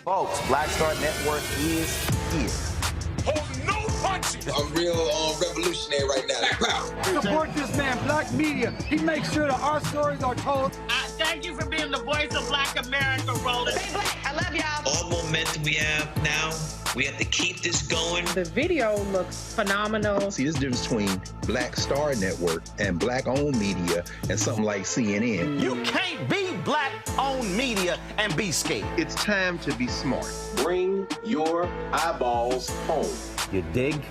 Folks, Black Star Network is here. Hold no punches. I'm real revolutionary right now. Black power. Support this man, Black Media. He makes sure that our stories are told. Thank you for being the voice of Black America, Roland. Stay black. I love y'all. All momentum we have now, we have to keep this going. The video looks phenomenal. See, this difference between Black Star Network and Black-owned media and something like CNN. You can't be Black-owned media and be scared. It's time to be smart. Bring your eyeballs home. You dig?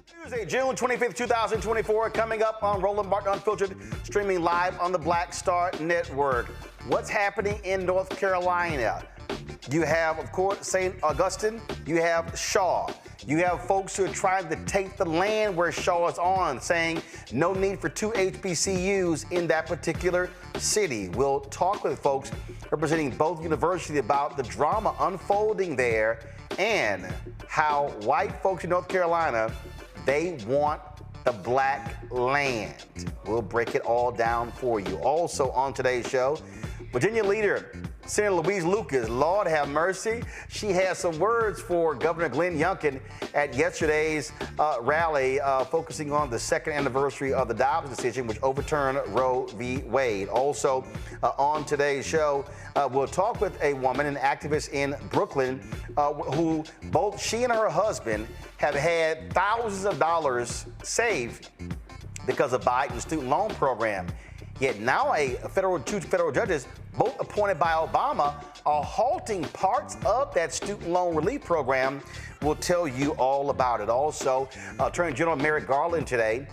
Tuesday, June 25th, 2024, coming up on Roland Martin Unfiltered, streaming live on the Black Star Network. What's happening in North Carolina? You have, of course, St. Augustine. You have Shaw. You have folks who are trying to take the land where Shaw is on, saying no need for two HBCUs in that particular city. We'll talk with folks representing both universities about the drama unfolding there and how white folks in North Carolina, they want the black land. We'll break it all down for you. Also on today's show, Virginia leader Senator Louise Lucas, Lord have mercy. She has some words for Governor Glenn Youngkin at yesterday's rally, focusing on the second anniversary of the Dobbs decision, which overturned Roe v. Wade. Also on today's show, we'll talk with a woman, an activist in Brooklyn, who both she and her husband have had thousands of dollars saved because of Biden's student loan program. Yet now two federal judges, both appointed by Obama, are halting parts of that student loan relief program. We'll tell you all about it. Also, Attorney General Merrick Garland today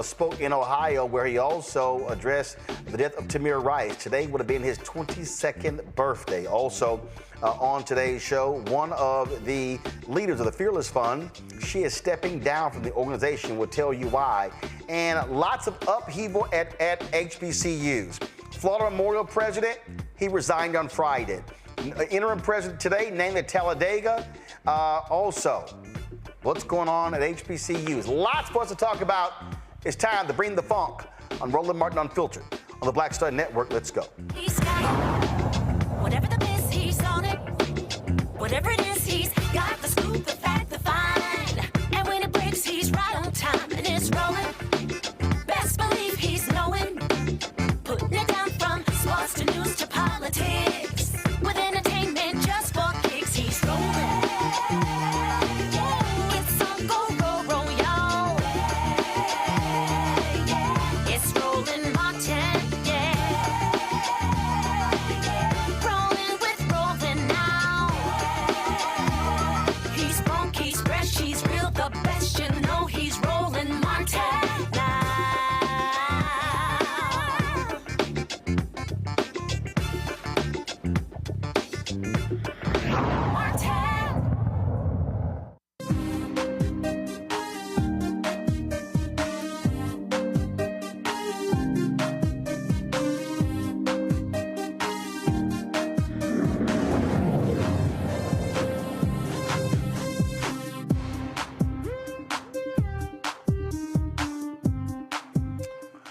spoke in Ohio, where he also addressed the death of Tamir Rice. Today would have been his 22nd birthday. Also, on today's show, one of the leaders of the Fearless Fund, she is stepping down from the organization. We'll tell you why. And lots of upheaval at HBCUs. Florida Memorial president, he resigned on Friday. Interim president today named at Talladega. Also, what's going on at HBCUs? Lots for us to talk about. It's time to bring the funk on Roland Martin Unfiltered on the Black Star Network. Let's go. He's got it. Whatever the best, he's on it. Whatever it is, he's got the scoop, the fact, the find. And when it breaks, he's right on time and it's rolling. Best believe he's knowing. Putting it down from sports to news to politics. With entertainment just for kicks, he's rolling. It's on go, roll, y'all. It's Roland Martin, yeah. Rolling with Roland now. He's funky, he's fresh, he's real, the best, you know he's Roland Martin now.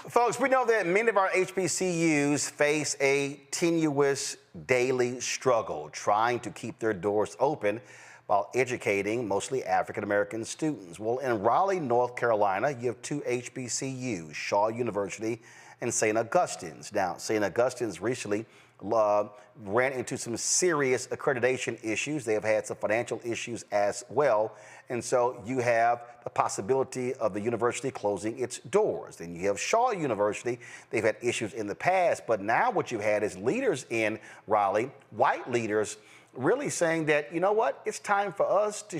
Folks, we know that many of our HBCUs face a tenuous daily struggle trying to keep their doors open while educating mostly African-American students. Well, in Raleigh, North Carolina, you have two HBCUs, Shaw University and St. Augustine's. Now, St. Augustine's recently ran into some serious accreditation issues. They have had some financial issues as well. And so you have the possibility of the university closing its doors. Then you have Shaw University. They've had issues in the past, but now what you had is leaders in Raleigh, white leaders, really saying that, you know what, it's time for us to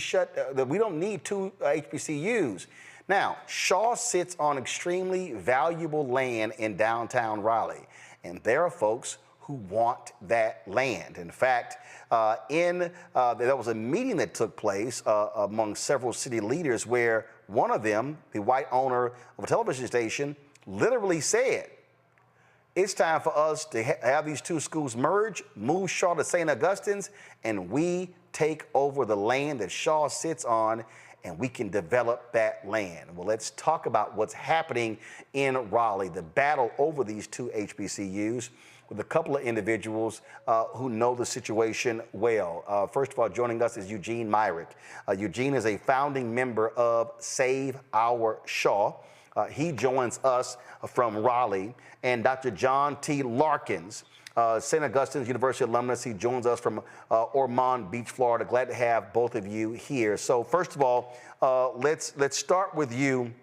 that we don't need two HBCUs. Now, Shaw sits on extremely valuable land in downtown Raleigh, and there are folks who want that land. In fact, there was a meeting that took place among several city leaders where one of them, the white owner of a television station, literally said, it's time for us to have these two schools merge, move Shaw to St. Augustine's, and we take over the land that Shaw sits on and we can develop that land. Well, let's talk about what's happening in Raleigh, the battle over these two HBCUs, with a couple of individuals who know the situation well. First of all, joining us is Eugene Myrick. Eugene is a founding member of Save Our Shaw. He joins us from Raleigh. And Dr. John T. Larkins, St. Augustine's University alumnus. He joins us from Ormond Beach, Florida. Glad to have both of you here. So first of all, let's start with you,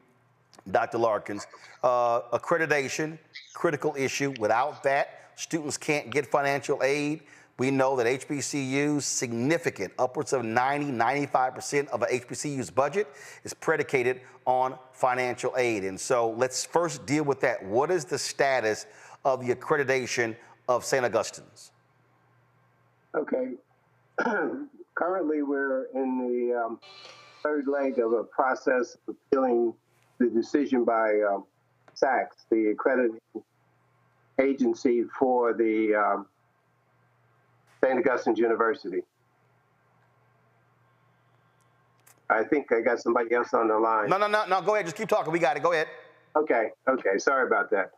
Dr. Larkins. Accreditation, critical issue. Without that, students can't get financial aid. We know that HBCUs, significant, upwards of 95% of a HBCU's budget is predicated on financial aid. And so let's first deal with that. What is the status of the accreditation of St. Augustine's? Okay. Currently, we're in the third leg of a process of appealing the decision by SACS, the accrediting agency for the St. Augustine's University. I think I got somebody else on the line. No. Go ahead. Just keep talking. We got it. Go ahead. Okay. Sorry about that.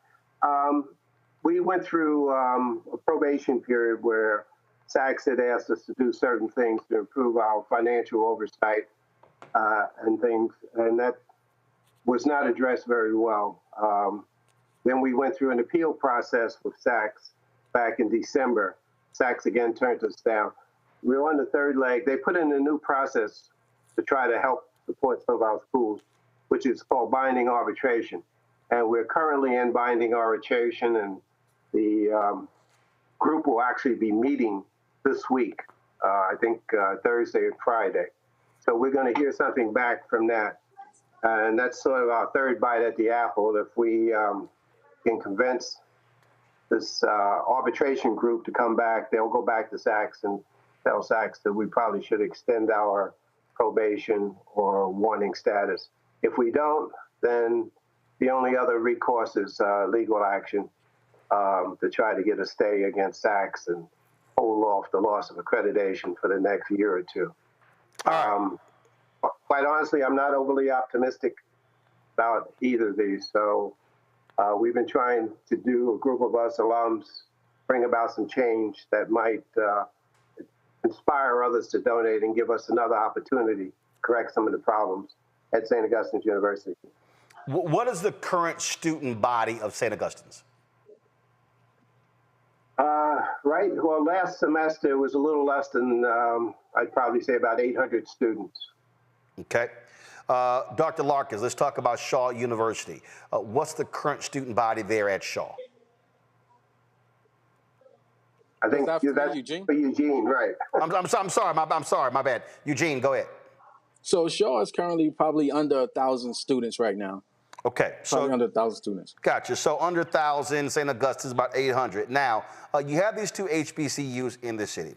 We went through a probation period where SACS had asked us to do certain things to improve our financial oversight and things, and that was not addressed very well. Then we went through an appeal process with SACS back in December. SACS again turned us down. We were on the third leg. They put in a new process to try to help support some of our schools, which is called binding arbitration. And we're currently in binding arbitration, and the group will actually be meeting this week, I think Thursday and Friday. So we're going to hear something back from that. And that's sort of our third bite at the apple. If we can convince this arbitration group to come back, they'll go back to SACS and tell SACS that we probably should extend our probation or warning status. If we don't, then the only other recourse is legal action to try to get a stay against SACS and hold off the loss of accreditation for the next year or two. Quite honestly, I'm not overly optimistic about either of these. So we've been trying to do, a group of us alums, bring about some change that might inspire others to donate and give us another opportunity to correct some of the problems at St. Augustine's University. What is the current student body of St. Augustine's? Well, last semester it was a little less than, I'd probably say about 800 students. Okay. Dr. Larkins, let's talk about Shaw University. What's the current student body there at Shaw? I think that's Eugene? For Eugene, right. I'm sorry, my bad. Eugene, go ahead. So Shaw is currently probably under 1,000 students right now. Okay. Probably under 1,000 students. Gotcha. So under 1,000, St. Augustine's about 800. Now, you have these two HBCUs in the city.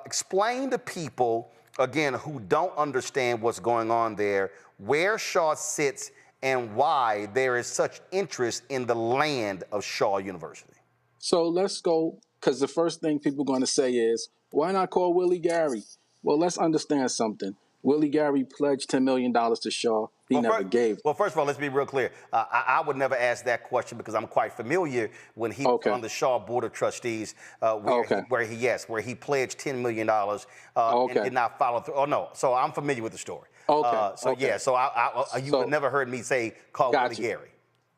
Explain to people, again, who don't understand what's going on there, where Shaw sits and why there is such interest in the land of Shaw University. So let's go, because the first thing people are going to say is, why not call Willie Gary? Well, let's understand something. Willie Gary pledged $10 million to Shaw. He never gave. Well, first of all, let's be real clear. I would never ask that question because I'm quite familiar when he was on the Shaw Board of Trustees, where he pledged $10 million and did not follow through. Oh, no. So I'm familiar with the story. You would never heard me say call Willie Gary.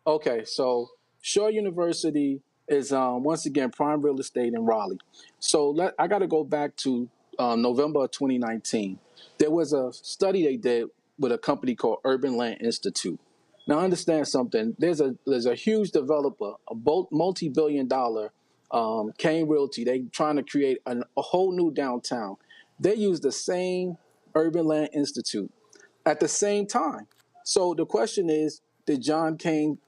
Okay, so Shaw University is, once again, prime real estate in Raleigh. So I got to go back to November of 2019. There was a study they did with a company called Urban Land Institute. Now, understand something. There's a huge developer, a multi-billion-dollar Kane Realty. They trying to create a whole new downtown. They use the same Urban Land Institute at the same time. So the question is, did John Kane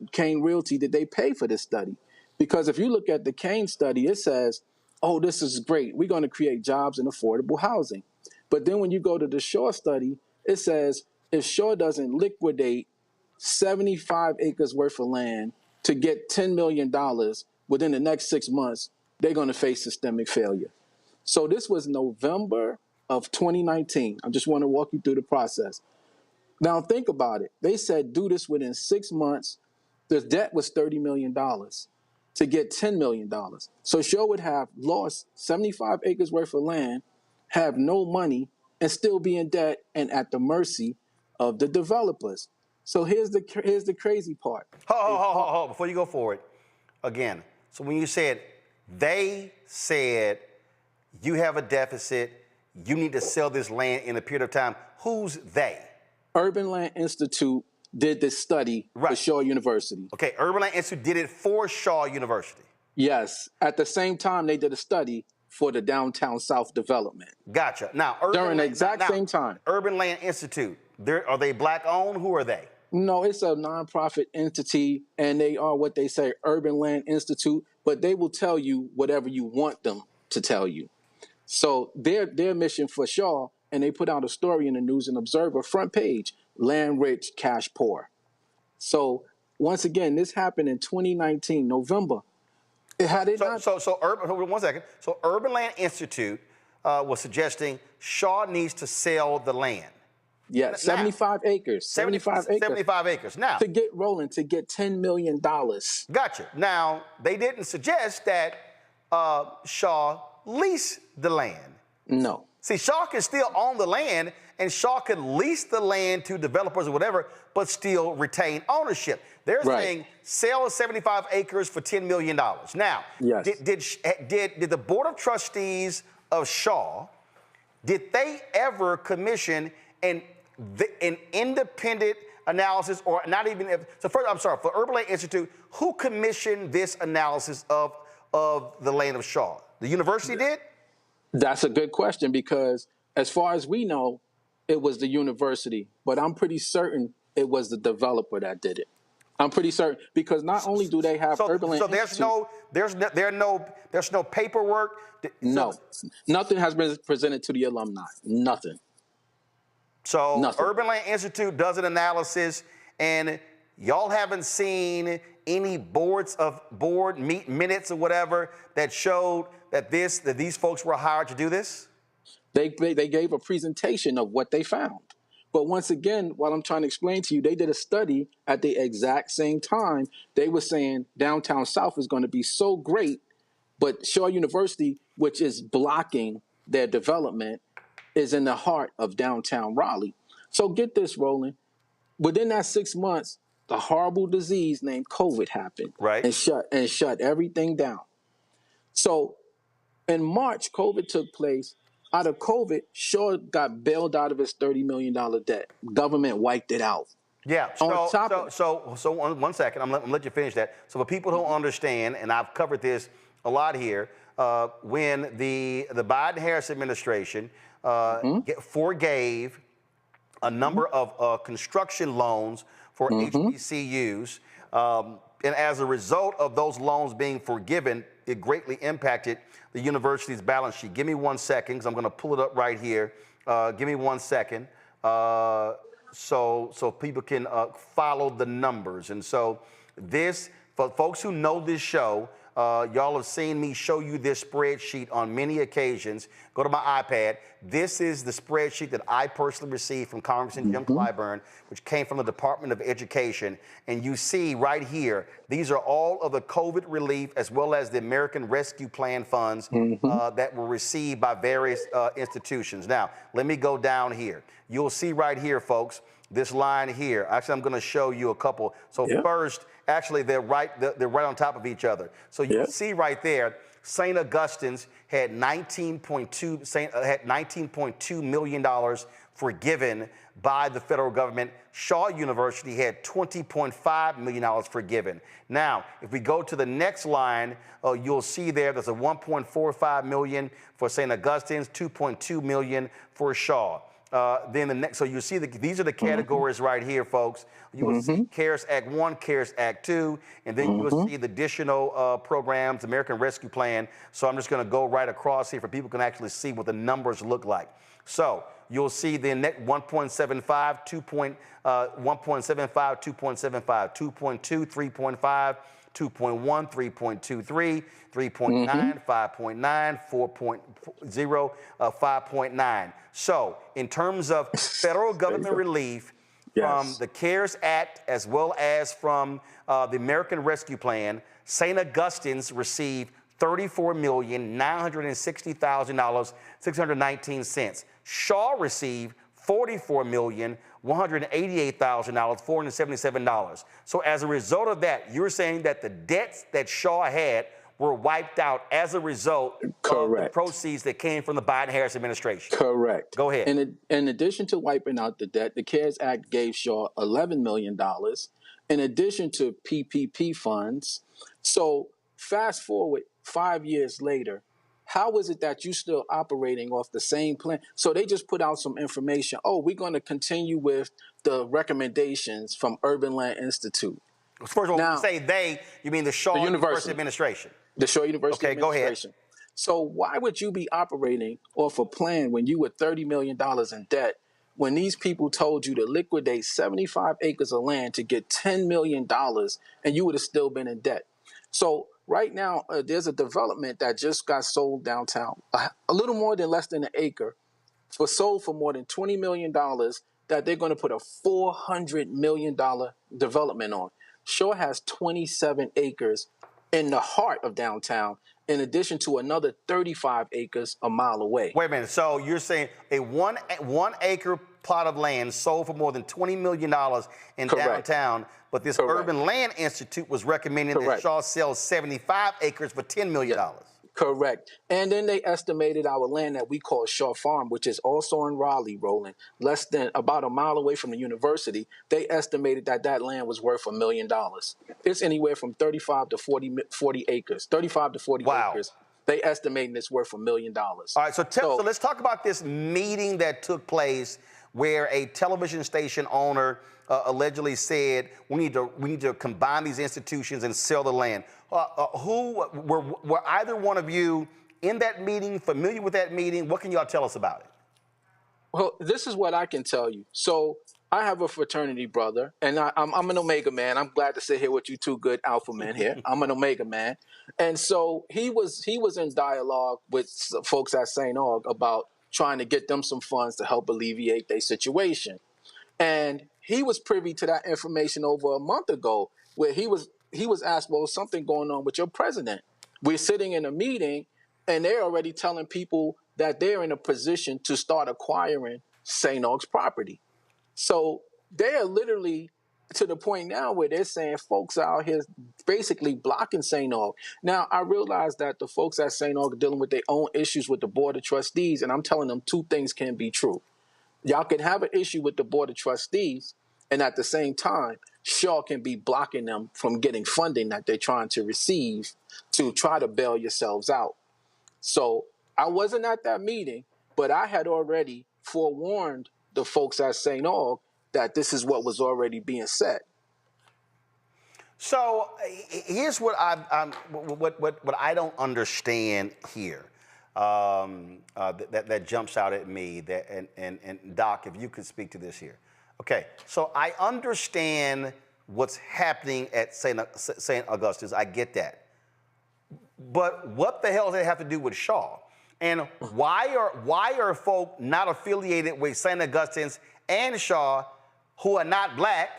Realty, did they pay for this study? Because if you look at the Kane study, it says, oh, this is great. We're going to create jobs and affordable housing. But then when you go to the Shaw study, it says if Shaw doesn't liquidate 75 acres worth of land to get $10 million within the next 6 months, they're going to face systemic failure. So this was November of 2019. I just want to walk you through the process. Now think about it. They said do this within 6 months. The debt was $30 million to get $10 million. So Shaw would have lost 75 acres worth of land, have no money, and still be in debt and at the mercy of the developers. So here's the crazy part. Hold. Before you go forward, again, so when you said, they said you have a deficit, you need to sell this land in a period of time, who's they? Urban Land Institute did this study for Shaw University. Okay, Urban Land Institute did it for Shaw University. Yes. At the same time, they did a study for the Downtown South development. Gotcha. Now, during the exact same time. Urban Land Institute, are they Black-owned? Who are they? No, it's a nonprofit entity, and they are what they say, Urban Land Institute, but they will tell you whatever you want them to tell you. So their mission for Shaw, and they put out a story in the News and Observer front page, land rich, cash poor. So once again, this happened in 2019, November. One second. So Urban Land Institute was suggesting Shaw needs to sell the land. Yeah, 75 acres. 75 acres. 75 acres. Now, to get rolling, to get $10 million. Gotcha. Now, they didn't suggest that Shaw lease the land. No. See, Shaw can still own the land, and Shaw can lease the land to developers or whatever, but still retain ownership. They're saying sell 75 acres for $10 million. Now, yes. Did the Board of Trustees of Shaw, did they ever commission an independent analysis, or not even so first, I'm sorry, for Urban Land Institute, who commissioned this analysis of the land of Shaw? The university did? That's a good question, because as far as we know, it was the university, but I'm pretty certain it was the developer that did it. I'm pretty certain, because not only do they have Urban Land Institute, there's no paperwork. No, nothing has been presented to the alumni. Nothing. So Urban Land Institute does an analysis, and y'all haven't seen any board minutes or whatever that showed that these folks were hired to do this? They gave a presentation of what they found. But once again, what I'm trying to explain to you, they did a study at the exact same time. They were saying Downtown South is going to be so great, but Shaw University, which is blocking their development, is in the heart of downtown Raleigh. So get this, Roland. Within that 6 months, the horrible disease named COVID happened, and shut everything down. So in March, COVID took place. Out of COVID, Shaw got bailed out of his $30 million debt. Government wiped it out. Yeah. So one second. I'm gonna let you finish that. So for people who don't understand, and I've covered this a lot here, when the Biden-Harris administration forgave a number of construction loans for HBCUs, and as a result of those loans being forgiven, it greatly impacted the university's balance sheet. Give me 1 second, because I'm going to pull it up right here. Give me 1 second, so people can follow the numbers. And so this, for folks who know this show, y'all have seen me show you this spreadsheet on many occasions. Go to my iPad. This is the spreadsheet that I personally received from Congressman Jim Clyburn, which came from the Department of Education. And you see right here, these are all of the COVID relief as well as the American Rescue Plan funds that were received by various institutions. Now, let me go down here. You'll see right here, folks, this line here. Actually, I'm going to show you a couple. So first, actually, they're right on top of each other. So you see right there, St. Augustine's had $19.2 million forgiven by the federal government. Shaw University had $20.5 million forgiven. Now, if we go to the next line, you'll see there's a $1.45 million for St. Augustine's, $2.2 million for Shaw. Then the next, so you see these are the categories right here, folks. You will see CARES Act 1, CARES Act 2, and then you will see the additional programs, American Rescue Plan. So I'm just going to go right across here for people can actually see what the numbers look like. So you'll see the net 1.75, 1.75, 2.75, 2.2, 3.5, 2.1, 3.23, 3.9, 5.9, 4.0, 5.9. So in terms of federal government relief from Yes. the CARES Act as well as from the American Rescue Plan, St. Augustine's received $34,960,619. Shaw received $44,188,477. So as a result of that, you're saying that the debts that Shaw had were wiped out as a result of the proceeds that came from the Biden-Harris administration. Correct. Go ahead. In addition to wiping out the debt, the CARES Act gave Shaw $11 million in addition to PPP funds. So fast forward 5 years later, how is it that you still operating off the same plan? So they just put out some information. Oh, we're going to continue with the recommendations from Urban Land Institute. First of all, when you say they, you mean the Shaw University administration. The Shaw University Go administration. ahead. So why would you be operating off a plan when you were $30 million in debt, when these people told you to liquidate 75 acres of land to get $10 million and you would have still been in debt? So right now, there's a development that just got sold downtown, a little more than less than an acre, sold for more than $20 million that they're going to put a $400 million development on. Shaw has 27 acres in the heart of downtown, in addition to another 35 acres a mile away. Wait a minute. So you're saying a one acre plot of land sold for more than $20 million in downtown, but this Urban Land Institute was recommending that Shaw sells 75 acres for $10 million. Correct. And then they estimated our land that we call Shaw Farm, which is also in Raleigh, Roland, less than about a mile away from the university. They estimated that that land was worth $1 million. It's anywhere from 35 to 40 acres, 35 to 40 acres. They estimating it's worth $1 million. All right, so let's talk about this meeting that took place where a television station owner allegedly said we need to combine these institutions and sell the land. Were either one of you in that meeting, familiar with that meeting? What can y'all tell us about it? Well, this is what I can tell you. So I have a fraternity brother, and I'm an Omega man. I'm glad to sit here with you two good alpha men here. I'm an Omega man. And so he was in dialogue with folks at St. Aug about trying to get them some funds to help alleviate their situation. And he was privy to that information over a month ago, where he was asked, well, something going on with your president. We're sitting in a meeting, and they're already telling people that they're in a position to start acquiring St. Aug's property. So they are literally to the point now where they're saying folks out here basically blocking St. Aug. Now, I realize that the folks at St. Aug are dealing with their own issues with the Board of Trustees, and I'm telling them two things can be true. Y'all can have an issue with the Board of Trustees, and at the same time, Shaw can be blocking them from getting funding that they're trying to receive to try to bail yourselves out. So I wasn't at that meeting, but I had already forewarned the folks at St. Aug that this is what was already being said. So here's what what I don't understand here. That jumps out at me. And Doc, if you could speak to this here. Okay, so I understand what's happening at St. Augustine's. I get that. But what the hell does that have to do with Shaw? And why are folk not affiliated with St. Augustine's and Shaw, who are not black,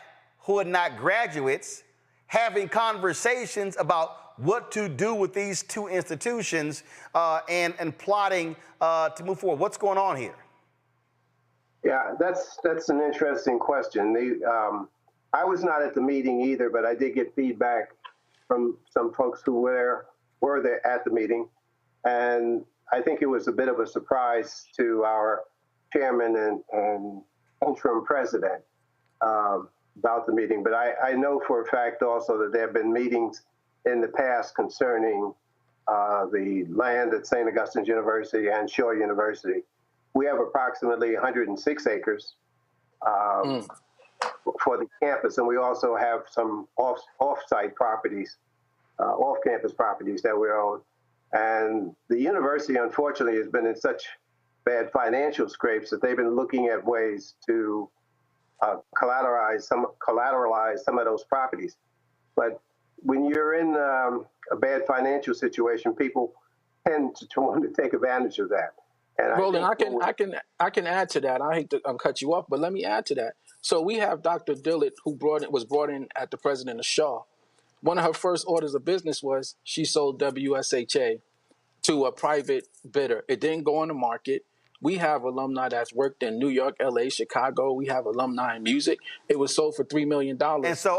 who are not graduates, having conversations about what to do with these two institutions and plotting to move forward? What's going on here? Yeah, that's an interesting question. I was not at the meeting either, but I did get feedback from some folks who were there at the meeting, and I think it was a bit of a surprise to our chairman and interim president about the meeting. But I know for a fact also that there have been meetings in the past concerning the land at St. Augustine's University and Shaw University. We have approximately 106 acres for the campus, and we also have some off-site properties, off-campus properties that we own. And the university, unfortunately, has been in such bad financial scrapes that they've been looking at ways to collateralize some of those properties. But when you're in a bad financial situation, people tend to want to take advantage of that. And Roland, think I can add to that. I hate to cut you off, but let me add to that. So we have Dr. Dillett, who was brought in at the president of Shaw. One of her first orders of business was she sold WSHA to a private bidder. It didn't go on the market. We have alumni that's worked in New York, LA, Chicago. We have alumni in music. It was sold for $3 million. And so,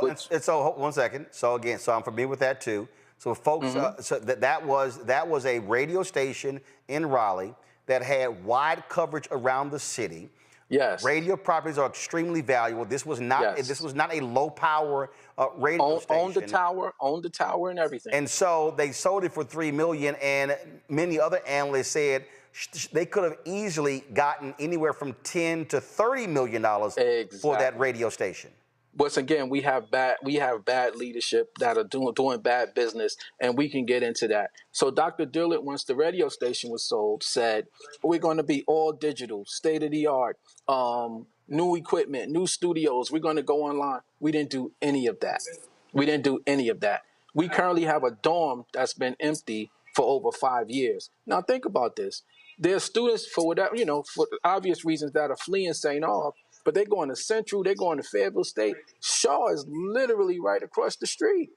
one second. So again, so I'm familiar with that too. So folks, so that was a radio station in Raleigh that had wide coverage around the city. Yes. Radio properties are extremely valuable. This was not a low power radio station. Owned the tower and everything. And so they sold it for $3 million, and many other analysts said they could have easily gotten anywhere from $10 to $30 million for that radio station. Once again, we have bad leadership that are doing bad business, and we can get into that. So Dr. Dillett, once the radio station was sold, said we're going to be all digital, state of the art, new equipment, new studios. We're going to go online. We didn't do any of that. We currently have a dorm that's been empty for over 5 years. Now think about this. There's students for whatever, for obvious reasons that are fleeing St. Aug, but they're going to Central, they're going to Fayetteville State. Shaw is literally right across the street.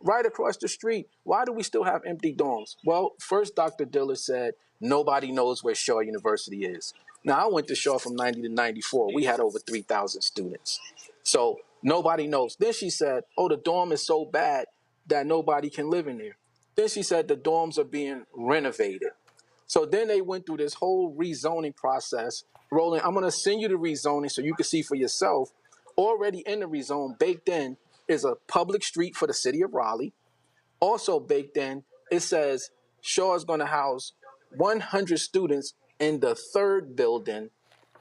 Right across the street. Why do we still have empty dorms? Well, first Dr. Dillett said nobody knows where Shaw University is. Now, I went to Shaw from 90 to 94. We had over 3,000 students. So nobody knows. Then she said, the dorm is so bad that nobody can live in there. Then she said the dorms are being renovated. So then they went through this whole rezoning process. Roland, I'm going to send you the rezoning so you can see for yourself. Already in the rezone, baked in, is a public street for the city of Raleigh. Also baked in, it says Shaw is going to house 100 students in the third building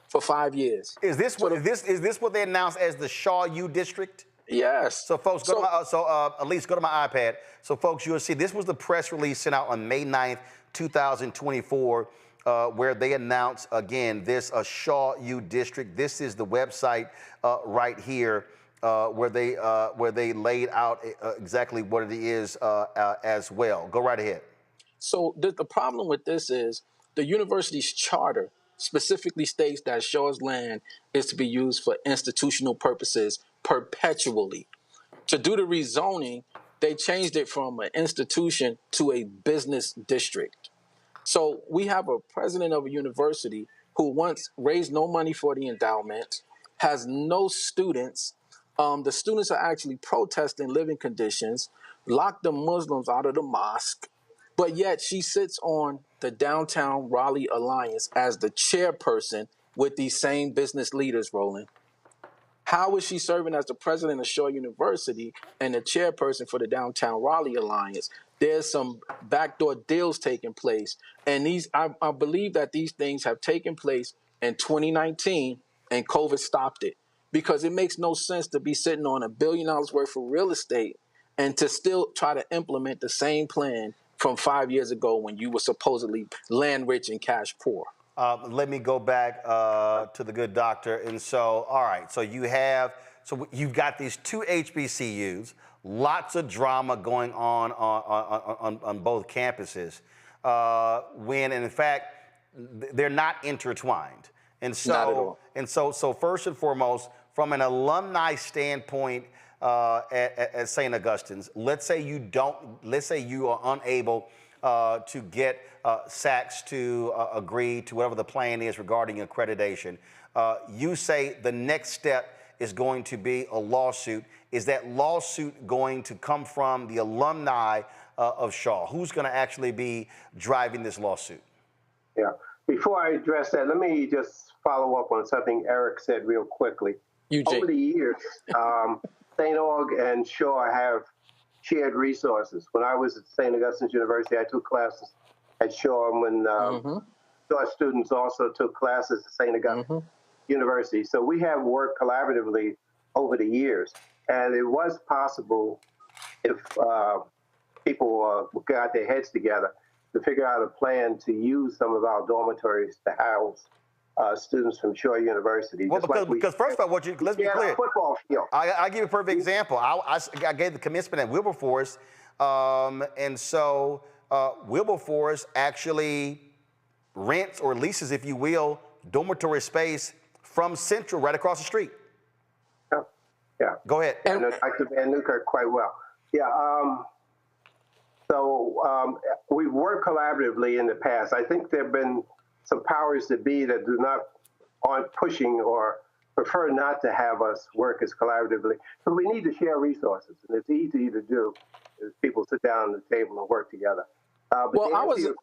for 5 years. Is this what they announced as the Shaw U District? Yes. So folks, Elise, go to my iPad. So folks, you'll see this was the press release sent out on May 9th, 2024, where they announced, again, this Shaw U District. This is the website right here where they laid out exactly what it is as well. Go right ahead. So the problem with this is the university's charter specifically states that Shaw's land is to be used for institutional purposes perpetually. To do the rezoning, they changed it from an institution to a business district. So we have a president of a university who once raised no money for the endowment, has no students. The students are actually protesting living conditions, locked the Muslims out of the mosque, but yet she sits on the Downtown Raleigh Alliance as the chairperson with these same business leaders, Roland. How is she serving as the president of Shaw University and the chairperson for the Downtown Raleigh Alliance? There's some backdoor deals taking place. And I believe that these things have taken place in 2019 and COVID stopped it. Because it makes no sense to be sitting on $1 billion worth of real estate and to still try to implement the same plan from 5 years ago when you were supposedly land rich and cash poor. Let me go back to the good doctor. And so, all right, so you've got these two HBCUs, lots of drama going on both campuses, when in fact they're not intertwined. And so, not at all. And so first and foremost, from an alumni standpoint at St. Augustine's, let's say you are unable to get SACS to agree to whatever the plan is regarding accreditation. You say the next step is going to be a lawsuit. Is that lawsuit going to come from the alumni of Shaw? Who's going to actually be driving this lawsuit? Yeah. Before I address that, let me just follow up on something Eric said real quickly. Over the years, St. Aug and Shaw have shared resources. When I was at St. Augustine's University, I took classes at Shaw, and when Shaw students also took classes at St. Augustine University. So we have worked collaboratively over the years. And it was possible, if people got their heads together, to figure out a plan to use some of our dormitories to house students from Shaw University. Well, because first of all, let's be clear. Football field. I'll give you a perfect example. I gave the commencement at Wilberforce, and so Wilberforce actually rents or leases, if you will, dormitory space from Central right across the street. Yeah. Go ahead. I know Dr. Van Newkirk quite well. Yeah. So we've worked collaboratively in the past. I think there have been some powers that be that aren't pushing or prefer not to have us work as collaboratively. So we need to share resources, and it's easy to do as people sit down at the table and work together. But Well, to I answer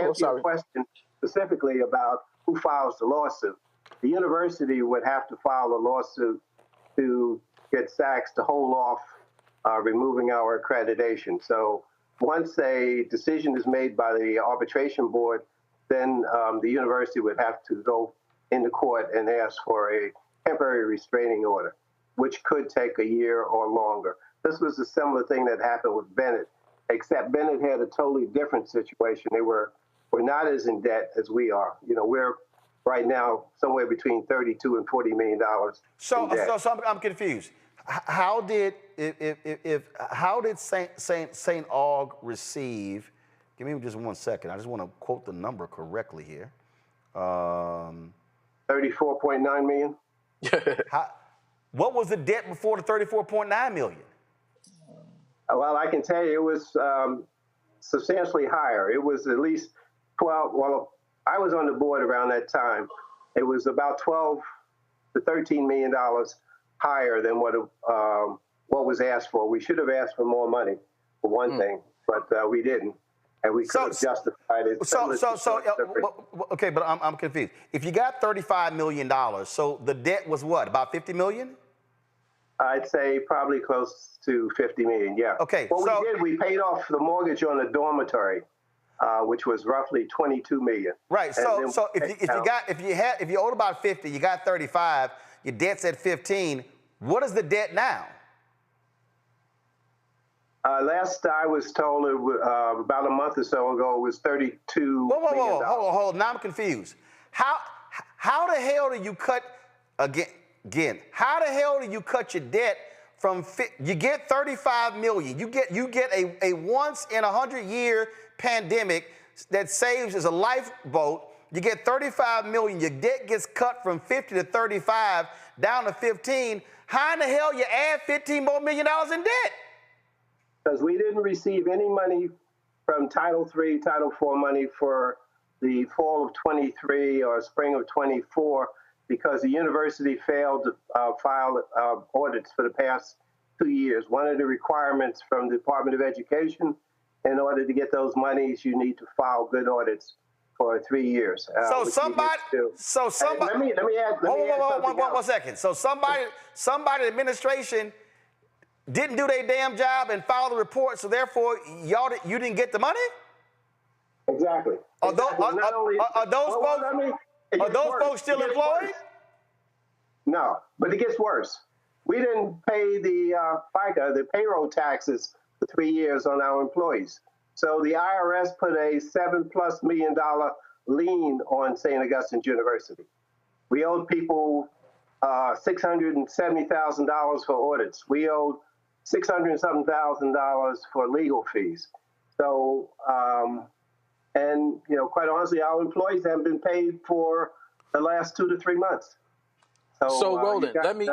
was. your question specifically about who files the lawsuit, the university would have to file a lawsuit to get SACS to hold off removing our accreditation. So once a decision is made by the arbitration board, then the university would have to go into court and ask for a temporary restraining order, which could take a year or longer. This was a similar thing that happened with Bennett, except Bennett had a totally different situation. They were not as in debt as we are. You know, we're right now somewhere between $32 and $40 million. So I'm confused. How did St. Aug receive? Give me just 1 second. I just want to quote the number correctly here. 34.9 million. What was the debt before the 34.9 million? Well, I can tell you it was substantially higher. It was at least 12. Well, I was on the board around that time. It was about 12 to 13 million dollars higher than what was asked for. We should have asked for more money, for one thing, but we didn't, and we could have justified it. Okay, but I'm confused. If you got $35 million, so the debt was what, about $50 million? I'd say probably close to 50 million. Yeah. Okay. We paid off the mortgage on the dormitory, which was roughly 22 million. Right. So if you owed about 50, you got 35, your debt's at 15. What is the debt now? Last I was told, about a month or so ago, it was $32 million. Hold on. Now I'm confused. How the hell do you cut again? How the hell do you cut your debt from? You get 35 million. You get a once in 100-year pandemic that saves as a lifeboat. You get 35 million. Your debt gets cut from 50 to 35 down to 15. How in the hell you add $15 more million in debt? Because we didn't receive any money from Title III, Title IV money for the fall of 23 or spring of 24 because the university failed to file audits for the past 2 years. One of the requirements from the Department of Education, in order to get those monies, you need to file good audits for 3 years. Let me add. One second. So somebody in the administration didn't do their damn job and filed the report, so therefore you didn't get the money? Exactly. Are those folks still employed? No, but it gets worse. We didn't pay the FICA, the payroll taxes, for 3 years on our employees. So the IRS put a $7+ million lien on St. Augustine's University. We owed people $670,000 for audits. We owed $600,000 for legal fees. So, and quite honestly, our employees haven't been paid for the last 2 to 3 months. So Roland, let me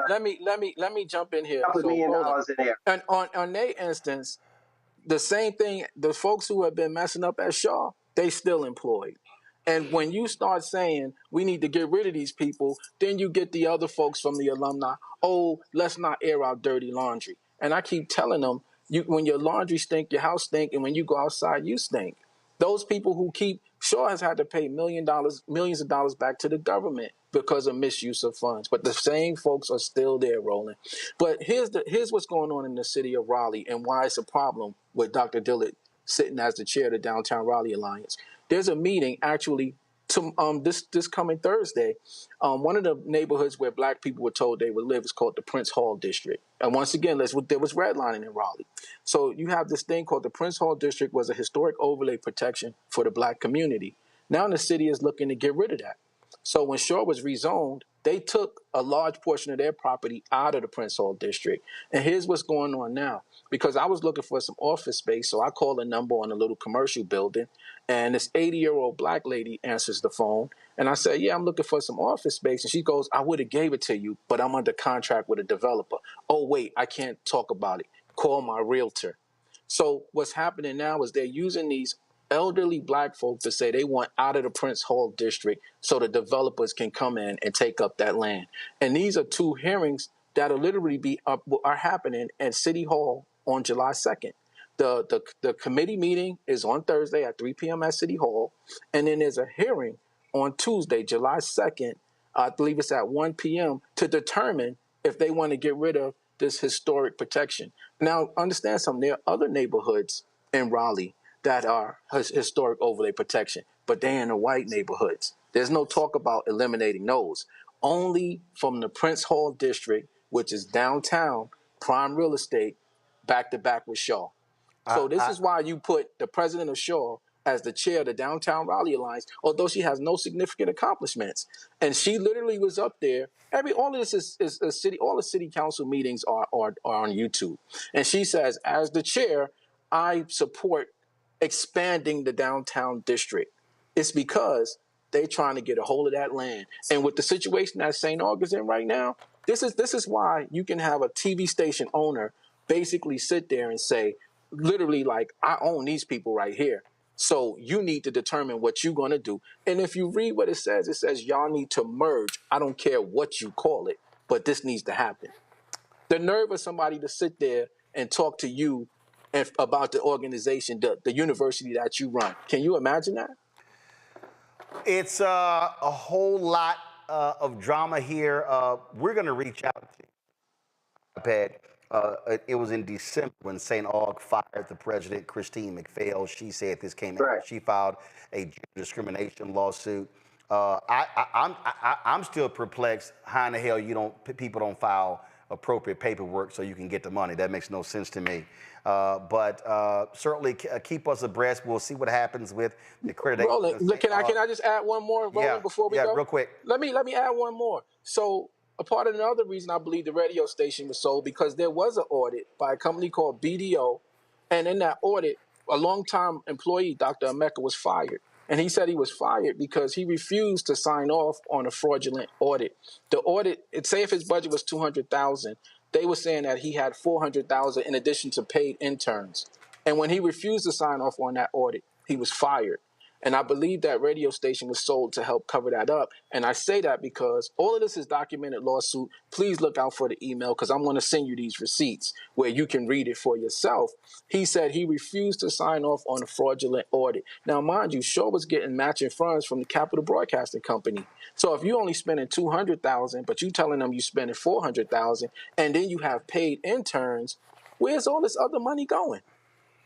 jump in here. $2 million in there. And on their instance, the same thing. The folks who have been messing up at Shaw, they still employed. And when you start saying we need to get rid of these people, then you get the other folks from the alumni. Oh, let's not air out dirty laundry. And I keep telling them, when your laundry stink, your house stink, and when you go outside, you stink. Those people who Shaw has had to pay millions of dollars back to the government because of misuse of funds. But the same folks are still there, Roland. But here's what's going on in the city of Raleigh and why it's a problem with Dr. Dillard sitting as the chair of the Downtown Raleigh Alliance. There's a meeting actually this coming Thursday. One of the neighborhoods where black people were told they would live is called the Prince Hall District. And once again, there was redlining in Raleigh. So you have this thing called the Prince Hall District was a historic overlay protection for the black community. Now the city is looking to get rid of that. So when Shaw was rezoned, They took a large portion of their property out of the Prince Hall district. And here's what's going on now. Because I was looking for some office space, so I called a number on a little commercial building, and this 80-year-old black lady answers the phone. And I said, yeah, I'm looking for some office space. And she goes, I would have gave it to you, but I'm under contract with a developer. Oh, wait, I can't talk about it. Call my realtor. So what's happening now is they're using these elderly black folk to say they want out of the Prince Hall district so the developers can come in and take up that land. And these are two hearings that'll literally are happening at City Hall on July 2nd. The committee meeting is on Thursday at 3 p.m. at City Hall, and then there's a hearing on Tuesday, July 2nd, I believe it's at 1 p.m., to determine if they want to get rid of this historic protection. Now, understand something. There are other neighborhoods in Raleigh that are historic overlay protection, but they're in the white neighborhoods. There's no talk about eliminating those. Only from the Prince Hall district, which is downtown, prime real estate, back to back with Shaw. So this is why you put the president of Shaw as the chair of the Downtown Raleigh Alliance, although she has no significant accomplishments. And she literally was up there. All of this is a city. All the city council meetings are on YouTube. And she says, as the chair, I support expanding the downtown district. It's because they're trying to get a hold of that land. And with the situation that St. Augustine in right now, this is why you can have a TV station owner basically sit there and say, literally, like, I own these people right here. So you need to determine what you're going to do. And if you read what it says y'all need to merge. I don't care what you call it, but this needs to happen. The nerve of somebody to sit there and talk to you about the organization, the university that you run. Can you imagine that? It's a whole lot of drama here. We're going to reach out to you, Pat. It was in December when St. Aug fired the president, Christine McPhail. She said this came out. She filed a discrimination lawsuit. I'm still perplexed. How in the hell people don't file appropriate paperwork so you can get the money? That makes no sense to me. But certainly keep us abreast. We'll see what happens with the accreditation. Roland, can I just add one more, Roland, before we go? Yeah, real quick. Let me add one more. So a part of another reason I believe the radio station was sold, because there was an audit by a company called BDO, and in that audit, a longtime employee, Dr. Emeka, was fired. And he said he was fired because he refused to sign off on a fraudulent audit. The audit, say if his budget was $200,000, they were saying that he had $400,000 in addition to paid interns. And when he refused to sign off on that audit, he was fired. And I believe that radio station was sold to help cover that up. And I say that because all of this is documented lawsuit. Please look out for the email, because I'm going to send you these receipts where you can read it for yourself. He said he refused to sign off on a fraudulent audit. Now, mind you, Shaw was getting matching funds from the Capital Broadcasting Company. So if you're only spending $200,000, but you telling them you're spending $400,000, and then you have paid interns, where's all this other money going?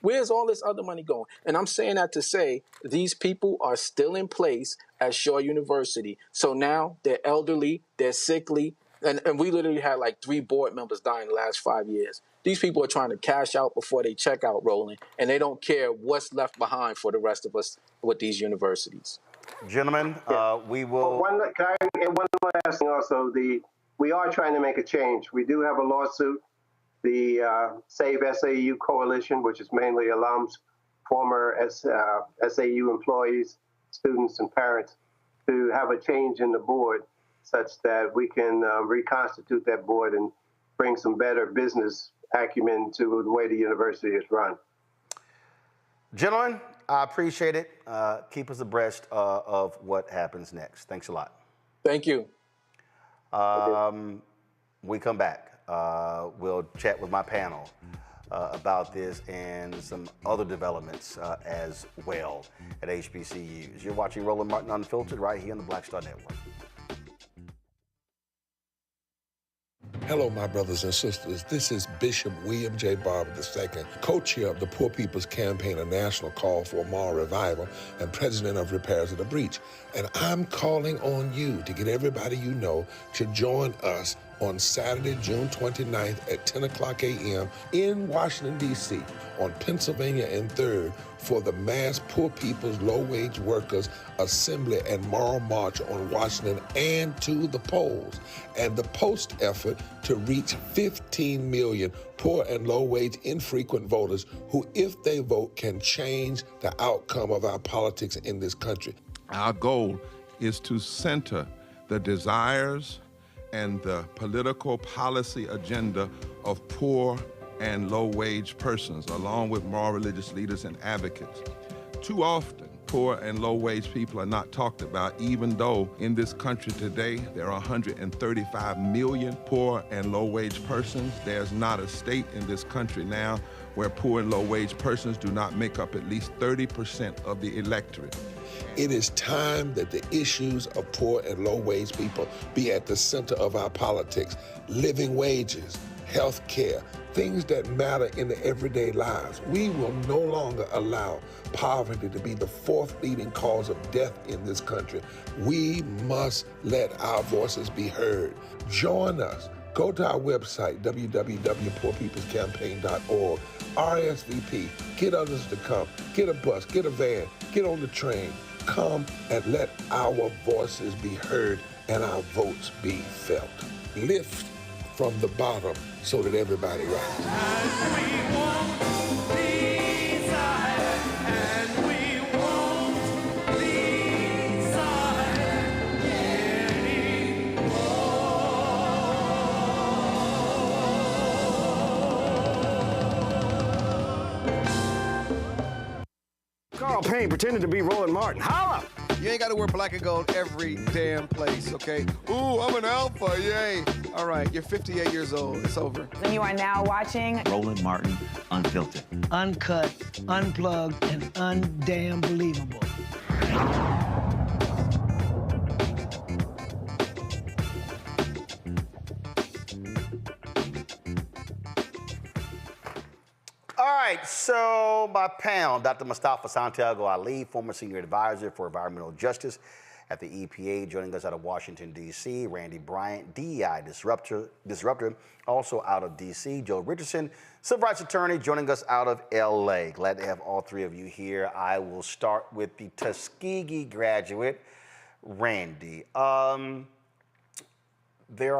Where's all this other money going? And I'm saying that to say these people are still in place at Shaw University. So now they're elderly, they're sickly, and we literally had like 3 board members die in the last 5 years. These people are trying to cash out before they check out, Roland, and they don't care what's left behind for the rest of us with these universities. Gentlemen, we will... One last thing also, we are trying to make a change. We do have a lawsuit. The Save SAU Coalition, which is mainly alums, former SAU employees, students, and parents, to have a change in the board such that we can reconstitute that board and bring some better business acumen to the way the university is run. Gentlemen, I appreciate it. Keep us abreast of what happens next. Thanks a lot. Thank you. We come back. We'll chat with my panel about this and some other developments as well at HBCUs. You're watching Roland Martin Unfiltered right here on the Black Star Network. Hello, my brothers and sisters. This is Bishop William J. Barber II, co-chair of the Poor People's Campaign, a national call for a moral revival, and president of Repairs of the Breach. And I'm calling on you to get everybody you know to join us on Saturday, June 29th at 10 o'clock a.m. in Washington, D.C. on Pennsylvania and 3rd for the mass poor people's low-wage workers assembly and moral march on Washington and to the polls, and the post effort to reach 15 million poor and low-wage infrequent voters who, if they vote, can change the outcome of our politics in this country. Our goal is to center the desires and the political policy agenda of poor and low-wage persons, along with moral religious leaders and advocates. Too often, poor and low-wage people are not talked about, even though in this country today there are 135 million poor and low-wage persons. There's not a state in this country now where poor and low-wage persons do not make up at least 30% of the electorate. It is time that the issues of poor and low-wage people be at the center of our politics. Living wages, health care, things that matter in the everyday lives. We will no longer allow poverty to be the fourth leading cause of death in this country. We must let our voices be heard. Join us. Go to our website, www.poorpeoplescampaign.org. RSVP. Get others to come. Get a bus. Get a van. Get on the train. Come and let our voices be heard and our votes be felt. Lift from the bottom so that everybody rises. Carl Payne pretended to be Roland Martin. Holla! You ain't got to wear black and gold every damn place, okay? Ooh, I'm an alpha, yay. All right, you're 58 years old. It's over. And you are now watching Roland Martin Unfiltered. Uncut, unplugged, and undamn believable. All right, so my panel, Dr. Mustafa Santiago Ali, former senior advisor for environmental justice at the EPA, joining us out of Washington, D.C. Randy Bryant, DEI disruptor, also out of D.C. Joe Richardson, civil rights attorney, joining us out of L.A. Glad to have all three of you here. I will start with the Tuskegee graduate, Randy. There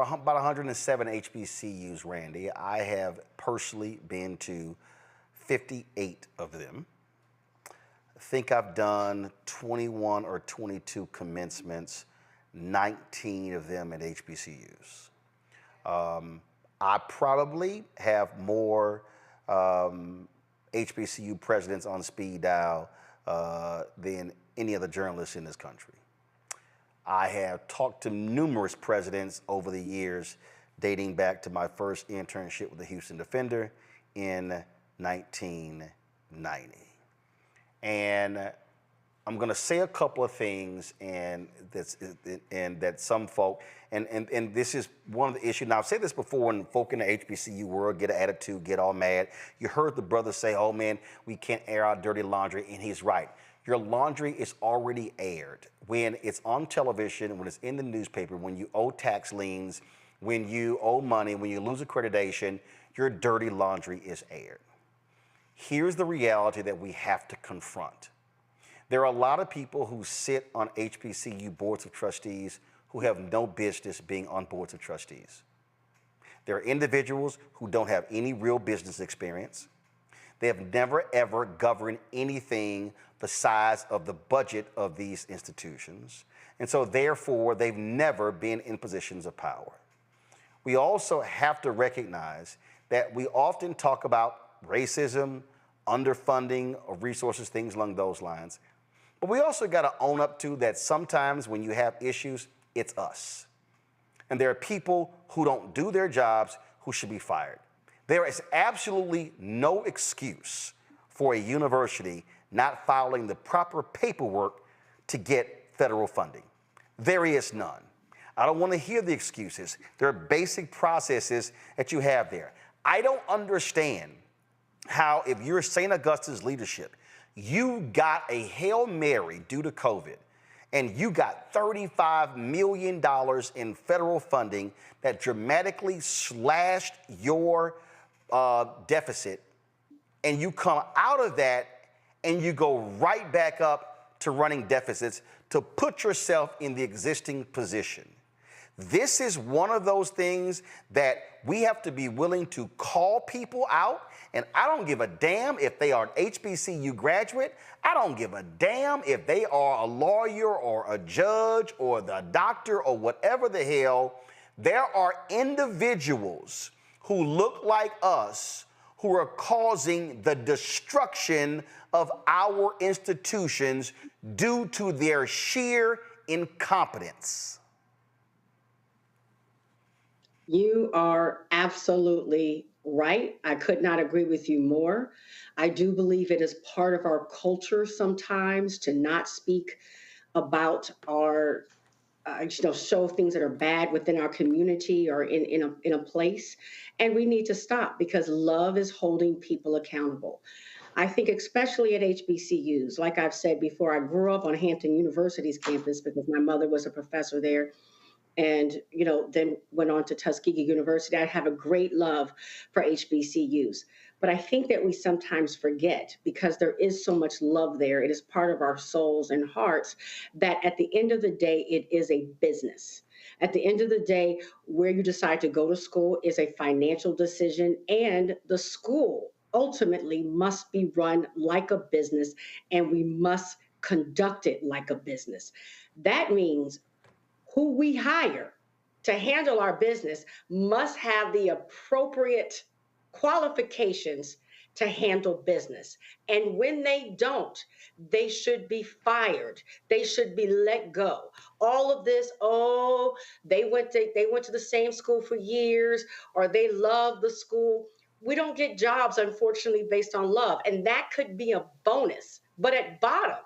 are about 107 HBCUs, Randy. I have personally been to 58 of them. I think I've done 21 or 22 commencements, 19 of them at HBCUs. I probably have more HBCU presidents on speed dial than any other journalist in this country. I have talked to numerous presidents over the years, dating back to my first internship with the Houston Defender in 1990. And I'm going to say a couple of things, and that some folk, and this is one of the issues. Now, I've said this before, when folk in the HBCU world get an attitude, get all mad. You heard the brother say, oh man, we can't air our dirty laundry, and he's right. Your laundry is already aired. When it's on television, when it's in the newspaper, when you owe tax liens, when you owe money, when you lose accreditation, your dirty laundry is aired. Here's the reality that we have to confront. There are a lot of people who sit on HBCU boards of trustees who have no business being on boards of trustees. There are individuals who don't have any real business experience. They have never, ever governed anything the size of the budget of these institutions. And so, therefore, they've never been in positions of power. We also have to recognize that we often talk about racism, underfunding of resources, things along those lines. But we also got to own up to that sometimes when you have issues, it's us. And there are people who don't do their jobs who should be fired. There is absolutely no excuse for a university not filing the proper paperwork to get federal funding. There is none. I don't want to hear the excuses. There are basic processes that you have there. I don't understand how, if you're St. Augustine's leadership, you got a Hail Mary due to COVID, and you got $35 million in federal funding that dramatically slashed your deficit, and you come out of that and you go right back up to running deficits to put yourself in the existing position. This is one of those things that we have to be willing to call people out. And I don't give a damn if they are an HBCU graduate. I don't give a damn if they are a lawyer or a judge or the doctor or whatever the hell. There are individuals who look like us who are causing the destruction of our institutions due to their sheer incompetence. You are absolutely right. I could not agree with you more. I do believe it is part of our culture sometimes to not speak about our, show things that are bad within our community or in a place. And we need to stop because love is holding people accountable. I think especially at HBCUs, like I've said before, I grew up on Hampton University's campus because my mother was a professor there. And, then went on to Tuskegee University. I have a great love for HBCUs. But I think that we sometimes forget, because there is so much love there, it is part of our souls and hearts, that at the end of the day, it is a business. At the end of the day, where you decide to go to school is a financial decision, and the school ultimately must be run like a business, and we must conduct it like a business. That means who we hire to handle our business must have the appropriate qualifications to handle business. And when they don't, they should be fired. They should be let go. All of this, they went to the same school for years, or they love the school. We don't get jobs, unfortunately, based on love. And that could be a bonus. But at bottom,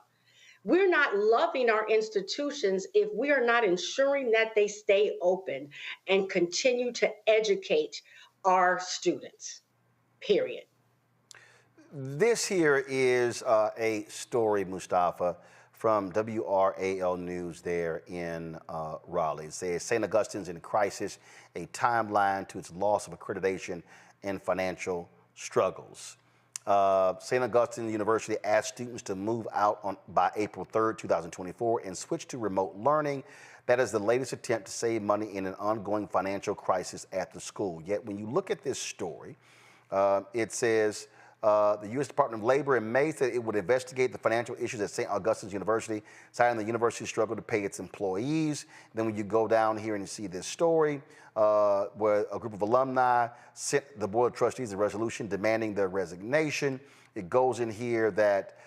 we're not loving our institutions if we are not ensuring that they stay open and continue to educate our students, period. This here is a story, Mustafa, from WRAL News there in Raleigh. It says St. Augustine's in crisis, a timeline to its loss of accreditation and financial struggles. St. Augustine University asked students to move out by April 3rd, 2024 and switch to remote learning. That is the latest attempt to save money in an ongoing financial crisis at the school. Yet when you look at this story, it says the U.S. Department of Labor in May said it would investigate the financial issues at St. Augustine's University, citing the university's struggle to pay its employees. Then when you go down here and you see this story, where a group of alumni sent the Board of Trustees a resolution demanding their resignation. It goes in here that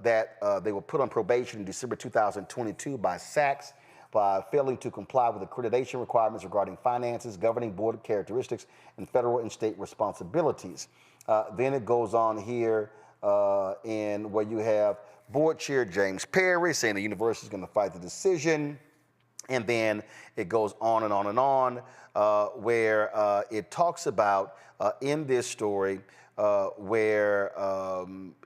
they were put on probation in December 2022 by SACS by failing to comply with accreditation requirements regarding finances, governing board characteristics, and federal and state responsibilities. Then it goes on here in where you have Board Chair James Perry saying the university is going to fight the decision. And then it goes on and on and on, where it talks about in this story where,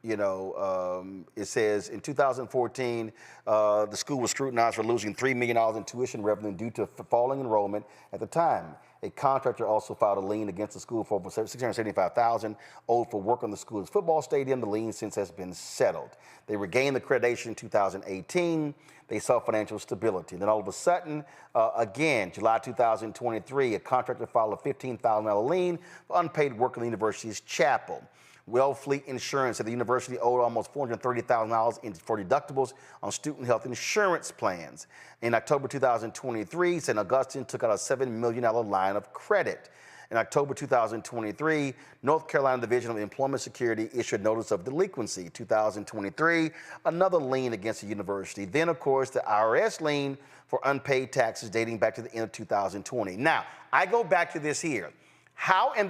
it says in 2014, the school was scrutinized for losing $3 million in tuition revenue due to falling enrollment at the time. A contractor also filed a lien against the school for over $675,000 owed for work on the school's football stadium. The lien since has been settled. They regained the accreditation in 2018. They saw financial stability. Then all of a sudden, again, July 2023, a contractor filed a $15,000 lien for unpaid work on the university's chapel. Wellfleet Insurance said the university owed almost $430,000 for deductibles on student health insurance plans. In October 2023, St. Augustine took out a $7 million line of credit. In October 2023, North Carolina Division of Employment Security issued notice of delinquency. 2023, another lien against the university. Then, of course, the IRS lien for unpaid taxes dating back to the end of 2020. Now, I go back to this here.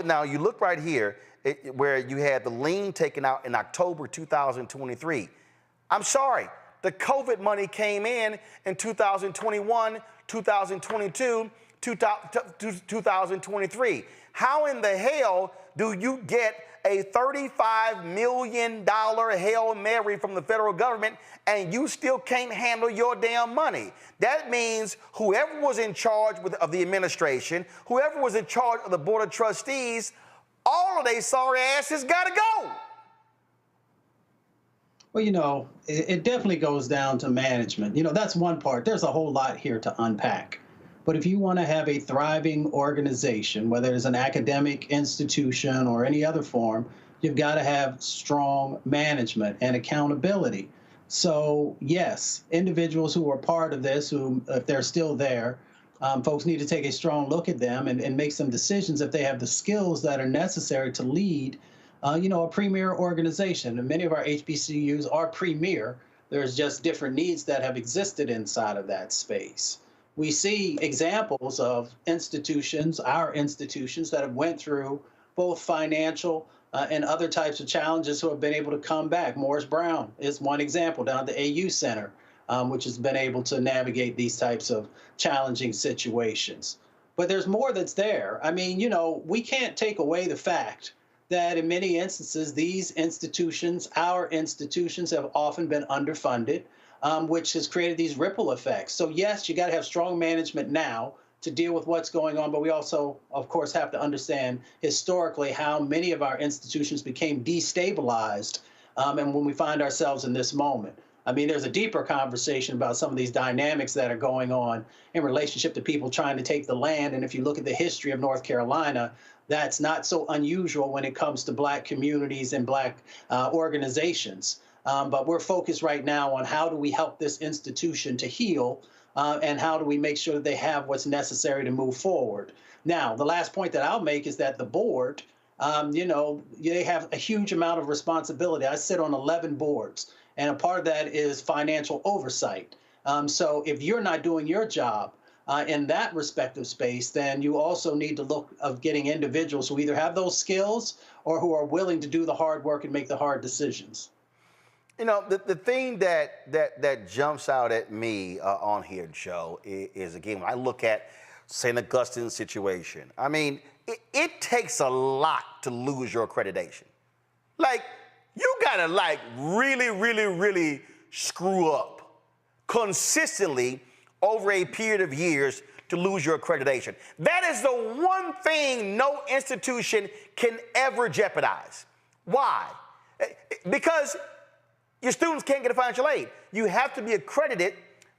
Now you look right here where you had the lien taken out in October 2023. I'm sorry, the COVID money came in 2021, 2022, 2023. How in the hell do you get a $35 million Hail Mary from the federal government and you still can't handle your damn money. That means whoever was in charge of the administration, whoever was in charge of the board of trustees, all of they sorry asses gotta go. Well, you know, it definitely goes down to management. You know, that's one part. There's a whole lot here to unpack. But if you want to have a thriving organization, whether it's an academic institution or any other form, you've got to have strong management and accountability. So, yes, individuals who are part of this, who, if they're still there, folks need to take a strong look at them and make some decisions if they have the skills that are necessary to lead, you know, a premier organization. And many of our HBCUs are premier. There's just different needs that have existed inside of that space. We see examples of institutions, our institutions, that have went through both financial and other types of challenges who have been able to come back. Morris Brown is one example down at the AU Center, which has been able to navigate these types of challenging situations. But there's more that's there. I mean, you know, we can't take away the fact that in many instances, these institutions, our institutions, have often been underfunded, which has created these ripple effects. So yes, you got to have strong management now to deal with what's going on, but we also, of course, have to understand historically how many of our institutions became destabilized, and when we find ourselves in this moment. I mean, there's a deeper conversation about some of these dynamics that are going on in relationship to people trying to take the land. And if you look at the history of North Carolina, that's not so unusual when it comes to Black communities and Black organizations. But we're focused right now on how do we help this institution to heal, and how do we make sure that they have what's necessary to move forward. Now, the last point that I'll make is that the board, you know, they have a huge amount of responsibility. I sit on 11 boards, and a part of that is financial oversight. So if you're not doing your job in that respective space, then you also need to look of getting individuals who either have those skills or who are willing to do the hard work and make the hard decisions. You know, the thing that jumps out at me on here, Joe, is again, when I look at St. Augustine's situation, I mean, it takes a lot to lose your accreditation. Like, you gotta like really screw up consistently over a period of years to lose your accreditation. That is the one thing no institution can ever jeopardize. Why? Because your students can't get a financial aid. You have to be accredited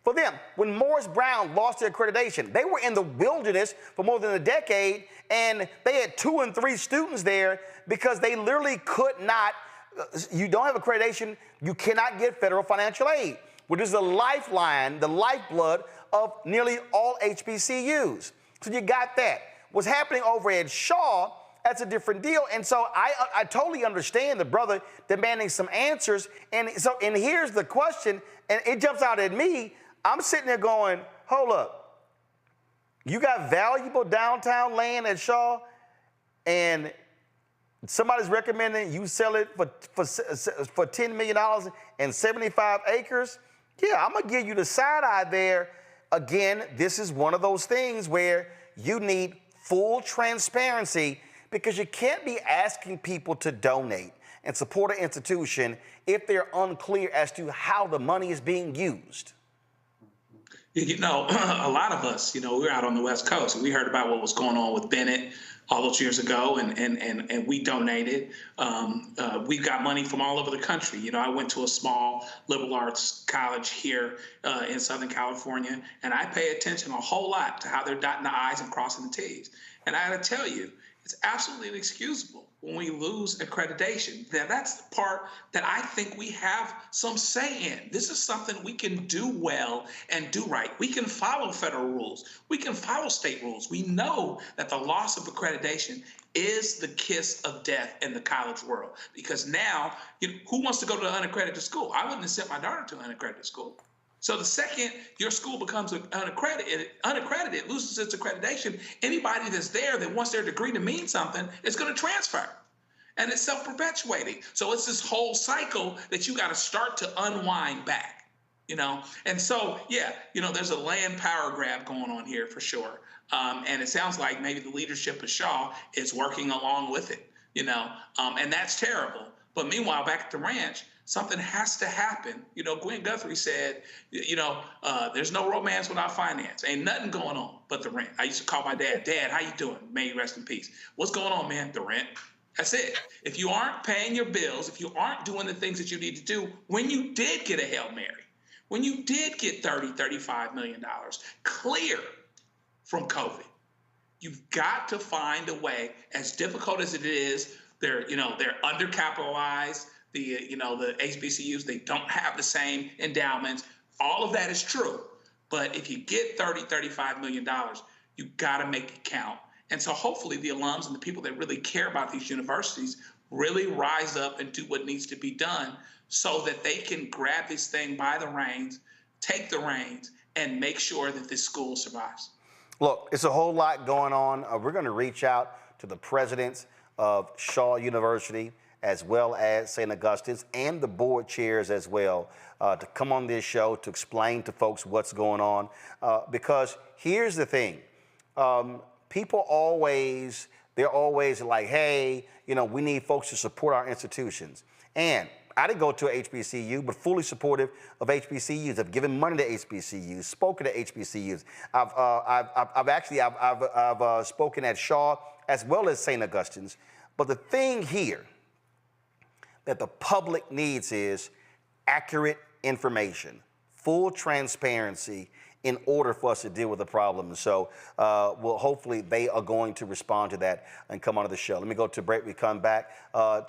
for them. When Morris Brown lost their accreditation, they were in the wilderness for more than a decade, and they had 2 and 3 students there because they literally could not, you don't have accreditation, you cannot get federal financial aid, which is the lifeline, the lifeblood of nearly all HBCUs. So you got that. What's happening over at Shaw, that's a different deal. And so I totally understand the brother demanding some answers. And here's the question, and it jumps out at me. I'm sitting there going, hold up. You got valuable downtown land at Shaw, and somebody's recommending you sell it for $10 million and 75 acres? Yeah, I'm going to give you the side eye there. Again, this is one of those things where you need full transparency, because you can't be asking people to donate and support an institution if they're unclear as to how the money is being used. You know, a lot of us, you know, we're out on the West Coast, and we heard about what was going on with Bennett all those years ago, and we donated. We've got money from all over the country. You know, I went to a small liberal arts college here in Southern California, and I pay attention a whole lot to how they're dotting the I's and crossing the T's. And I got to tell you, it's absolutely inexcusable when we lose accreditation. Now, that's the part that I think we have some say in. This is something we can do well and do right. We can follow federal rules. We can follow state rules. We know that the loss of accreditation is the kiss of death in the college world, because now, you know, who wants to go to an unaccredited school? I wouldn't have sent my daughter to an unaccredited school. So the second your school becomes unaccredited, loses its accreditation, anybody that's there that wants their degree to mean something is going to transfer. And it's self-perpetuating. So it's this whole cycle that you got to start to unwind back, you know? And so, yeah, you know, there's a land power grab going on here for sure. And it sounds like maybe the leadership of Shaw is working along with it. and that's terrible. But meanwhile, back at the ranch, something has to happen. Gwen Guthrie said, there's no romance without finance. Ain't nothing going on but the rent. I used to call my dad, Dad, how you doing? May you rest in peace. What's going on, man? The rent. That's it. If you aren't paying your bills, if you aren't doing the things that you need to do, when you did get a Hail Mary, when you did get $35 million clear from COVID, you've got to find a way, as difficult as it is. They're undercapitalized. The HBCUs, they don't have the same endowments. All of that is true. But if you get $35 million, you've got to make it count. And so hopefully the alums and the people that really care about these universities really rise up and do what needs to be done so that they can grab this thing by the reins, take the reins, and make sure that this school survives. Look, it's a whole lot going on. We're going to reach out to the presidents of Shaw University, as well as St. Augustine's, and the board chairs as well, to come on this show to explain to folks what's going on. Because here's the thing. People they're always like, hey, we need folks to support our institutions. And I didn't go to a HBCU, but fully supportive of HBCUs. I've given money to HBCUs, spoken to HBCUs. I've spoken at Shaw as well as St. Augustine's. But the thing here that the public needs is accurate information, full transparency in order for us to deal with the problem. So hopefully they are going to respond to that and come onto the show. Let me go to break. We come back.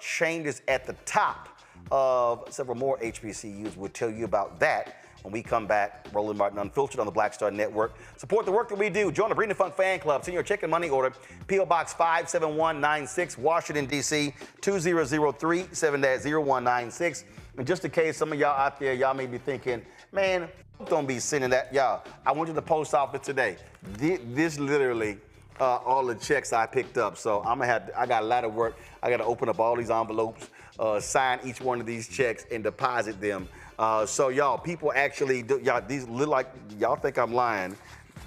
Changes at the top of several more HBCUs. We'll tell you about that when we come back. Roland Martin Unfiltered on the Black Star Network. Support the work that we do. Join the Breeding Fund Fan Club. Send your check and money order. P.O. Box 57196, Washington, D.C. 2003 7-0196. And just in case some of y'all out there, y'all may be thinking, man, don't be sending that. Y'all, I went to the post office today. This literally all the checks I picked up. So I got a lot of work. I got to open up all these envelopes, sign each one of these checks, and deposit them. So y'all, people actually do, these look like, y'all think I'm lying.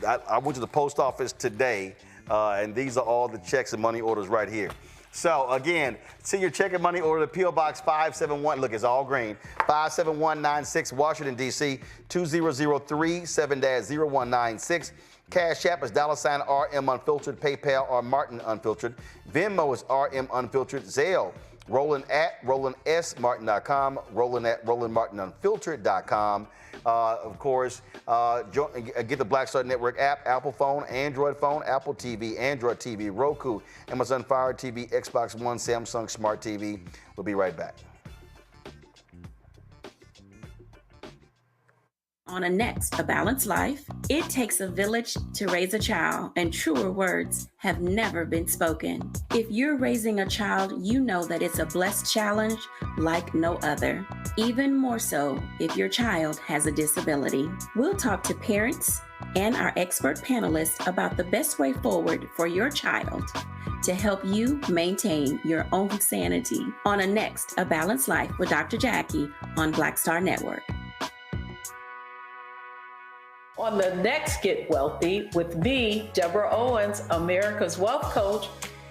I went to the post office today, and these are all the checks and money orders right here. So again, send your check and money order to P.O. Box 571. Look, it's all green. 57196, Washington, D.C. 2003 7-0196. Cash App is $RM Unfiltered. PayPal are Martin Unfiltered. Venmo is RM Unfiltered. Zelle, Roland at RolandSMartin.com. Roland at RolandMartinUnfiltered.com. Of course, get the Black Star Network app, Apple phone, Android phone, Apple TV, Android TV, Roku, Amazon Fire TV, Xbox One, Samsung Smart TV. We'll be right back. On a next, A Balanced Life, it takes a village to raise a child, and truer words have never been spoken. If you're raising a child, you know that it's a blessed challenge like no other. Even more so if your child has a disability. We'll talk to parents and our expert panelists about the best way forward for your child to help you maintain your own sanity. On a next, A Balanced Life with Dr. Jackie on Black Star Network. On the next Get Wealthy with me, Deborah Owens, America's Wealth Coach,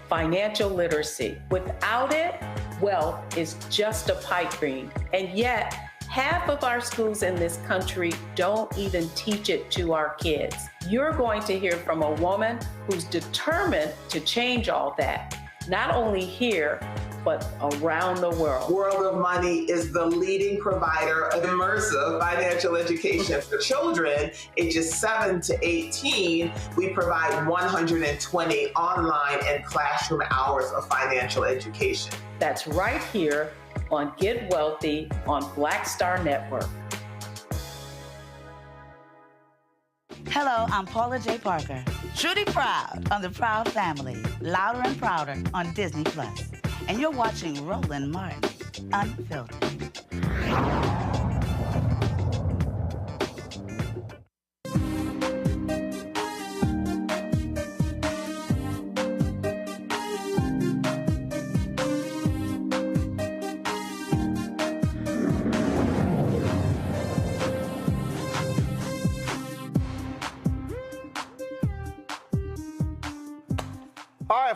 financial literacy. Without it, wealth is just a pipe dream. And yet, half of our schools in this country don't even teach it to our kids. You're going to hear from a woman who's determined to change all that, not only here, but around the world. World of Money is the leading provider of immersive financial education for children ages 7 to 18. We provide 120 online and classroom hours of financial education. That's right here on Get Wealthy on Black Star Network. Hello, I'm Paula J. Parker. Truly proud on the Proud Family, Louder and Prouder on Disney+. And you're watching Roland Martin Unfiltered.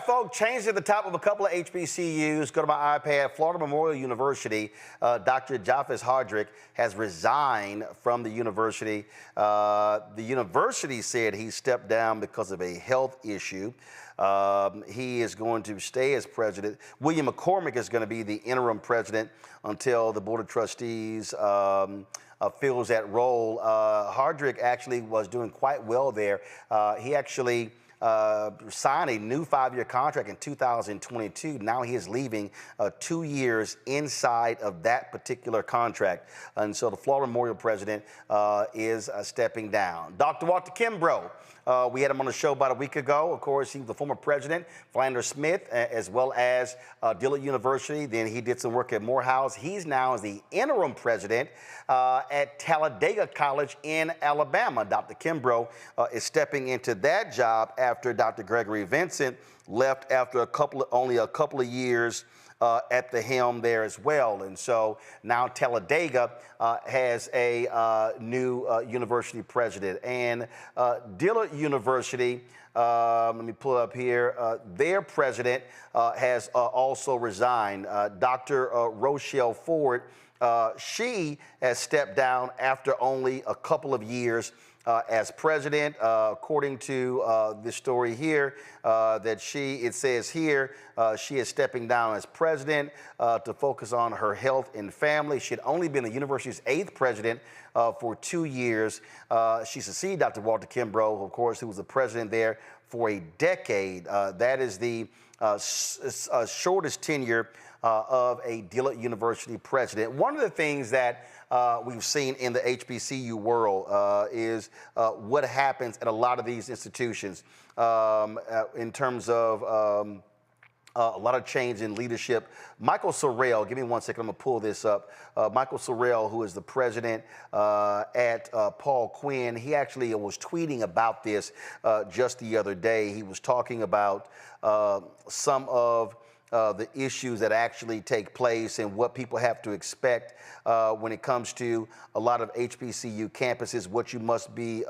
folks, change at the top of a couple of HBCUs. Go to my iPad. Florida Memorial University, Dr. Japhis Hardrick has resigned from the university. The university said he stepped down because of a health issue. He is going to stay as president. William McCormick is going to be the interim president until the Board of Trustees fills that role. Hardrick actually was doing quite well there. He actually signed a new 5-year contract in 2022. Now he is leaving 2 years inside of that particular contract. And so the Florida Memorial president is stepping down. Dr. Walter Kimbrough, we had him on the show about a week ago. Of course, he was the former president, Philander Smith, as well as Dillard University. Then he did some work at Morehouse. He's now the interim president at Talladega College in Alabama. Dr. Kimbrough is stepping into that job after Dr. Gregory Vincent left after only a couple of years at the helm there as well. And so now Talladega has a new university president. And Dillard University, let me pull up here, their president has also resigned. Dr. Rochelle Ford, she has stepped down after only a couple of years as president. According to this story here, it says here, she is stepping down as president to focus on her health and family. She had only been the university's 8th president for 2 years. She succeeded Dr. Walter Kimbrough, of course, who was the president there for a decade. That is the shortest tenure of a Dillard University president. One of the things that we've seen in the HBCU world is what happens at a lot of these institutions in terms of a lot of change in leadership. Michael Sorrell, give me 1 second, I'm gonna pull this up. Michael Sorrell, who is the president at Paul Quinn, he actually was tweeting about this just the other day. He was talking about some of the issues that actually take place and what people have to expect when it comes to a lot of HBCU campuses, what you must be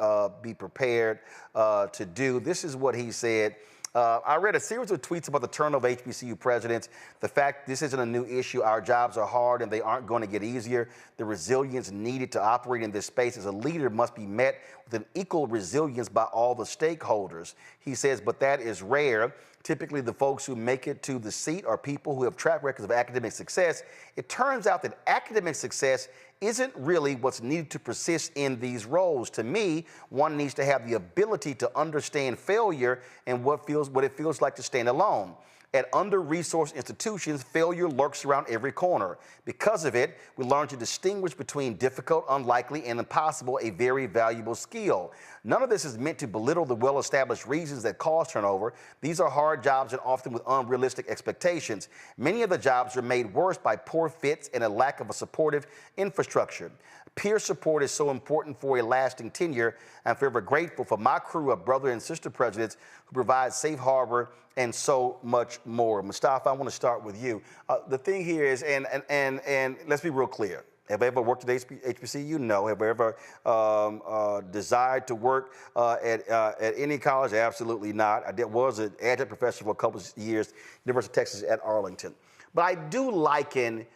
prepared to do. This is what he said. I read a series of tweets about the turnover of HBCU presidents. The fact this isn't a new issue. Our jobs are hard and they aren't going to get easier. The resilience needed to operate in this space as a leader must be met with an equal resilience by all the stakeholders. He says, but that is rare. Typically, the folks who make it to the seat are people who have track records of academic success. It turns out that academic success isn't really what's needed to persist in these roles. To me, one needs to have the ability to understand failure and what it feels like to stand alone. At under-resourced institutions, failure lurks around every corner. Because of it, we learn to distinguish between difficult, unlikely, and impossible, a very valuable skill. None of this is meant to belittle the well-established reasons that cause turnover. These are hard jobs and often with unrealistic expectations. Many of the jobs are made worse by poor fits and a lack of a supportive infrastructure. Peer support is so important for a lasting tenure. I'm forever grateful for my crew of brother and sister presidents who provide safe harbor and so much more. Mustafa, I want to start with you. The thing here is, and let's be real clear. Have I ever worked at HBCU? No. Have I ever desired to work at any college? Absolutely not. I was an adjunct professor for a couple of years, University of Texas at Arlington. But I do liken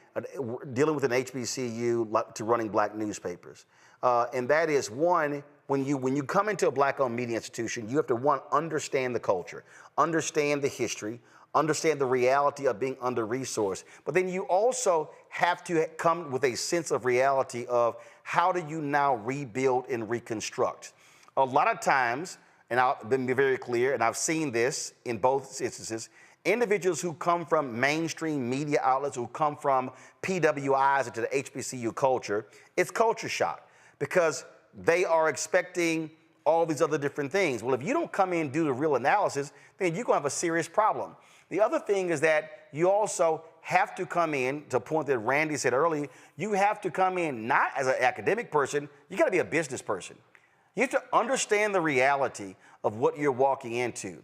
dealing with an HBCU to running black newspapers. And that is, one, when you come into a black-owned media institution, you have to, one, understand the culture, understand the history, understand the reality of being under-resourced. But then you also have to come with a sense of reality of how do you now rebuild and reconstruct. A lot of times, and I'll be very clear, and I've seen this in both instances, individuals who come from mainstream media outlets, who come from PWIs into the HBCU culture, it's culture shock because they are expecting all these other different things. Well, if you don't come in and do the real analysis, then you're going to have a serious problem. The other thing is that you also have to come in, to a point that Randy said earlier, you have to come in not as an academic person, you got to be a business person. You have to understand the reality of what you're walking into.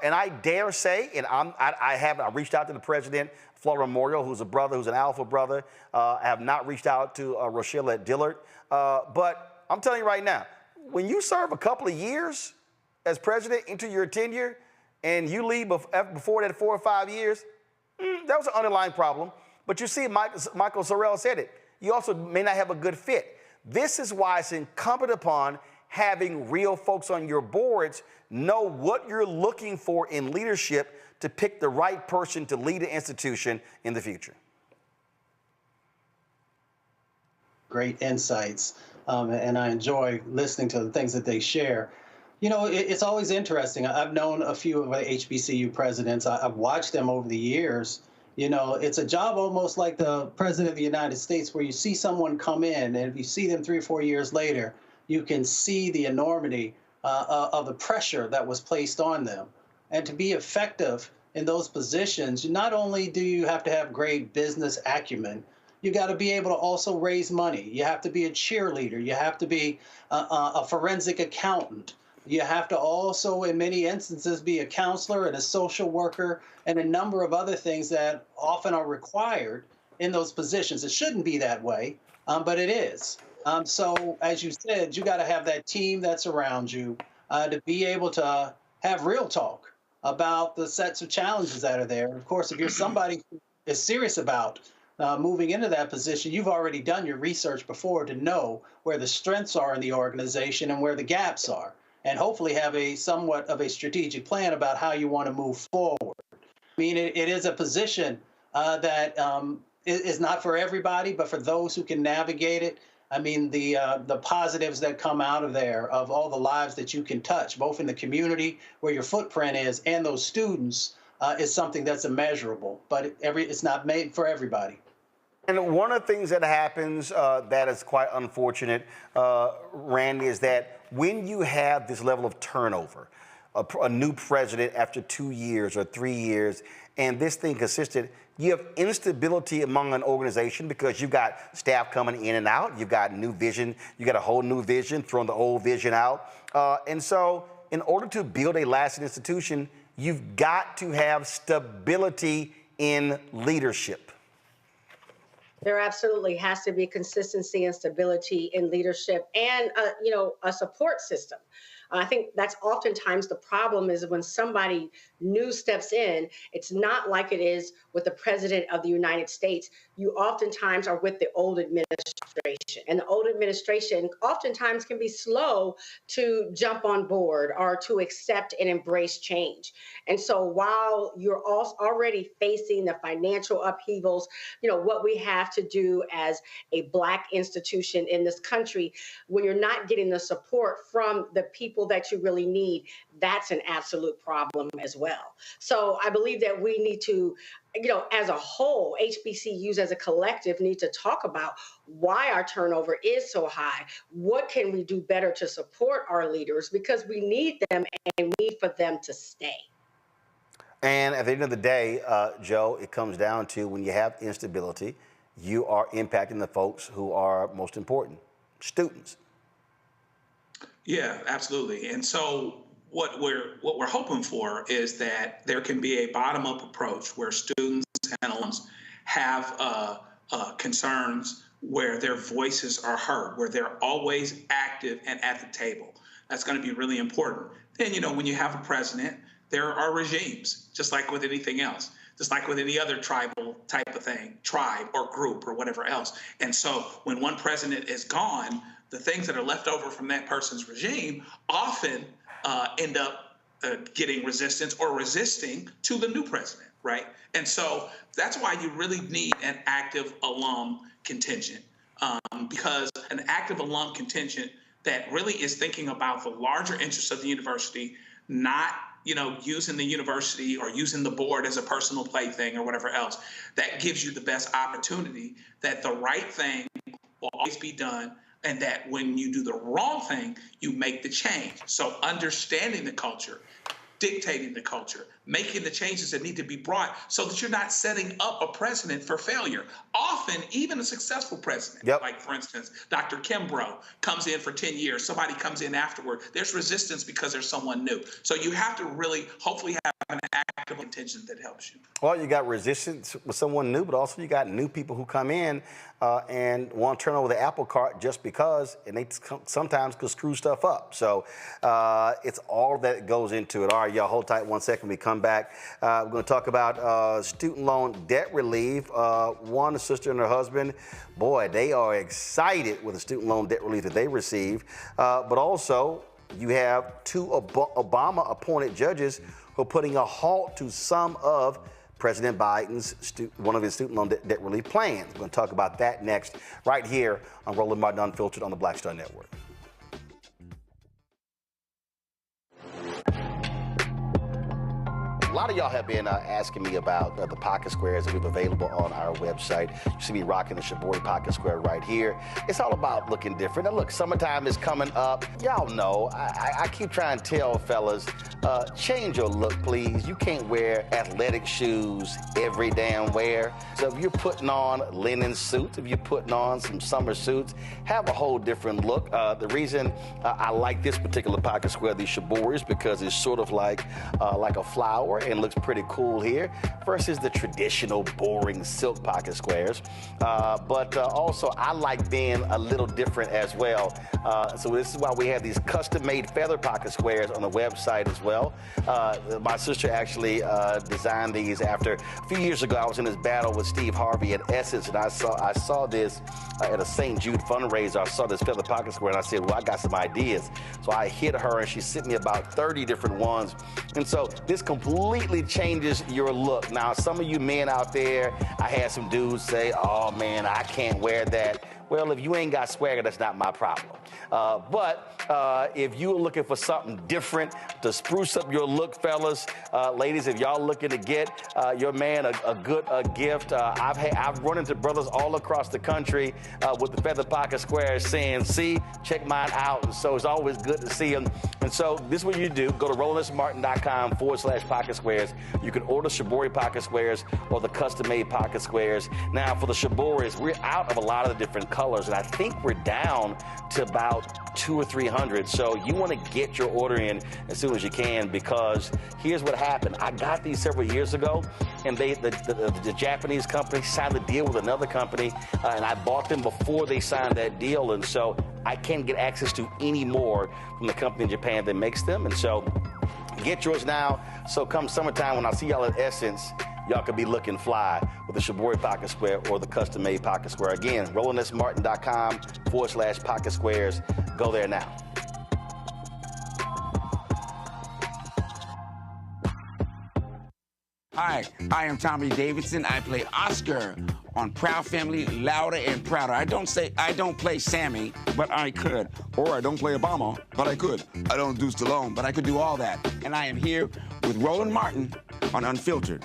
And I dare say, and I reached out to the president, Florida Memorial, who's a brother, who's an alpha brother. I have not reached out to Rochelle at Dillard. But I'm telling you right now, when you serve a couple of years as president into your tenure, and you leave before that 4 or 5 years, that was an underlying problem. But you see, Michael Sorrell said it. You also may not have a good fit. This is why it's incumbent upon having real folks on your boards know what you're looking for in leadership to pick the right person to lead an institution in the future. Great insights, and I enjoy listening to the things that they share. You know, it's always interesting. I've known a few of the HBCU presidents. I've watched them over the years. You know, it's a job almost like the president of the United States, where you see someone come in, and if you see them 3 or 4 years later, you can see the enormity of the pressure that was placed on them. And to be effective in those positions, not only do you have to have great business acumen, you got to be able to also raise money. You have to be a cheerleader. You have to be a forensic accountant. You have to also, in many instances, be a counselor and a social worker and a number of other things that often are required in those positions. It shouldn't be that way, but it is. So, as you said, you got to have that team that's around you to be able to have real talk about the sets of challenges that are there. Of course, if you're somebody who is serious about moving into that position, you've already done your research before to know where the strengths are in the organization and where the gaps are, and hopefully have a somewhat of a strategic plan about how you want to move forward. I mean, it is a position that is not for everybody, but for those who can navigate it. I mean, the positives that come out of there, of all the lives that you can touch, both in the community where your footprint is and those students, is something that's immeasurable. But it's not made for everybody. And one of the things that happens that is quite unfortunate, Randy, is that when you have this level of turnover, a new president after 2 years or 3 years, and this thing consistent, you have instability among an organization because you've got staff coming in and out, you've got new vision, you got a whole new vision, throwing the old vision out. And so in order to build a lasting institution, you've got to have stability in leadership. There absolutely has to be consistency and stability in leadership and, a support system. I think that's oftentimes the problem is when somebody new steps in, it's not like it is with the president of the United States. You oftentimes are with the old administration, and the old administration oftentimes can be slow to jump on board or to accept and embrace change. And so while you're already facing the financial upheavals, what we have to do as a Black institution in this country, when you're not getting the support from the people that you really need, that's an absolute problem as well. So I believe that we need to, as a whole, HBCUs as a collective need to talk about why our turnover is so high. What can we do better to support our leaders? Because we need them and we need for them to stay. And at the end of the day, Joe, it comes down to when you have instability, you are impacting the folks who are most important, students. Yeah, absolutely. And so what we're hoping for is that there can be a bottom-up approach where students and alums have concerns where their voices are heard, where they're always active and at the table. That's going to be really important. Then, when you have a president, there are regimes, just like with anything else, just like with any other tribal type of thing, tribe or group or whatever else. And so when one president is gone, the things that are left over from that person's regime often end up getting resistance or resisting to the new president, right? And so that's why you really need an active alum contingent, because an active alum contingent that really is thinking about the larger interests of the university, not using the university or using the board as a personal plaything or whatever else, that gives you the best opportunity that the right thing will always be done, and that when you do the wrong thing, you make the change. So understanding the culture, dictating the culture, making the changes that need to be brought so that you're not setting up a precedent for failure. Often, even a successful president, like, for instance, Dr. Kimbrough comes in for 10 years, somebody comes in afterward, there's resistance because there's someone new. So you have to really, hopefully, have an active intention that helps you. Well, you got resistance with someone new, but also you got new people who come in and want to turn over the apple cart just because, and they sometimes could screw stuff up. So it's all that goes into it. All right. right, y'all, hold tight 1 second. We come back. We're going to talk about student loan debt relief. One sister and her husband, boy, they are excited with the student loan debt relief that they received. But also, you have two Obama-appointed judges who are putting a halt to some of President Biden's one of his student loan debt relief plans. We're going to talk about that next, right here on Roland Martin Unfiltered on the Black Star Network. A lot of y'all have been asking me about the pocket squares that we have available on our website. You see me rocking the Shibori pocket square right here. It's all about looking different. Now look, summertime is coming up. Y'all know, I keep trying to tell fellas, change your look, please. You can't wear athletic shoes every damn wear. So if you're putting on linen suits, if you're putting on some summer suits, have a whole different look. The reason I like this particular pocket square, the Shibori, is because it's sort of like a flower and looks pretty cool here versus the traditional boring silk pocket squares. But also I like being a little different as well. So this is why we have these custom-made feather pocket squares on the website as well. My sister actually designed these after a few years ago. I was in this battle with Steve Harvey at Essence, and I saw this at a St. Jude fundraiser. I saw this feather pocket square, and I said, well, I got some ideas. So I hit her, and she sent me about 30 different ones. And so this completely changes your look. Now, some of you men out there, I had some dudes say, oh, man, I can't wear that. Well, if you ain't got swagger, that's not my problem. But if you're looking for something different to spruce up your look, fellas, ladies, if y'all looking to get your man a good gift, I've run into brothers all across the country with the feather pocket squares saying, see, check mine out. And so it's always good to see them. And so this is what you do. Go to RolandSMartin.com/pocket squares. You can order Shibori pocket squares or the custom-made pocket squares. Now, for the Shiboris, we're out of a lot of the different colors, and I think we're down to about 200 or 300. So you want to get your order in as soon as you can, because here's what happened. I got these several years ago, and the Japanese company signed a deal with another company, and I bought them before they signed that deal, and so I can't get access to any more from the company in Japan that makes them. And so get yours now. So come summertime, when I see y'all at Essence, y'all could be looking fly with the Shibori pocket square or the custom-made pocket square. Again, RolandSMartin.com/pocket squares. Go there now. Hi, I am Tommy Davidson. I play Oscar on Proud Family, Louder and Prouder. I don't play Sammy, but I could. Or I don't play Obama, but I could. I don't do Stallone, but I could do all that. And I am here with Roland Martin on Unfiltered.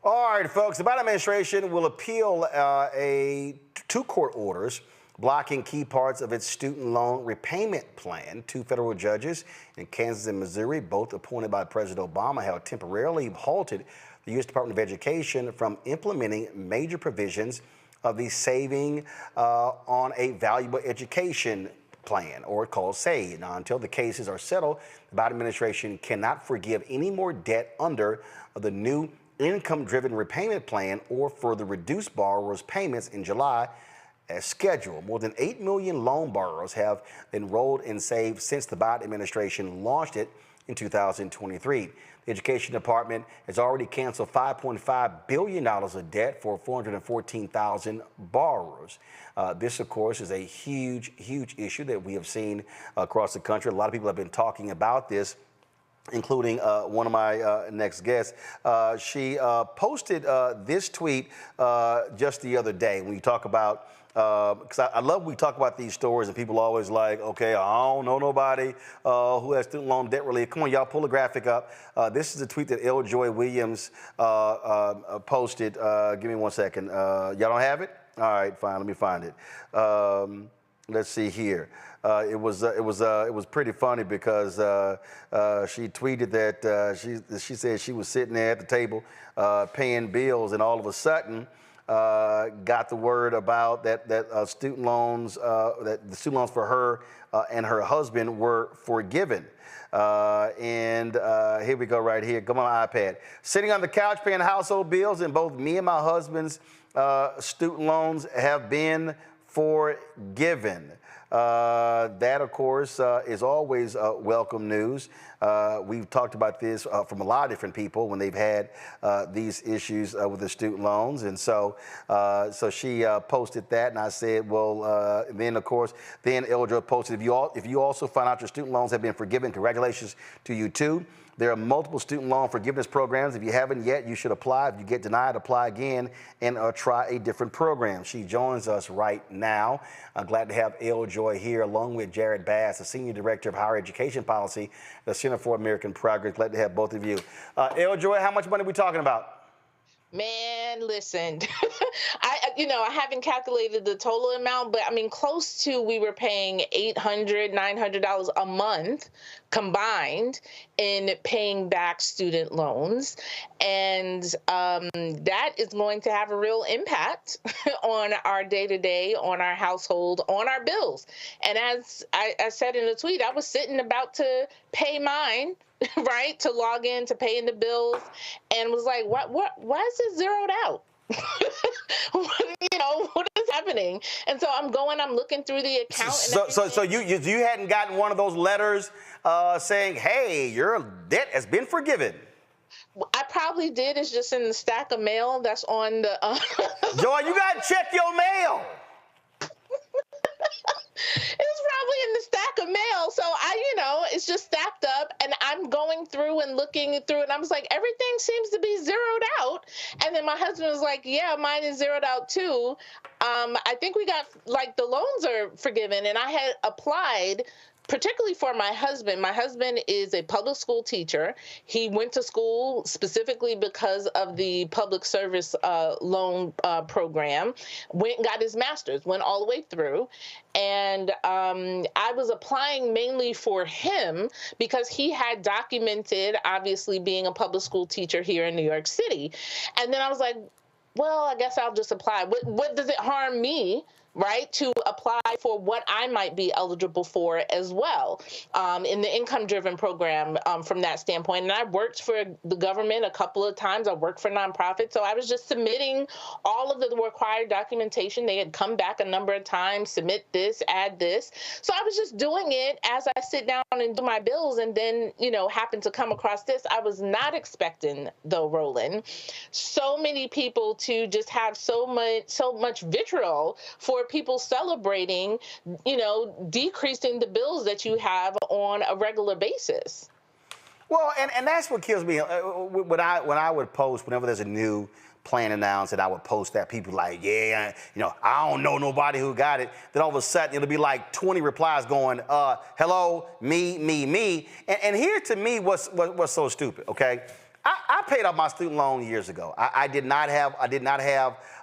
All right, folks, the Biden administration will appeal two court orders blocking key parts of its student loan repayment plan. Two federal judges in Kansas and Missouri, both appointed by President Obama, have temporarily halted the U.S. Department of Education from implementing major provisions of the Saving on a Valuable Education plan, or called SAVE. Now, until the cases are settled, the Biden administration cannot forgive any more debt under the new income-driven repayment plan or further reduce borrowers' payments in July as scheduled. More than 8 million loan borrowers have enrolled in SAVE since the Biden administration launched it in 2023. The Education Department has already canceled $5.5 billion of debt for 414,000 borrowers. This, of course, is a huge, huge issue that we have seen across the country. A lot of people have been talking about this, including one of my next guests. She posted this tweet just the other day. When you talk about, because I love when we talk about these stories and people are always like, okay, I don't know nobody who has student loan debt relief. Come on, y'all, pull the graphic up. This is a tweet that L. Joy Williams posted. Give me 1 second. Y'all don't have it? All right, fine, let me find it. Let's see here. It was pretty funny because she tweeted that she said she was sitting there at the table paying bills, and all of a sudden got the word about that student loans, that the student loans for her and her husband were forgiven. And here we go right here. Come on, iPad. Sitting on the couch paying household bills, and both me and my husband's student loans have been forgiven. That, of course, is always welcome news. We've talked about this from a lot of different people when they've had these issues with the student loans. And so she posted that, and I said, well, then, of course, then Eldra posted, if you also find out your student loans have been forgiven, congratulations to you, too. There are multiple student loan forgiveness programs. If you haven't yet, you should apply. If you get denied, apply again and try a different program. She joins us right now. I'm glad to have Joy here, along with Jared Bass, the Senior Director of Higher Education Policy, the Center for American Progress. Glad to have both of you. Joy, how much money are we talking about? Man, listen, I haven't calculated the total amount, but I mean, close to, we were paying $800, $900 a month combined in paying back student loans. And that is going to have a real impact on our day-to-day, on our household, on our bills. And as I said in the tweet, I was sitting about to pay mine, right, to log in to paying the bills, and was like, why is it zeroed out? What is happening? And so I'm looking through the account. So you hadn't gotten one of those letters saying, hey, your debt has been forgiven? I probably did. It's just in the stack of mail that's on the... Joy, you got to check your mail. It's probably in the stack of mail. So it's just stacked up, and I'm going through and looking through, and I was like, everything seems to be zeroed out. And then my husband was like, yeah, mine is zeroed out too. I think we got, the loans are forgiven, and I had applied particularly for my husband. My husband is a public school teacher. He went to school specifically because of the public service loan program, went and got his master's, went all the way through. And I was applying mainly for him because he had documented, obviously, being a public school teacher here in New York City. And then I was like, well, I guess I'll just apply. What does it harm me, right, to apply for what I might be eligible for as well in the income-driven program from that standpoint? And I worked for the government a couple of times. I worked for nonprofits. So I was just submitting all of the required documentation. They had come back a number of times, submit this, add this. So I was just doing it as I sit down and do my bills, and then, happened to come across this. I was not expecting, though, Roland, so many people to just have so much vitriol for people celebrating, decreasing the bills that you have on a regular basis. Well, and that's what kills me. When I would post, whenever there's a new plan announced, and I would post that, people like, yeah, I don't know nobody who got it. Then all of a sudden, it'll be like 20 replies going, hello, me. And here to me what's so stupid, okay? I paid off my student loan years ago. I did not have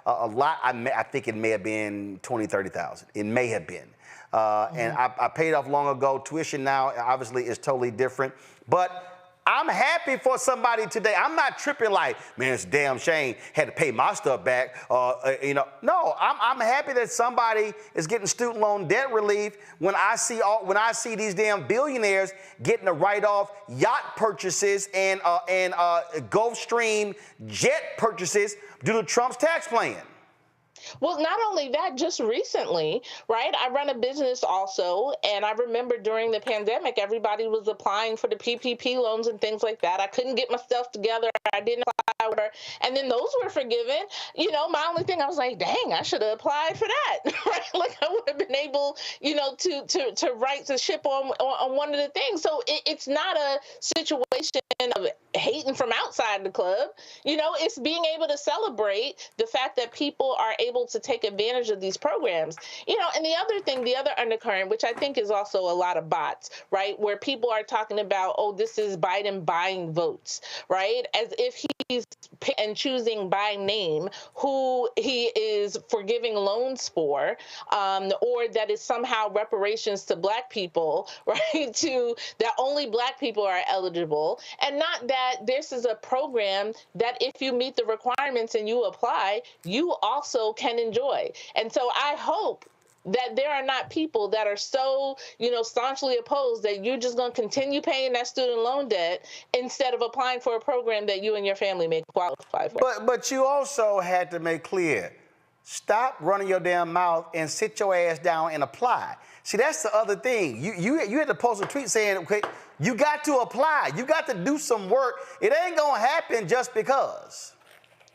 a lot. I think it may have been $20,000, $30,000. It may have been. And I paid off long ago. Tuition now obviously is totally different. But I'm happy for somebody today. I'm not tripping like, man, it's a damn shame, had to pay my stuff back. No, I'm happy that somebody is getting student loan debt relief when I see these damn billionaires getting a write-off yacht purchases and Gulfstream jet purchases due to Trump's tax plan. Well, not only that, just recently, right? I run a business also, and I remember during the pandemic, everybody was applying for the PPP loans and things like that. I couldn't get myself together. I didn't apply, and then those were forgiven. My only thing, I was like, dang, I should have applied for that, right? Like I would have been able, to right the ship on one of the things. So it's not a situation of hating from outside the club. It's being able to celebrate the fact that people are able able to take advantage of these programs. And the other thing, the other undercurrent, which I think is also a lot of bots, right, where people are talking about, oh, this is Biden buying votes, right, as if he's and choosing by name who he is forgiving loans for, or that is somehow reparations to Black people, right, to that only Black people are eligible, and not that this is a program that if you meet the requirements and you apply, you also can enjoy. And so I hope that there are not people that are so, staunchly opposed that you're just going to continue paying that student loan debt instead of applying for a program that you and your family may qualify for. But you also had to make clear, stop running your damn mouth and sit your ass down and apply. See, that's the other thing. You had to post a tweet saying, okay, you got to apply. You got to do some work. It ain't going to happen just because.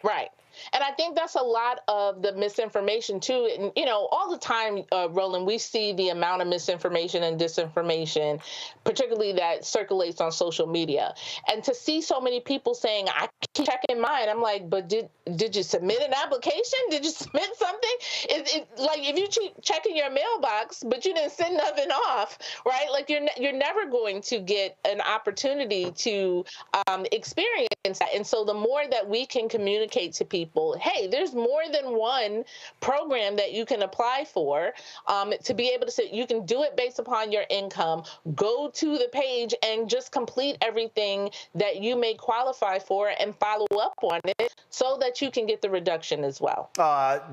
Right. And I think that's a lot of the misinformation, too. And, all the time, Roland, we see the amount of misinformation and disinformation, particularly that circulates on social media. And to see so many people saying, I keep checking mine, I'm like, but did you submit an application? Did you submit something? Like, if you keep checking your mailbox, but you didn't send nothing off, right? Like, you're never going to get an opportunity to experience that. And so the more that we can communicate to people, hey, there's more than one program that you can apply for, to be able to say you can do it based upon your income. Go to the page and just complete everything that you may qualify for and follow up on it so that you can get the reduction as well.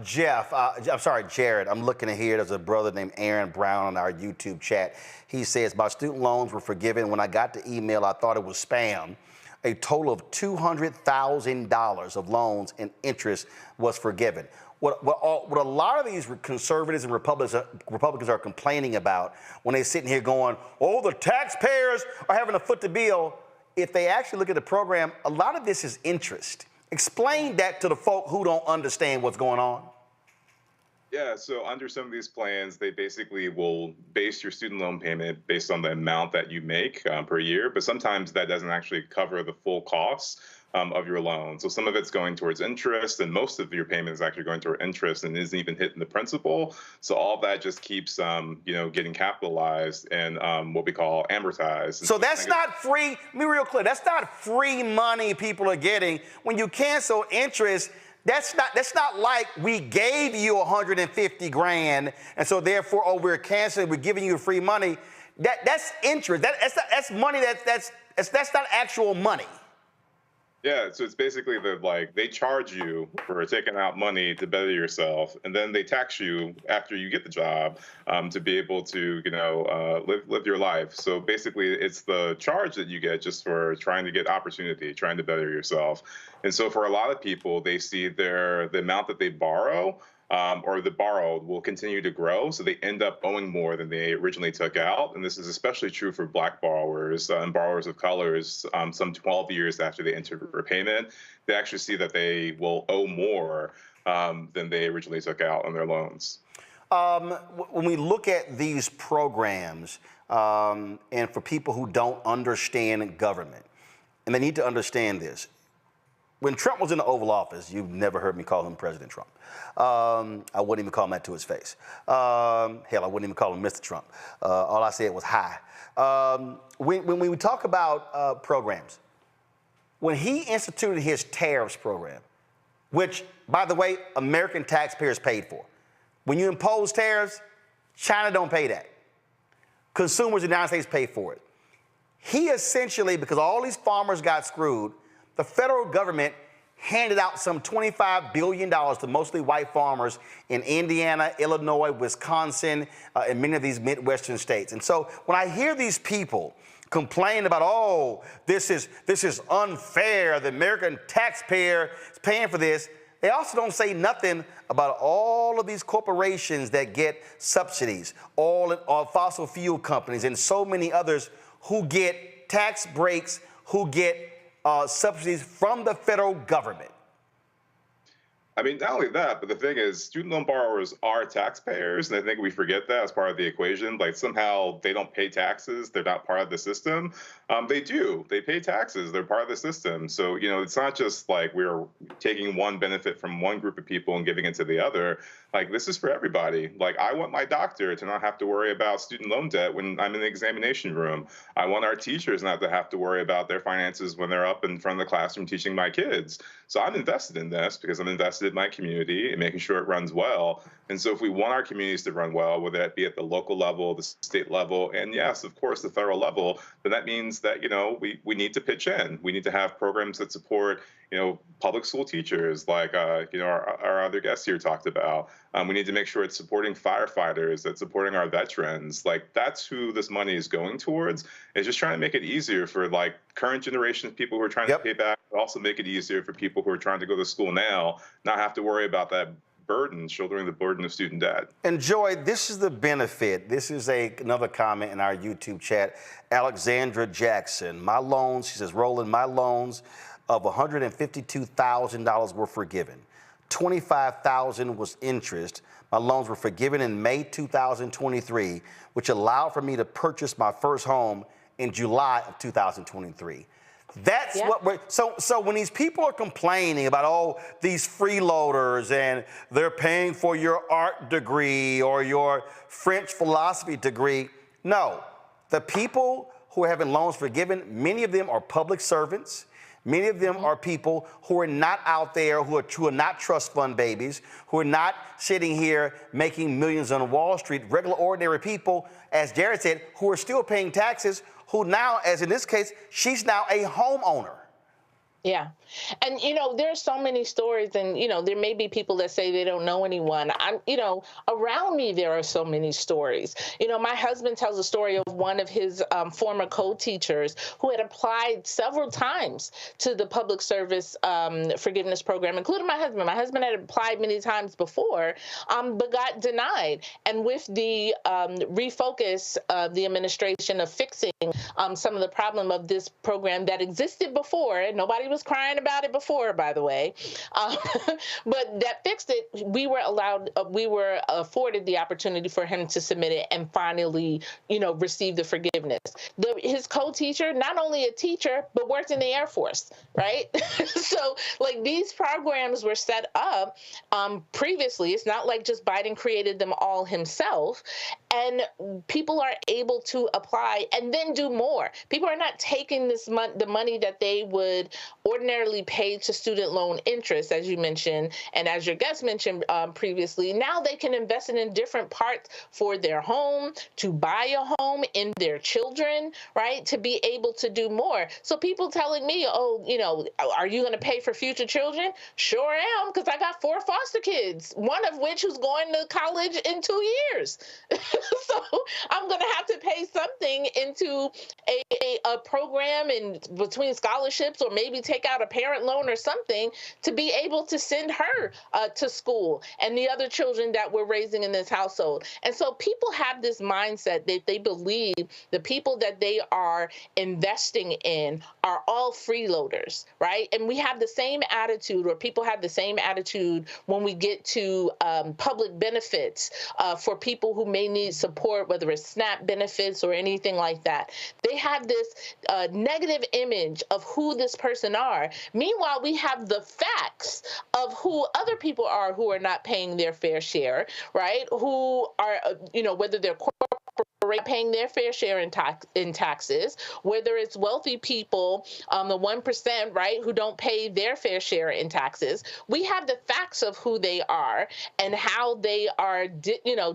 Jared, I'm looking at here. There's a brother named Aaron Brown on our YouTube chat. He says, my student loans were forgiven. When I got the email, I thought it was spam. A total of $200,000 of loans and interest was forgiven. What a lot of these conservatives and Republicans are complaining about when they're sitting here going, oh, the taxpayers are having to foot the bill. If they actually look at the program, a lot of this is interest. Explain that to the folk who don't understand what's going on. Yeah, so under some of these plans, they basically will base your student loan payment based on the amount that you make per year, but sometimes that doesn't actually cover the full costs of your loan. So some of it's going towards interest, and most of your payment is actually going toward interest and isn't even hitting the principal. So all that just keeps, getting capitalized and what we call amortized. So that's not free. Let me be real clear. That's not free money people are getting. When you cancel interest, that's not like we gave you 150 grand, and so therefore, we're canceling, we're giving you free money. That's interest. That's money that's not actual money. Yeah, so it's basically they charge you for taking out money to better yourself, and then they tax you after you get the job to be able to, live your life. So basically, it's the charge that you get just for trying to get opportunity, trying to better yourself. And so for a lot of people, they see the amount that they borrow or the borrowed will continue to grow, so they end up owing more than they originally took out. And this is especially true for Black borrowers and borrowers of colors. Some 12 years after they enter repayment, they actually see that they will owe more than they originally took out on their loans. When we look at these programs, and for people who don't understand government, and they need to understand this, when Trump was in the Oval Office, you've never heard me call him President Trump. I wouldn't even call him that to his face. Hell, I wouldn't even call him Mr. Trump. All I said was hi. When we talk about programs, when he instituted his tariffs program, which, by the way, American taxpayers paid for. When you impose tariffs, China don't pay that. Consumers in the United States pay for it. He essentially, because all these farmers got screwed, the federal government handed out some $25 billion to mostly white farmers in Indiana, Illinois, Wisconsin, and many of these Midwestern states. And so when I hear these people complain about, oh, this is unfair, the American taxpayer is paying for this, they also don't say nothing about all of these corporations that get subsidies, all fossil fuel companies, and so many others who get tax breaks, who get subsidies from the federal government. I mean, not only that, but the thing is, student loan borrowers are taxpayers, and I think we forget that as part of the equation. Like somehow they don't pay taxes; they're not part of the system. They do. They pay taxes. They're part of the system. So it's not just like we're taking one benefit from one group of people and giving it to the other. Like this is for everybody. Like I want my doctor to not have to worry about student loan debt when I'm in the examination room. I want our teachers not to have to worry about their finances when they're up in front of the classroom teaching my kids. So I'm invested in this because I'm invested in my community and making sure it runs well. And so if we want our communities to run well, whether that be at the local level, the state level, and yes, of course, the federal level, then that means that, we need to pitch in. We need to have programs that support, public school teachers like, our other guests here talked about. We need to make sure it's supporting firefighters, that's supporting our veterans. Like that's who this money is going towards. It's just trying to make it easier for like current generation of people who are trying to pay back, but also make it easier for people who are trying to go to school now, not have to worry about that burden, shouldering the burden of student debt. And Joy, this is the benefit. This is another comment in our YouTube chat. Alexandra Jackson, my loans, she says, Roland, my loans of $152,000 were forgiven. $25,000 was interest. My loans were forgiven in May 2023, which allowed for me to purchase my first home in July of 2023. That's what we're, so when these people are complaining about, these freeloaders and they're paying for your art degree or your French philosophy degree, no. The people who are having loans forgiven, many of them are public servants. Many of them are people who are not out there, who are not trust fund babies, who are not sitting here making millions on Wall Street, regular, ordinary people, as Jared said, who are still paying taxes, who now, as in this case, she's now a homeowner. Yeah. And, there's so many stories and, there may be people that say they don't know anyone. Around me, there are so many stories. My husband tells a story of one of his former co-teachers who had applied several times to the public service forgiveness program, including my husband. My husband had applied many times before, but got denied. And with the refocus of the administration of fixing some of the problem of this program that existed before, and nobody was crying about it before, by the way, but that fixed it. We were afforded the opportunity for him to submit it and finally, receive the forgiveness. His co-teacher, not only a teacher, but worked in the Air Force, right? So like these programs were set up previously. It's not like just Biden created them all himself, and people are able to apply and then do more. People are not taking the money that they would ordinarily pay to student loan interest, as you mentioned, and as your guest mentioned previously. Now they can invest it in different parts for their home, to buy a home, in their children, right? To be able to do more. So people telling me, are you going to pay for future children? Sure am, because I got 4 foster kids, one of which who's going to college in 2 years. So I'm going to have to pay something into a program and between scholarships, or maybe take out a parent loan or something to be able to send her to school and the other children that we're raising in this household. And so people have this mindset that they believe the people that they are investing in are all freeloaders, right? And we have the same attitude, or people have the same attitude when we get to public benefits for people who may need support, whether it's SNAP benefits or anything like that. They have this negative image of who this person are. Meanwhile, we have the facts of who other people are who are not paying their fair share, right? Who are, whether they're corporate paying their fair share in taxes, whether it's wealthy people, the 1%, right, who don't pay their fair share in taxes. We have the facts of who they are and how they are,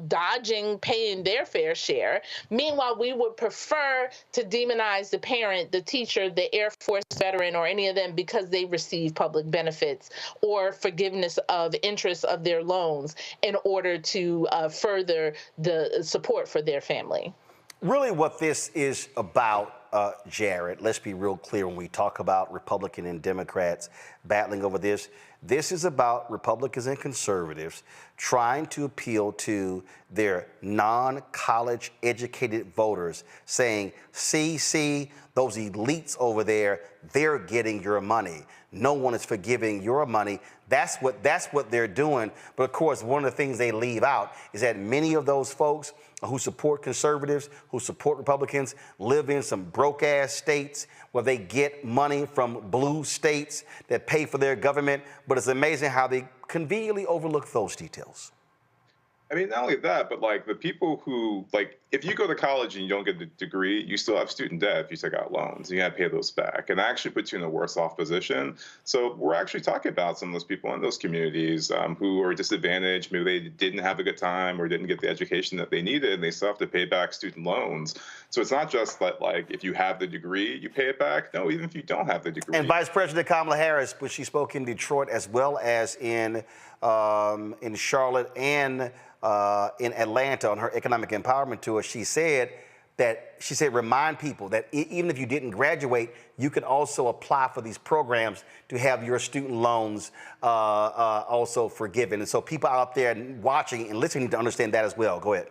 dodging paying their fair share. Meanwhile, we would prefer to demonize the parent, the teacher, the Air Force veteran, or any of them because they receive public benefits or forgiveness of interest of their loans in order to further the support for their family. Really what this is about, Jared, let's be real clear when we talk about Republican and Democrats battling over this. This is about Republicans and conservatives trying to appeal to their non-college educated voters, saying, see, those elites over there, they're getting your money. No one is forgiving your money. That's what they're doing. But of course, one of the things they leave out is that many of those folks who support conservatives, who support Republicans, live in some broke-ass states where they get money from blue states that pay for their government. But it's amazing how they conveniently overlook those details. I mean, not only that, but like the people who, like, if you go to college and you don't get a degree, you still have student debt if you take out loans. You got to pay those back. And that actually puts you in a worse off position. So we're actually talking about some of those people in those communities who are disadvantaged. Maybe they didn't have a good time or didn't get the education that they needed, and they still have to pay back student loans. So it's not just that, like, if you have the degree, you pay it back. No, even if you don't have the degree. And Vice President Kamala Harris, when she spoke in Detroit as well as in Charlotte and in Atlanta on her economic empowerment tour, she said remind people that even if you didn't graduate, you can also apply for these programs to have your student loans also forgiven. And so people out there watching and listening to understand that as well. Go ahead.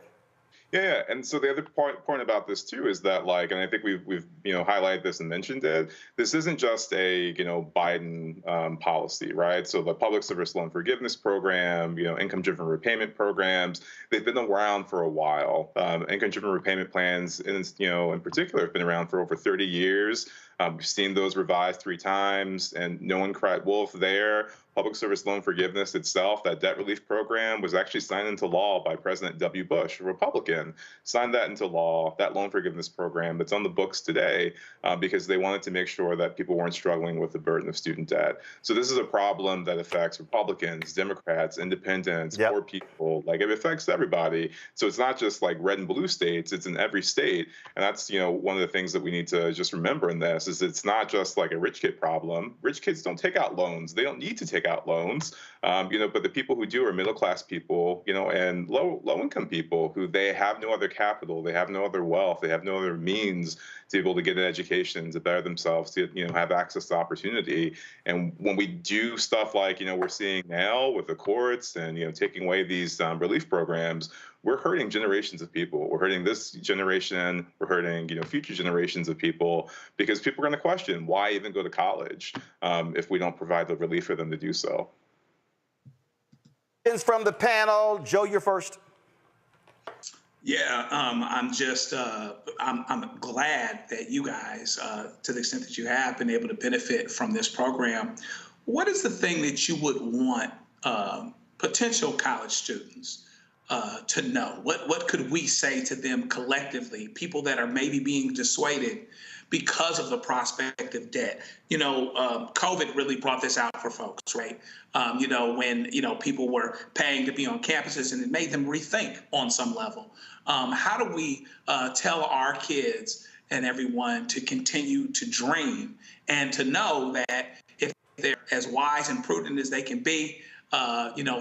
Yeah, and so the other point about this too is that, like, and I think we've highlighted this and mentioned it. This isn't just a Biden policy, right? So the public service loan forgiveness program, income-driven repayment programs, they've been around for a while. Income-driven repayment plans, in particular, have been around for over 30 years. We've seen those revised 3 times, and no one cried wolf there. Public service loan forgiveness itself, that debt relief program, was actually signed into law by President W. Bush, a Republican, signed that into law, that loan forgiveness program that's on the books today, because they wanted to make sure that people weren't struggling with the burden of student debt. So this is a problem that affects Republicans, Democrats, independents, poor people. Like, it affects everybody. So it's not just like red and blue states, it's in every state. And that's, one of the things that we need to just remember in this is it's not just like a rich kid problem. Rich kids don't take out loans. They don't need to take out loans, but the people who do are middle-class people, and low-income people who they have no other capital, they have no other wealth, they have no other means to be able to get an education, to better themselves, to, have access to opportunity. And when we do stuff like, we're seeing now with the courts and, taking away these relief programs, we're hurting generations of people. We're hurting this generation. We're hurting, future generations of people, because people are going to question why even go to college if we don't provide the relief for them to do so. From the panel, Joe, you're first. Yeah, I'm glad that you guys, to the extent that you have been able to benefit from this program. What is the thing that you would want potential college students to know? What could we say to them collectively, people that are maybe being dissuaded because of the prospect of debt? COVID really brought this out for folks, right? When, people were paying to be on campuses, and it made them rethink on some level. How do we tell our kids and everyone to continue to dream and to know that if they're as wise and prudent as they can be,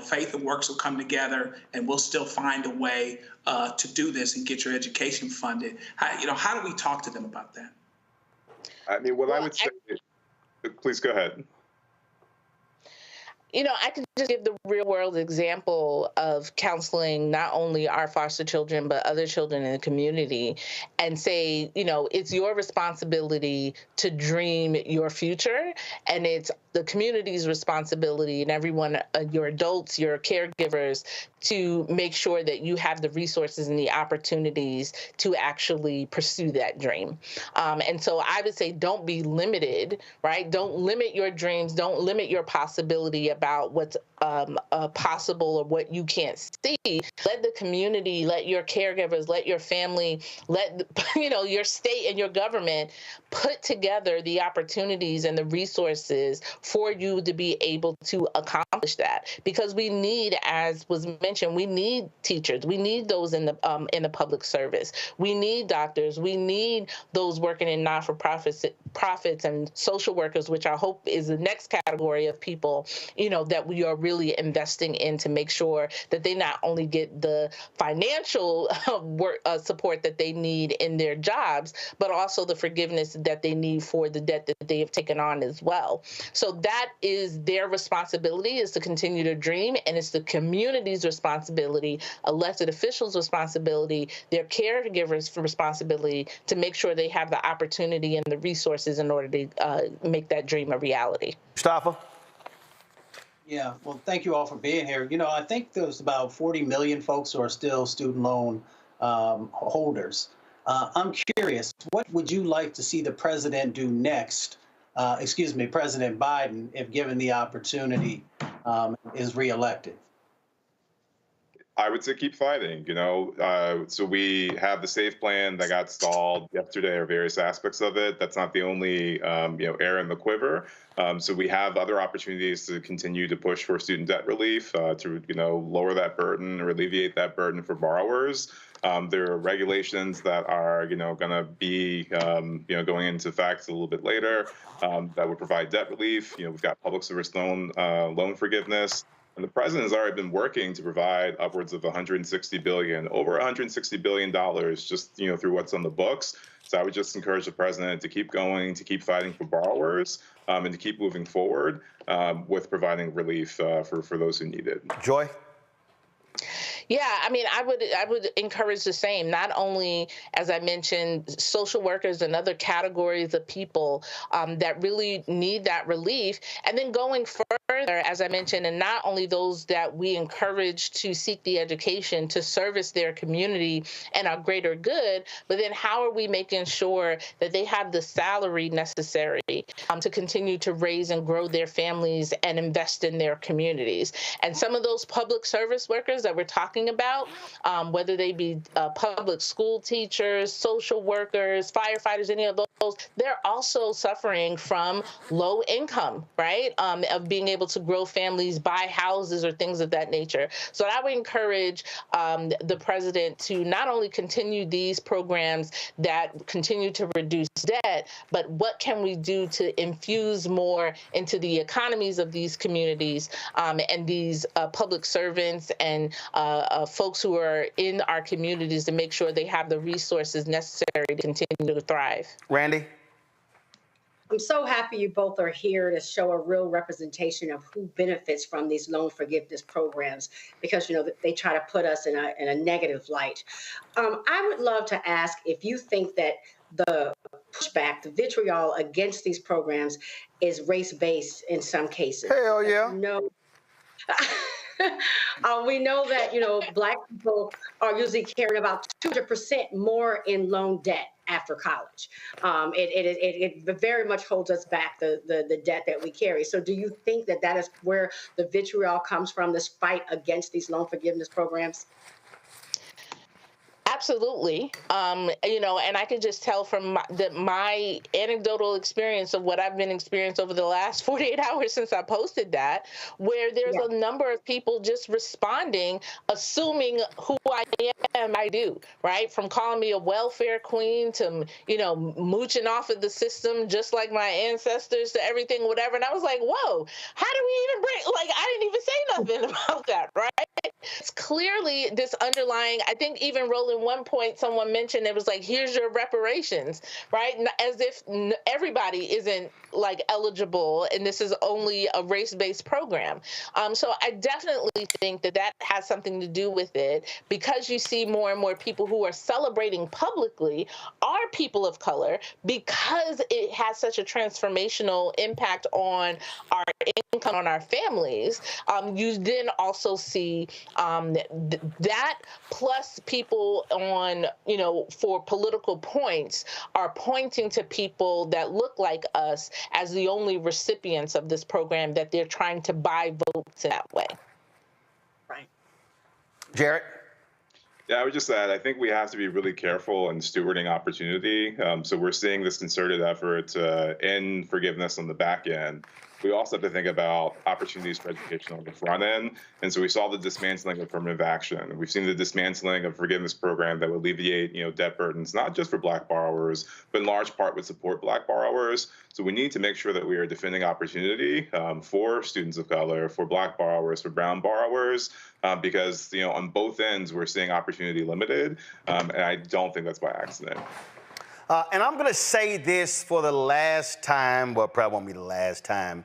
faith and works will come together, and we'll still find a way to do this and get your education funded? How do we talk to them about that? I mean, I would say, please go ahead. I can just give the real world example of counseling not only our foster children, but other children in the community, and say, it's your responsibility to dream your future, and it's the community's responsibility, and everyone, your adults, your caregivers, to make sure that you have the resources and the opportunities to actually pursue that dream. And so I would say, don't be limited, right? Don't limit your dreams. Don't limit your possibility about what's possible or what you can't see. Let the community, let your caregivers, let your family, let your state and your government put together the opportunities and the resources for you to be able to accomplish that. Because we need, as was mentioned, we need teachers. We need those in the public service. We need doctors. We need those working in non-for-profits and social workers, which I hope is the next category of people, that we are are really investing in to make sure that they not only get the financial support that they need in their jobs, but also the forgiveness that they need for the debt that they have taken on as well. So that is their responsibility, is to continue to dream, and it's the community's responsibility, elected officials' responsibility, their caregivers' responsibility to make sure they have the opportunity and the resources in order to make that dream a reality. Mustafa? Yeah, well, thank you all for being here. You know, I think there's about 40 million folks who are still student loan holders. I'm curious, what would you like to see the president do next? President Biden, if given the opportunity, is reelected? I would say keep fighting, so we have the SAFE plan that got stalled yesterday, or various aspects of it. That's not the only, air in the quiver. So we have other opportunities to continue to push for student debt relief, to, lower that burden or alleviate that burden for borrowers. There are regulations that are, going to be, going into effect a little bit later, that would provide debt relief. We've got public service loan forgiveness. And the president has already been working to provide upwards of over $160 billion just, through what's on the books. So I would just encourage the president to keep going, to keep fighting for borrowers, and to keep moving forward with providing relief for those who need it. Joy? Yeah, I mean, I would encourage the same. Not only, as I mentioned, social workers and other categories of people that really need that relief, and then going further, as I mentioned, and not only those that we encourage to seek the education to service their community and our greater good, but then how are we making sure that they have the salary necessary to continue to raise and grow their families and invest in their communities? And some of those public service workers that we're talking about, whether they be public school teachers, social workers, firefighters, any of those, they're also suffering from low income, right? Of being able to grow families, buy houses, or things of that nature. So I would encourage the president to not only continue these programs that continue to reduce debt, but what can we do to infuse more into the economies of these communities and these public servants and folks who are in our communities to make sure they have the resources necessary to continue to thrive. Randy? I'm so happy you both are here to show a real representation of who benefits from these loan forgiveness programs, because, they try to put us in a negative light. I would love to ask if you think that the pushback, the vitriol against these programs is race-based in some cases. Hell yeah. No. We know that, Black people are usually carrying about 200% more in loan debt after college. It very much holds us back, the debt that we carry. So do you think that is where the vitriol comes from, this fight against these loan forgiveness programs? Absolutely. And I can just tell from my anecdotal experience of what I've been experiencing over the last 48 hours since I posted that, where there's a number of people just responding, assuming who I am, I do, right? From calling me a welfare queen to, mooching off of the system just like my ancestors to everything, whatever. And I was like, whoa, how do we even I didn't even say nothing about that, right? It's clearly this underlying, I think even Roland, one point someone mentioned, it was like, here's your reparations, right? As if everybody isn't eligible and this is only a race-based program. So I definitely think that has something to do with it, because you see more and more people who are celebrating publicly are people of color, because it has such a transformational impact on our income, on our families. You then also see that plus people on, for political points are pointing to people that look like us as the only recipients of this program, that they're trying to buy votes in that way. Right. Jarrett? Yeah, I would just add, I think we have to be really careful in stewarding opportunity. So we're seeing this concerted effort in forgiveness on the back end. we also have to think about opportunities for education on the front end. And so we saw the dismantling of affirmative action. We've seen the dismantling of forgiveness program that would alleviate, debt burdens, not just for Black borrowers, but in large part would support Black borrowers. So we need to make sure that we are defending opportunity for students of color, for Black borrowers, for brown borrowers, because, on both ends, we're seeing opportunity limited. And I don't think that's by accident. And I'm going to say this for the last time, well, probably won't be the last time,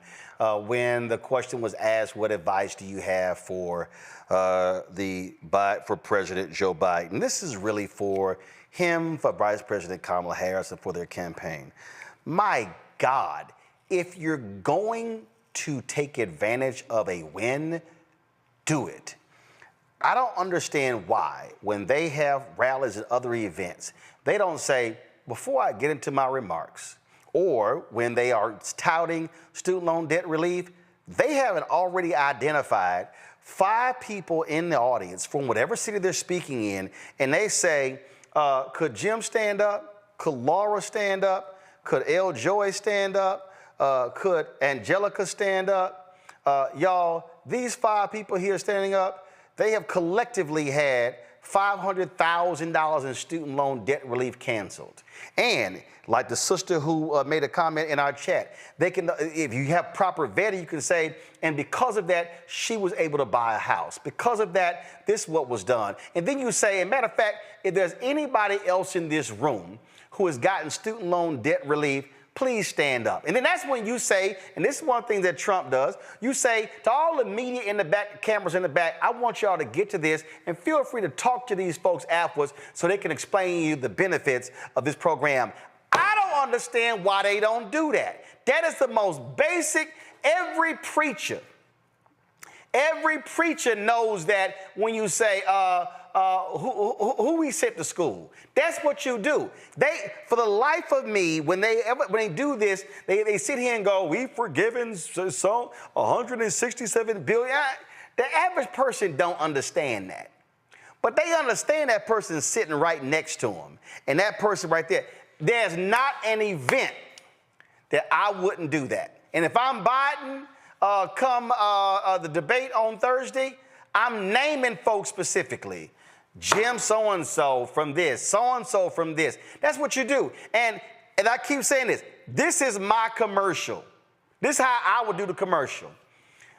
when the question was asked, what advice do you have for President Joe Biden? This is really for him, for Vice President Kamala Harris, and for their campaign. My God, if you're going to take advantage of a win, do it. I don't understand why, when they have rallies and other events, they don't say, before I get into my remarks, or when they are touting student loan debt relief, they haven't already identified 5 people in the audience from whatever city they're speaking in, and they say, could Jim stand up? Could Laura stand up? Could L. Joy stand up? Could Angelica stand up? Y'all, these 5 people here standing up, they have collectively had $500,000 in student loan debt relief canceled. And like the sister who made a comment in our chat, they can, if you have proper vetting, you can say, and because of that, she was able to buy a house. Because of that, this is what was done. And then you say, and matter of fact, if there's anybody else in this room who has gotten student loan debt relief, please stand up. And then that's when you say, and this is one thing that Trump does, you say to all the media in the back, cameras in the back, I want y'all to get to this and feel free to talk to these folks afterwards so they can explain to you the benefits of this program. I don't understand why they don't do that. That is the most basic. Every preacher knows that when you say, who we sent to school. That's what you do. They, for the life of me, when they do this, they sit here and go, we've forgiven so 167 billion. The average person don't understand that. But they understand that person sitting right next to them. And that person right there, there's not an event that I wouldn't do that. And if I'm Biden, come the debate on Thursday, I'm naming folks specifically. Jim so-and-so from this, so-and-so from this. That's what you do. And I keep saying this. This is my commercial. This is how I would do the commercial.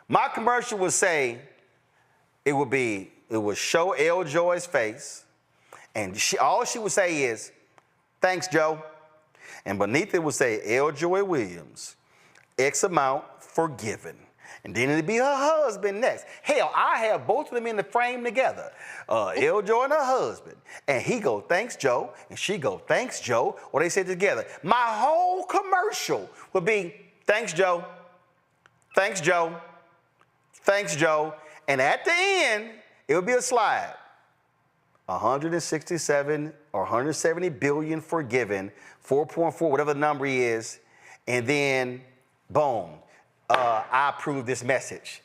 My commercial would say, it would show L. Joy's face, and all she would say is, thanks, Joe. And beneath it would say, L. Joy Williams, X amount forgiven. And then it'd be her husband next. Hell, I have both of them in the frame together. L. Joy and her husband. And he go, thanks, Joe. And she go, thanks, Joe. Or they say together. My whole commercial would be, thanks, Joe. Thanks, Joe. Thanks, Joe. And at the end, it would be a slide. 167 or 170 billion forgiven, 4.4, whatever the number is. And then, boom. I approve this message.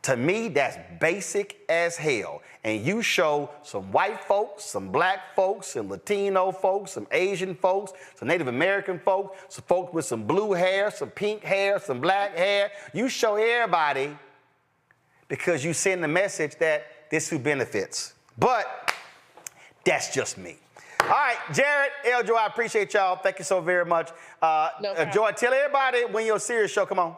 To me, that's basic as hell. And you show some white folks, some black folks, some Latino folks, some Asian folks, some Native American folks, some folks with some blue hair, some pink hair, some black hair. You show everybody because you send the message that this who benefits. But that's just me. All right, Jared, L. Joy, I appreciate y'all. Thank you so very much. Joy, tell everybody when your serious show, come on.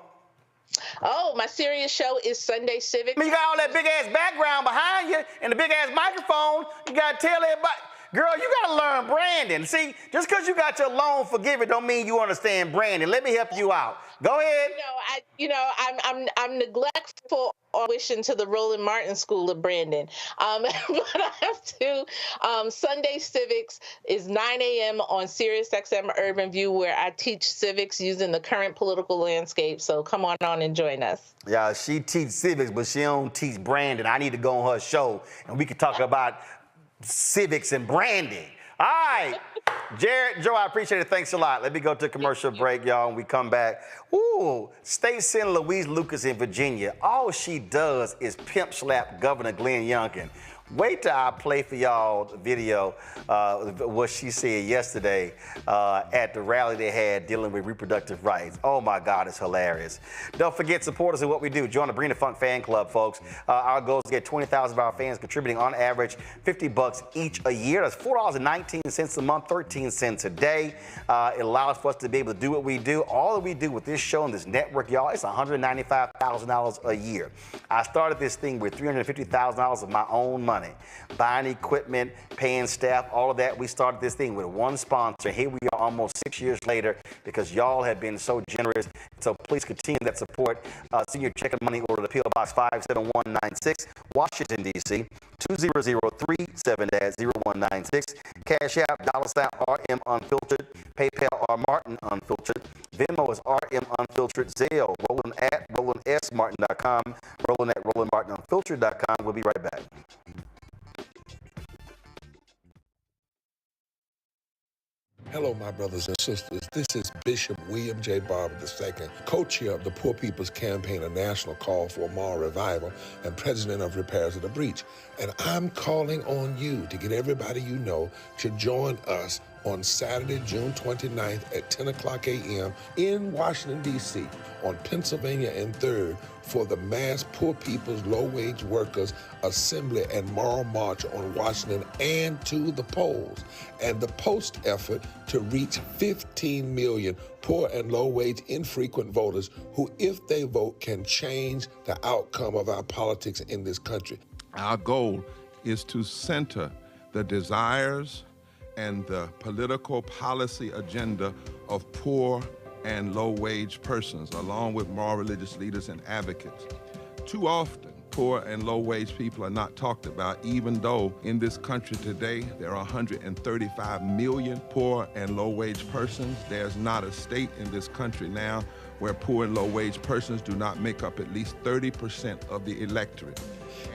Oh, my serious show is Sunday Civics. You got all that big ass background behind you and the big ass microphone. You got to tell everybody, girl, you got to learn branding. See, just because you got your loan forgiven don't mean you understand branding. Let me help you out. Go ahead. I'm neglectful on wishing to the Roland Martin School of Brandon. But I have to. Sunday Civics is 9 a.m. on SiriusXM Urban View, where I teach civics using the current political landscape. So come on and join us. Yeah, she teaches civics, but she don't teach branding. I need to go on her show, and we can talk about civics and branding. All right. Jared, Joe, I appreciate it. Thanks a lot. Let me go to a commercial break, y'all, and we come back. Ooh, State Senator Louise Lucas in Virginia. All she does is pimp slap Governor Glenn Youngkin. Wait till I play for y'all the video, what she said yesterday at the rally they had dealing with reproductive rights. Oh my God, it's hilarious. Don't forget, support us in what we do. Join the Bring the Funk fan club, folks. Our goal is to get 20,000 of our fans contributing on average $50 each a year. That's $4.19 a month, 13 cents a day. It allows for us to be able to do what we do. All that we do with this show and this network, y'all, it's $195,000 a year. I started this thing with $350,000 of my own money. Buying equipment, paying staff, all of that. We started this thing with one sponsor. Here we are almost 6 years later because y'all have been so generous. So please continue that support. Send your check and money order to P.O. Box 57196, Washington, D.C. 20037-0196. Cash App, $RM Unfiltered. PayPal R Martin Unfiltered. Venmo is RM Unfiltered. Zelle, Roland at RolandSMartin.com. Roland at RolandMartinUnfiltered.com. We'll be right back. Hello, my brothers and sisters. This is Bishop William J. Barber II, co-chair of the Poor People's Campaign, a national call for a moral revival, and president of Repairs of the Breach. And I'm calling on you to get everybody you know to join us on Saturday, June 29th at 10 o'clock a.m. in Washington, D.C. on Pennsylvania and 3rd for the mass Poor People's Low-Wage Workers Assembly and Moral March on Washington and to the polls, and the post effort to reach 15 million poor and low-wage infrequent voters who, if they vote, can change the outcome of our politics in this country. Our goal is to center the desires and the political policy agenda of poor and low-wage persons, along with moral religious leaders and advocates. Too often, poor and low-wage people are not talked about, even though in this country today, there are 135 million poor and low-wage persons. There's not a state in this country now where poor and low-wage persons do not make up at least 30% of the electorate.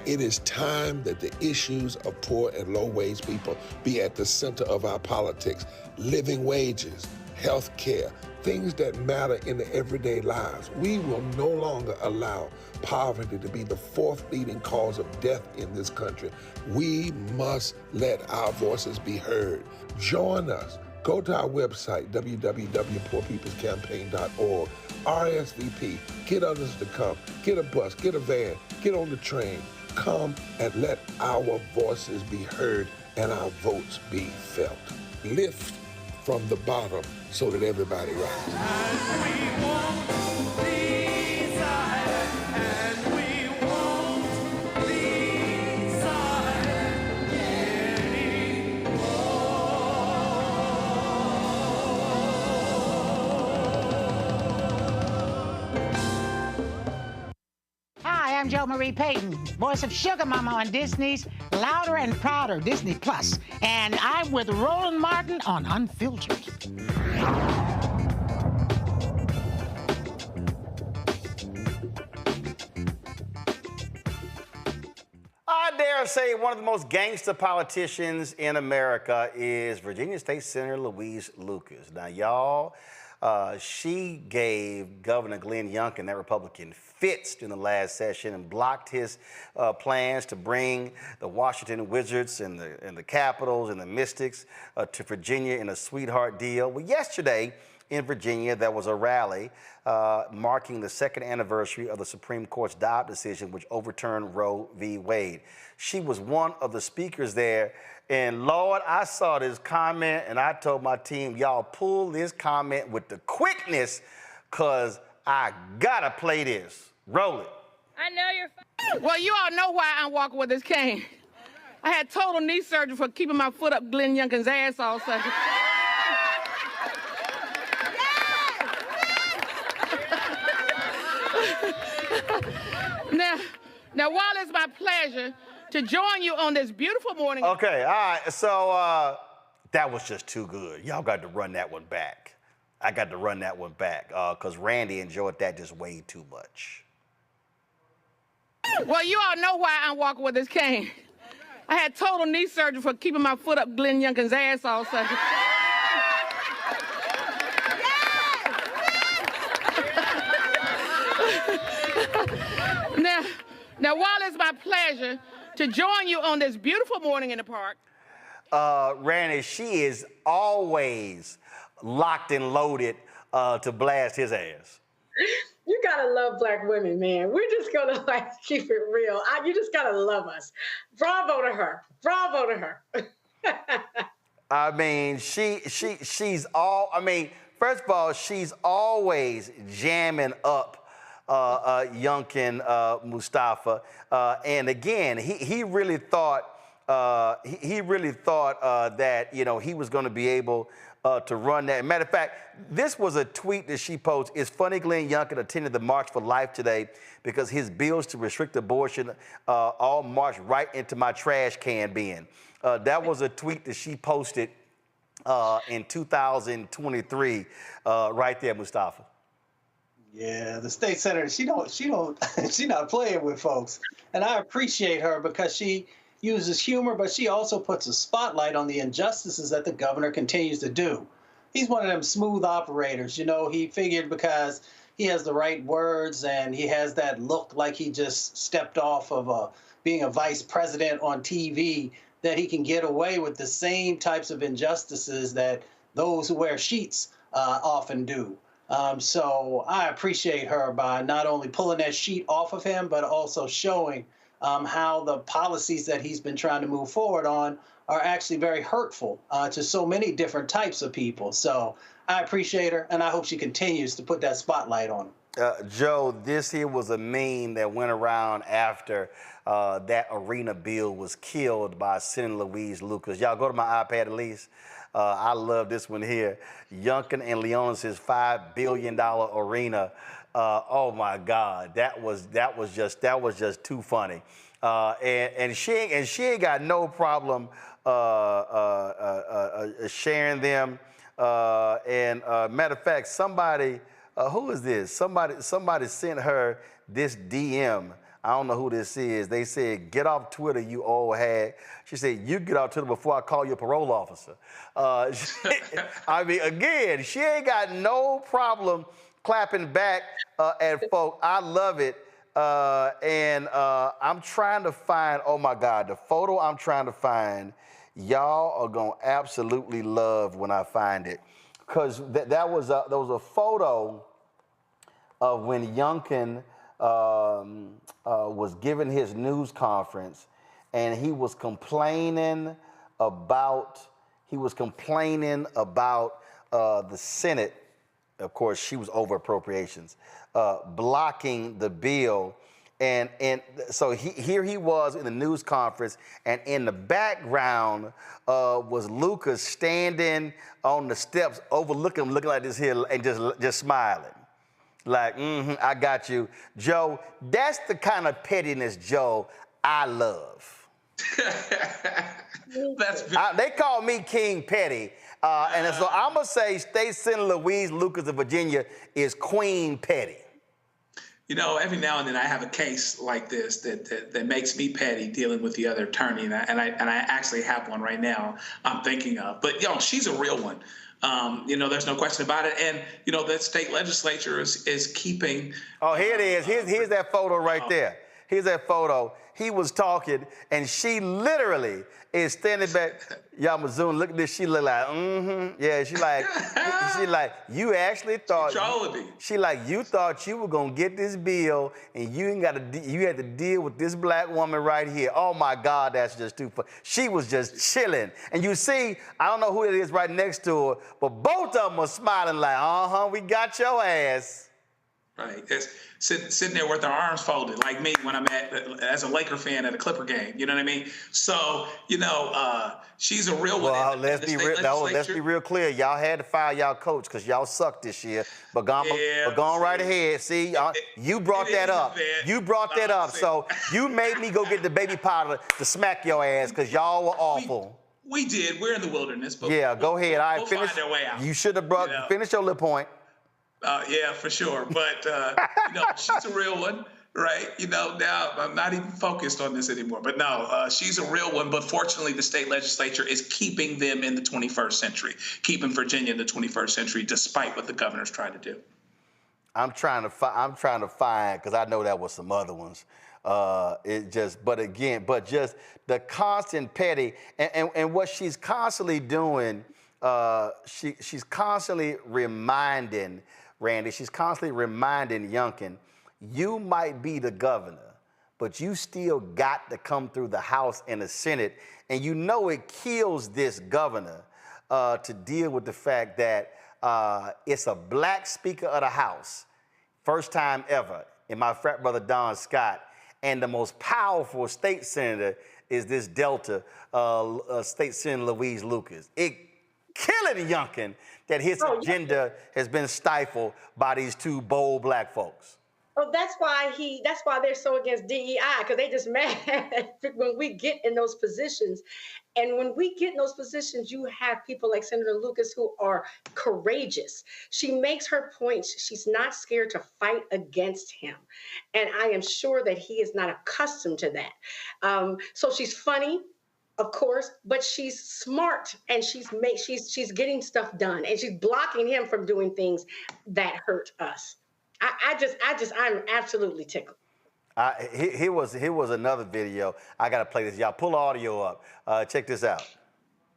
It is time that the issues of poor and low-wage people be at the center of our politics. Living wages, health care, things that matter in the everyday lives. We will no longer allow poverty to be the fourth leading cause of death in this country. We must let our voices be heard. Join us. Go to our website, www.poorpeoplescampaign.org. RSVP. Get others to come. Get a bus, get a van, get on the train. Come and let our voices be heard and our votes be felt. Lift from the bottom so that everybody rises. Hi, I'm Jo Marie Payton, voice of Sugar Mama on Disney's Louder and Prouder Disney Plus, and I'm with Roland Martin on Unfiltered. I dare say one of the most gangster politicians in America is Virginia State Senator Louise Lucas. Now, y'all, she gave Governor Glenn Youngkin, that Republican, fits in the last session and blocked his plans to bring the Washington Wizards and the Capitals and the Mystics to Virginia in a sweetheart deal. Well, yesterday in Virginia, there was a rally marking the second anniversary of the Supreme Court's Dobbs decision, which overturned Roe v. Wade. She was one of the speakers there. And Lord, I saw this comment and I told my team, y'all pull this comment with the quickness, because I gotta play this. Roll it. I know you're well, you all know why I'm walking with this cane. I had total knee surgery for keeping my foot up Glenn Youngkin's ass all session. Now, while it's my pleasure to join you on this beautiful morning. Okay, all right, so that was just too good. Y'all got to run that one back. I got to run that one back because Randy enjoyed that just way too much. Well, you all know why I'm walking with this cane. I had total knee surgery for keeping my foot up Glenn Youngkin's ass all session. Now, while it's my pleasure to join you on this beautiful morning in the park. Randy, she is always locked and loaded to blast his ass. You gotta love Black women, man. We're just gonna keep it real. You just gotta love us. Bravo to her. Bravo to her. I mean, she's all. I mean, first of all, she's always jamming up Youngkin Mustafa, and again, he really thought that he was going to be able to run that. Matter of fact, this was a tweet that she posted. It's funny Glenn Youngkin attended the March for Life today because his bills to restrict abortion all marched right into my trash can bin. That was a tweet that she posted in 2023, right there, Mustafa. Yeah, the state senator, she's not playing with folks. And I appreciate her because she uses humor, but she also puts a spotlight on the injustices that the governor continues to do. He's one of them smooth operators. He figured because he has the right words and he has that look like he just stepped off of being a vice president on TV, that he can get away with the same types of injustices that those who wear sheets often do. So I appreciate her by not only pulling that sheet off of him, but also showing how the policies that he's been trying to move forward on are actually very hurtful to so many different types of people. So I appreciate her, and I hope she continues to put that spotlight on him. Joe, this here was a meme that went around after that arena bill was killed by Senator Louise Lucas. Y'all go to my iPad at least. I love this one here. Youngkin and Leonis's $5 billion arena. Oh my God, that was just too funny. And she ain't got no problem sharing them. And matter of fact, somebody. Who is this? Somebody sent her this DM. I don't know who this is. They said, "Get off Twitter, you old hag." She said, "You get off Twitter before I call you a parole officer." I mean, again, she ain't got no problem clapping back at folk. I love it. And I'm trying to find, oh my God, the photo I'm trying to find, y'all are going to absolutely love when I find it. Because there was a photo of when Youngkin was giving his news conference, and he was complaining about the Senate. Of course, she was over appropriations, blocking the bill. And so here he was in the news conference, and in the background was Lucas standing on the steps overlooking, looking like this here, and just smiling. Like, I got you. Joe, that's the kind of pettiness, Joe, I love. They call me King Petty. And so I'm going to say State Senator Louise Lucas of Virginia is Queen Petty. Every now and then I have a case like this that makes me petty dealing with the other attorney, and I actually have one right now I'm thinking of. But she's a real one. There's no question about it. And the state legislature is keeping. Oh, here it is. Here's that photo right there. Here's that photo. He was talking, and she literally is standing back. Y'all Mazoon, look at this. She look like, yeah. She like, you actually thought. She like, you thought you were gonna get this bill, and you had to deal with this black woman right here. Oh my God, that's just too funny. She was just chilling, and you see, I don't know who it is right next to her, but both of them are smiling like, we got your ass. Right, it's sitting there with their arms folded, like me when I'm as a Laker fan at a Clipper game. You know what I mean? So she's a real one. Well, let's be real clear. Y'all had to fire y'all coach because y'all sucked this year. But go on right ahead. See, you brought that up. You brought that up. So you made me go get the baby powder to smack your ass because y'all were awful. We did. We're in the wilderness. But yeah, go ahead. All right, we'll finish. Find our way out. You should have finish your little point. Yeah, for sure. But, she's a real one, right? Now I'm not even focused on this anymore. But no, she's a real one. But fortunately, the state legislature is keeping them in the 21st century, keeping Virginia in the 21st century, despite what the governor's trying to do. I'm trying to find because I know that was some other ones. But just the constant petty and what she's constantly doing. She's constantly reminding Randy. She's constantly reminding Youngkin, you might be the governor, but you still got to come through the House and the Senate, and you know it kills this governor to deal with the fact that it's a black Speaker of the House, first time ever, in my frat brother Don Scott, and the most powerful state senator is this Delta State Senator Louise Lucas. It killing Youngkin that his agenda has been stifled by these two bold black folks. Oh, that's why they're so against DEI, because they just mad when we get in those positions. And when we get in those positions, you have people like Senator Lucas who are courageous. She makes her points. She's not scared to fight against him. And I am sure that he is not accustomed to that. So she's funny, of course, but she's smart, and she's getting stuff done, and she's blocking him from doing things that hurt us. I'm absolutely tickled. Here was another video. I gotta play this. Y'all pull audio up. Check this out.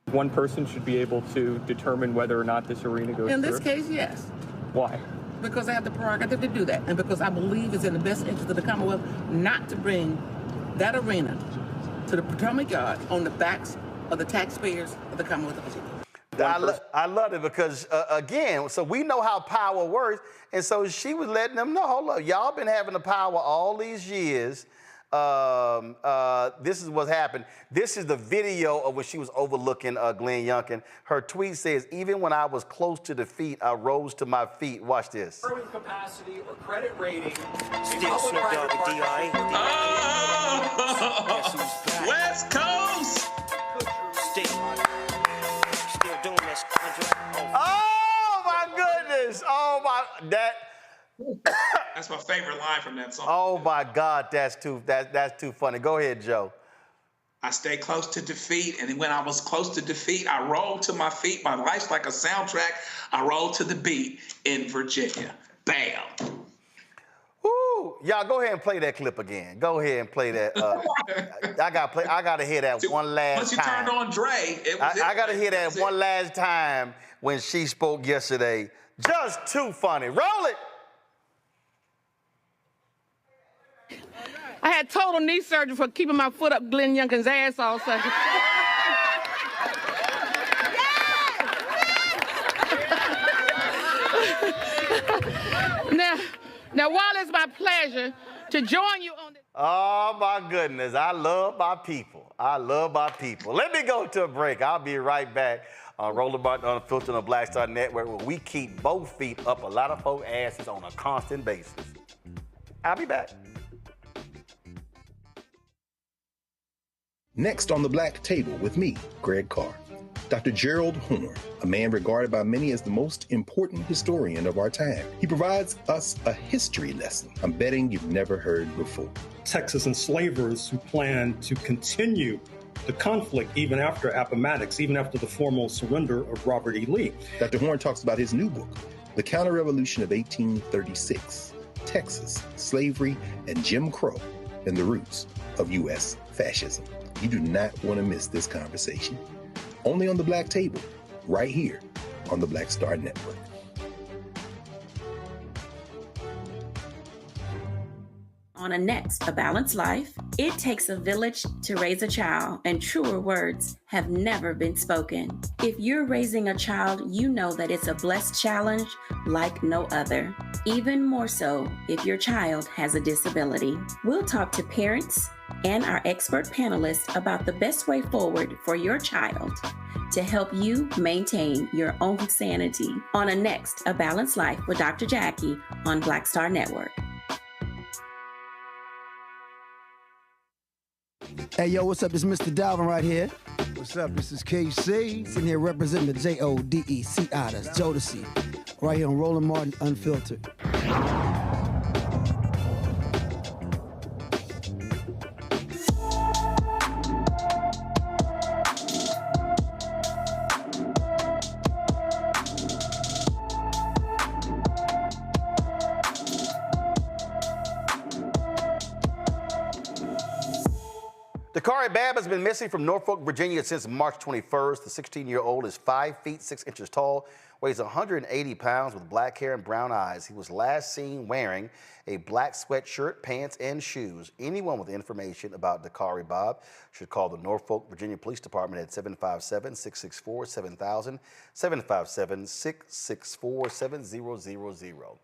One person should be able to determine whether or not this arena goes through. In this case, yes. Why? Because I have the prerogative to do that, and because I believe it's in the best interest of the Commonwealth not to bring that arena to the Potomac Yard on the backs of the taxpayers of the Commonwealth of Virginia. I love it because, again, so we know how power works. And so she was letting them know, hold up, y'all been having the power all these years. This is what's happened. This is the video of when she was overlooking Glenn Youngkin. Her tweet says, even when I was close to defeat, I rose to my feet. Watch this. Borrowing capacity or credit rating. Still Snoop Dogg and D.I. West Coast! Still doing this. Oh my goodness! Oh my That's my favorite line from that song. Oh my God, that's too funny. Go ahead, Joe. I stay close to defeat, and when I was close to defeat, I rolled to my feet. My life's like a soundtrack. I rolled to the beat in Virginia. Bam. Woo! Y'all go ahead and play that clip again. Go ahead and play that. I gotta hear that one last Once you time. turned on Dre, I gotta hear that one last time when she spoke yesterday. Just too funny. Roll it. I had total knee surgery for keeping my foot up Glenn Youngkin's ass all Sunday. Now, while it's my pleasure to join you on this. Oh my goodness, I love my people. I love my people. Let me go to a break. I'll be right back on Roland Martin Unfiltered on the Black Star Network, where we keep both feet up a lot of folks' asses on a constant basis. I'll be back. Next on the Black Table with me, Greg Carr. Dr. Gerald Horne, a man regarded by many as the most important historian of our time. He provides us a history lesson I'm betting you've never heard before. Texas enslavers who planned to continue the conflict even after Appomattox, even after the formal surrender of Robert E. Lee. Dr. Horne talks about his new book, The Counter-Revolution of 1836, Texas, Slavery, and Jim Crow, and the Roots of U.S. Fascism. You do not want to miss this conversation. Only on the Black Table, right here on the Black Star Network. On a next, A Balanced Life, it takes a village to raise a child, and truer words have never been spoken. If you're raising a child, you know that it's a blessed challenge like no other. Even more so if your child has a disability. We'll talk to parents and our expert panelists about the best way forward for your child to help you maintain your own sanity on a next, A Balanced Life with Dr. Jackie on Black Star Network. Hey, yo, what's up? This is Mr. Dalvin right here. What's up? This is KC. Sitting here representing the JODECI, that's Jodeci. Right here on Roland Martin Unfiltered. Dakari Babb has been missing from Norfolk, Virginia since March 21st. The 16-year-old is 5 feet 6 inches tall, weighs 180 pounds with black hair and brown eyes. He was last seen wearing a black sweatshirt, pants, and shoes. Anyone with information about Dakari Babb should call the Norfolk, Virginia Police Department at 757-664-7000, 757-664-7000.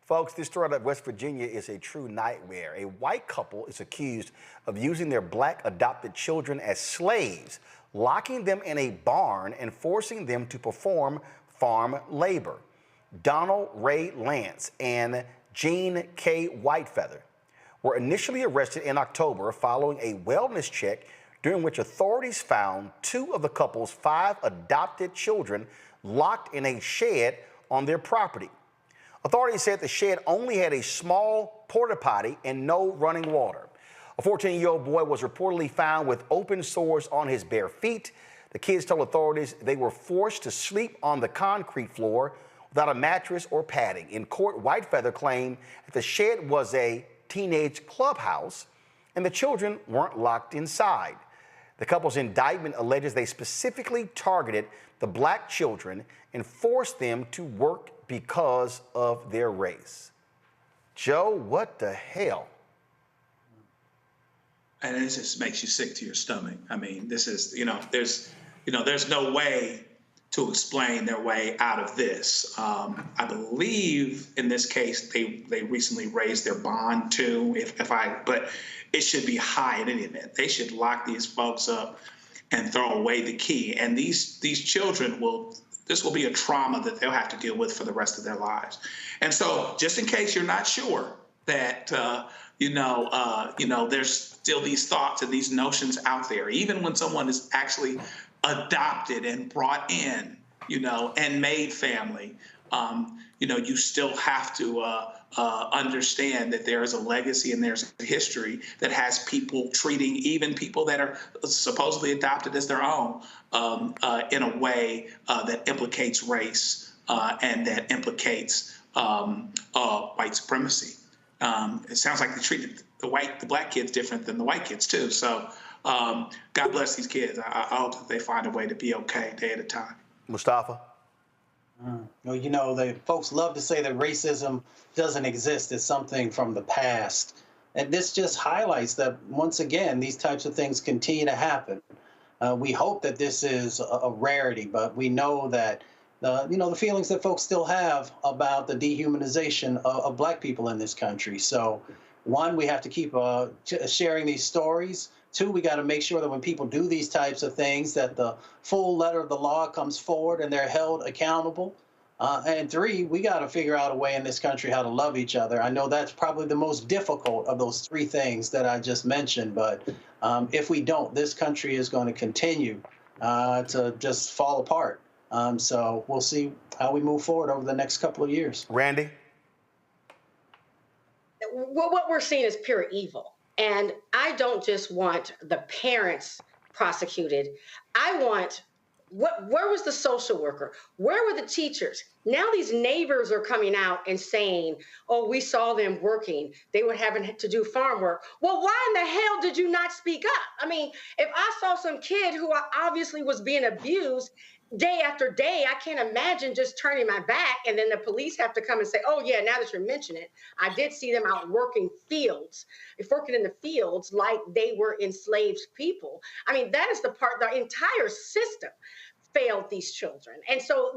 Folks, this story out of West Virginia is a true nightmare. A white couple is accused of using their black adopted children as slaves, locking them in a barn and forcing them to perform farm labor. Donald Ray Lance and Jean K. Whitefeather were initially arrested in October following a wellness check during which authorities found 2 of the couple's 5 adopted children locked in a shed on their property. Authorities said the shed only had a small porta potty and no running water. A 14-year-old boy was reportedly found with open sores on his bare feet. The kids told authorities they were forced to sleep on the concrete floor without a mattress or padding. In court, Whitefeather claimed that the shed was a teenage clubhouse and the children weren't locked inside. The couple's indictment alleges they specifically targeted the black children and forced them to work because of their race. Joe, what the hell? And it just makes you sick to your stomach. I mean, this is, there's no way to explain their way out of this. I believe in this case, they recently raised their bond too, but it should be high in any event. They should lock these folks up and throw away the key. And these children this will be a trauma that they'll have to deal with for the rest of their lives. And so just in case you're not sure that, there's still these thoughts and these notions out there, even when someone is actually adopted and brought in, and made family, you still have to understand that there is a legacy and there's a history that has people treating even people that are supposedly adopted as their own in a way that implicates race and that implicates white supremacy. It sounds like they treated the black kids different than the white kids too. So God bless these kids. I hope that they find a way to be okay day at a time. Mustafa? The folks love to say that racism doesn't exist. It's something from the past. And this just highlights that, once again, these types of things continue to happen. We hope that this is a rarity, but we know that, the feelings that folks still have about the dehumanization of black people in this country. So, 1, we have to keep sharing these stories. 2, we got to make sure that when people do these types of things, that the full letter of the law comes forward and they're held accountable. And 3, we got to figure out a way in this country how to love each other. I know that's probably the most difficult of those 3 things that I just mentioned, but if we don't, this country is going to continue to just fall apart. So we'll see how we move forward over the next couple of years. Randy? What we're seeing is pure evil. And I don't just want the parents prosecuted. I want, where was the social worker? Where were the teachers? Now these neighbors are coming out and saying, oh, we saw them working. They were having to do farm work. Well, why in the hell did you not speak up? I mean, if I saw some kid who obviously was being abused day after day, I can't imagine just turning my back and then the police have to come and say, oh yeah, now that you're mentioning it, I did see them out working in the fields like they were enslaved people. I mean, that is the entire system failed these children. And so,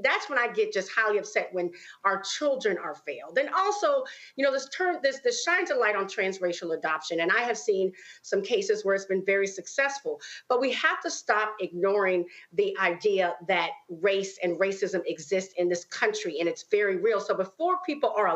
that's when I get just highly upset when our children are failed. And also, this shines a light on transracial adoption. And I have seen some cases where it's been very successful, but we have to stop ignoring the idea that race and racism exist in this country, and it's very real. So before people are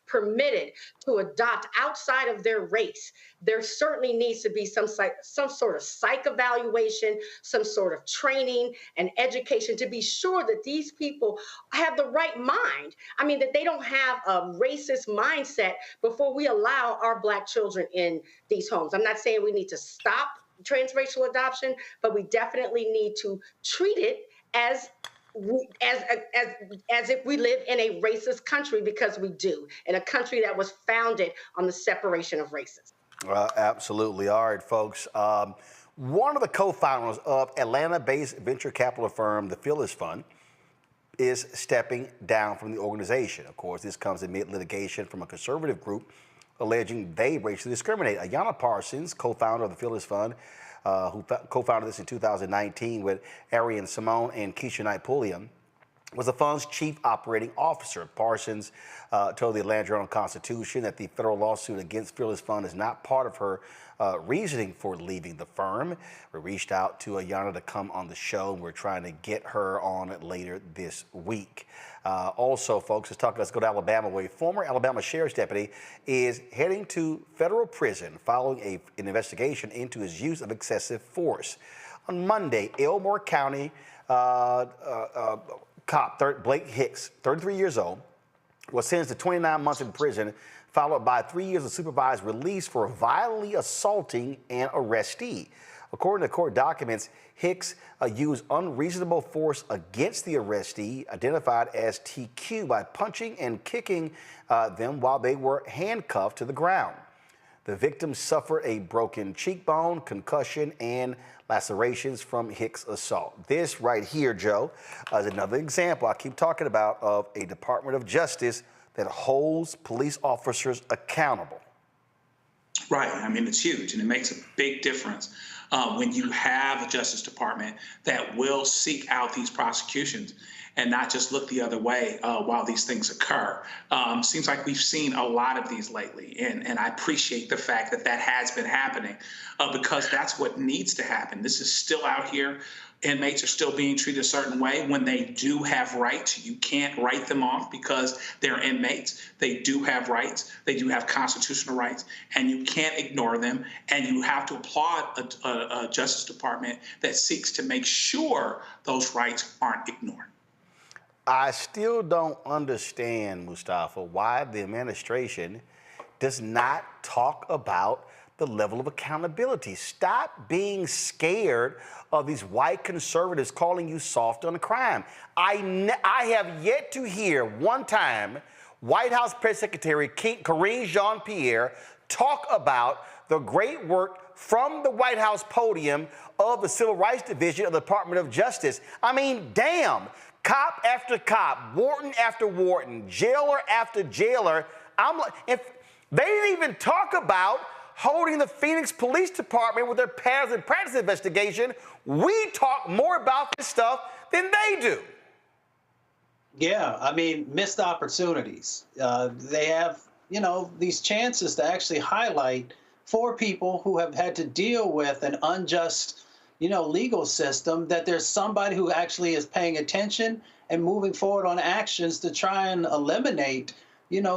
permitted to adopt outside of their race, there certainly needs to be some sort of psych evaluation, some sort of training and education to be sure that these people have the right mind. I mean, that they don't have a racist mindset before we allow our Black children in these homes. I'm not saying we need to stop transracial adoption, but we definitely need to treat it as if we live in a racist country, because we do, in a country that was founded on the separation of races. Absolutely. All right, folks. One of the co-founders of Atlanta-based venture capital firm, the Phyllis Fund, is stepping down from the organization. Of course, this comes amid litigation from a conservative group alleging they racially discriminate. Ayanna Parsons, co-founder of the Phyllis Fund, who co-founded this in 2019 with Arian Simone and Keisha Knight Pulliam, was the fund's chief operating officer. Parsons told the Atlanta Journal-Constitution that the federal lawsuit against Phyllis Fund is not part of her reasoning for leaving the firm. We reached out to Ayanna to come on the show, and we're trying to get her on later this week. Also, folks, let's go to Alabama, where a former Alabama sheriff's deputy is heading to federal prison following an investigation into his use of excessive force. On Monday, Elmore County cop Blake Hicks, 33 years old, was sentenced to 29 months in prison, followed by 3 years of supervised release for violently assaulting an arrestee. According to court documents, Hicks used unreasonable force against the arrestee, identified as TQ, by punching and kicking them while they were handcuffed to the ground. The victim suffered a broken cheekbone, concussion, and lacerations from Hicks' assault. This right here, Joe, is another example I keep talking about of a Department of Justice that holds police officers accountable. Right. I mean, it's huge, and it makes a big difference when you have a Justice Department that will seek out these prosecutions and not just look the other way while these things occur. Seems like we've seen a lot of these lately, and I appreciate the fact that that has been happening because that's what needs to happen. This is still out here. Inmates are still being treated a certain way when they do have rights. You can't write them off because they're inmates. They do have rights. They do have constitutional rights, and you can't ignore them. And you have to applaud a Justice Department that seeks to make sure those rights aren't ignored. I still don't understand, Mustafa, why the administration does not talk about the level of accountability. Stop being scared of these white conservatives calling you soft on crime. I have yet to hear one time White House Press Secretary Karine Jean-Pierre talk about the great work from the White House podium of the Civil Rights Division of the Department of Justice. I mean, damn, cop after cop, warden after warden, jailer after jailer. If they didn't even talk about holding the Phoenix Police Department with their patterns and practice investigation, we talk more about this stuff than they do. Yeah, I mean, missed opportunities. They have, these chances to actually highlight for people who have had to deal with an unjust, legal system, that there's somebody who actually is paying attention and moving forward on actions to try and eliminate,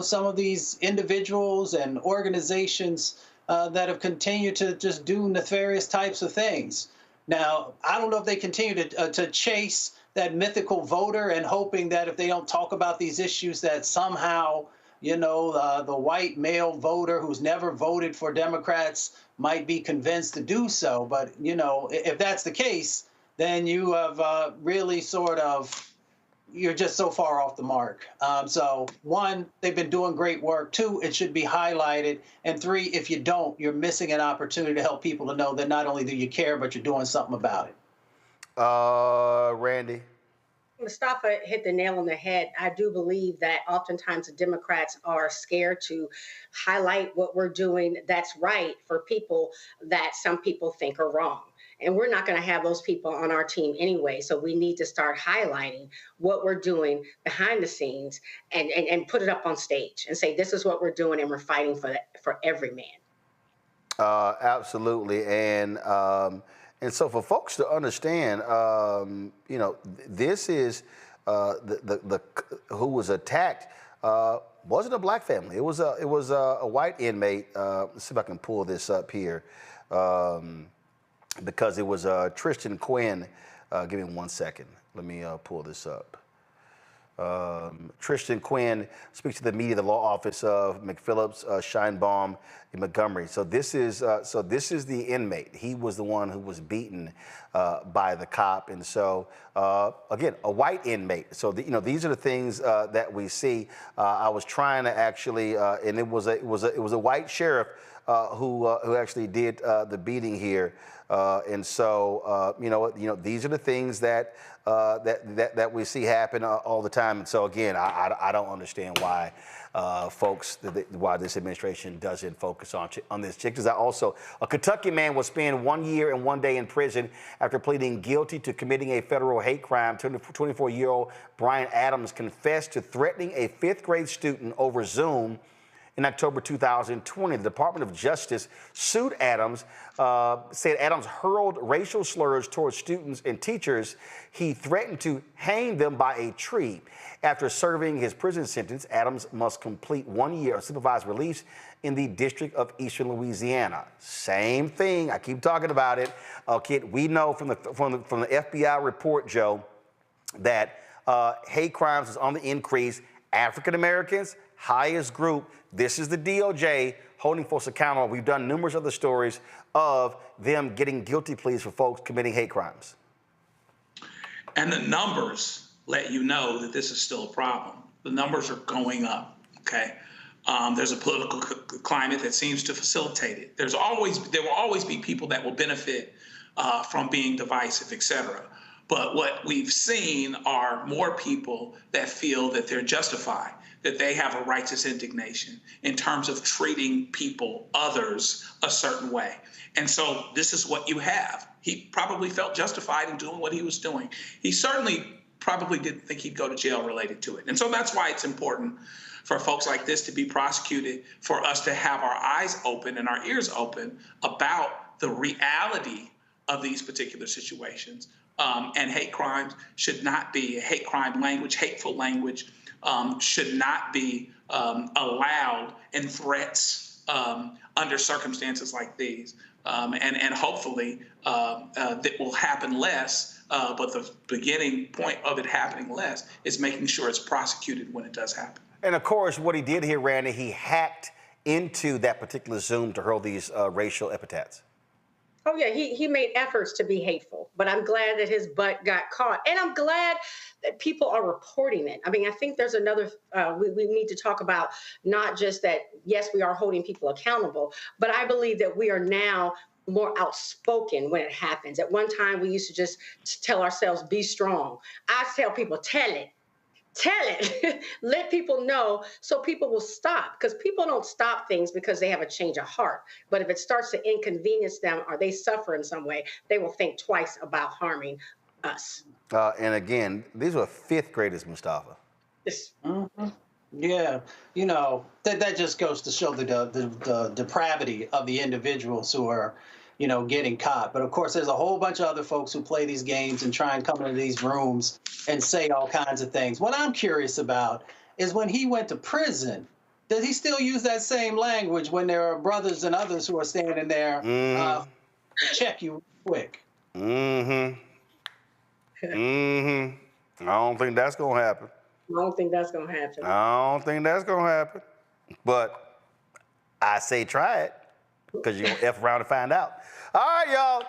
some of these individuals and organizations that have continued to just do nefarious types of things. Now, I don't know if they continue to chase that mythical voter and hoping that if they don't talk about these issues that somehow, the white male voter who's never voted for Democrats might be convinced to do so. But, if that's the case, then you have really you're just so far off the mark. So one, they've been doing great work. Two, it should be highlighted. And three, if you don't, you're missing an opportunity to help people to know that not only do you care, but you're doing something about it. Randy? Mustafa hit the nail on the head. I do believe that oftentimes the Democrats are scared to highlight what we're doing that's right for people that some people think are wrong. And we're not going to have those people on our team anyway. So we need to start highlighting what we're doing behind the scenes and put it up on stage and say, this is what we're doing and we're fighting for every man. Absolutely. And so for folks to understand, this is the who was attacked wasn't a black family. It was a white inmate. Let's see if I can pull this up here. Because it was Tristan Quinn. Give me 1 second. Let me pull this up. Tristan Quinn speaks to the media, the law office of McPhillips, Scheinbaum, and Montgomery. So this is the inmate. He was the one who was beaten by the cop, and so again, a white inmate. So these are the things that we see. I was trying to actually, and it was a white sheriff who actually did the beating here. And so, these are the things that we see happen all the time. And so, again, I don't understand why why this administration doesn't focus on this chick. Because also, a Kentucky man will spend 1 year and 1 day in prison after pleading guilty to committing a federal hate crime. 24-year-old Brian Adams confessed to threatening a 5th grade student over Zoom in October 2020. The Department of Justice sued Adams, said Adams hurled racial slurs towards students and teachers. He threatened to hang them by a tree. After serving his prison sentence, Adams must complete 1 year of supervised release in the District of Eastern Louisiana. Same thing, I keep talking about it. Okay, we know from the FBI report, Joe, that hate crimes is on the increase. African Americans, highest group. This is the DOJ holding folks accountable. We've done numerous other stories of them getting guilty pleas for folks committing hate crimes. And the numbers let you know that this is still a problem. The numbers are going up, okay? There's a political climate that seems to facilitate it. There will always be people that will benefit from being divisive, et cetera. But what we've seen are more people that feel that they're justified, that they have a righteous indignation in terms of treating people, others, a certain way. And so this is what you have. He probably felt justified in doing what he was doing. He certainly probably didn't think he'd go to jail related to it. And so that's why it's important for folks like this to be prosecuted, for us to have our eyes open and our ears open about the reality of these particular situations. And hate crimes should not be, hate crime language, hateful language should not be allowed in threats under circumstances like these. And hopefully that will happen less. But the beginning point of it happening less is making sure it's prosecuted when it does happen. And of course, what he did here, Randy, he hacked into that particular Zoom to hurl these racial epithets. Oh, yeah, he made efforts to be hateful, but I'm glad that his butt got caught. And I'm glad that people are reporting it. I mean, I think there's another, we need to talk about not just that, yes, we are holding people accountable, but I believe that we are now more outspoken when it happens. At one time, we used to just tell ourselves, be strong. I tell people, tell it. Tell it, let people know so people will stop, because people don't stop things because they have a change of heart. But if it starts to inconvenience them or they suffer in some way, they will think twice about harming us. And again, these were 5th graders, Mustafa. Yes. Mm-hmm. Yeah, that just goes to show the depravity of the individuals who are, getting caught. But of course, there's a whole bunch of other folks who play these games and try and come into these rooms and say all kinds of things. What I'm curious about is when he went to prison, does he still use that same language when there are brothers and others who are standing there to check you quick? I don't think that's going to happen. I don't think that's going to happen. But I say try it, because you're going to F around and find out. All right, y'all.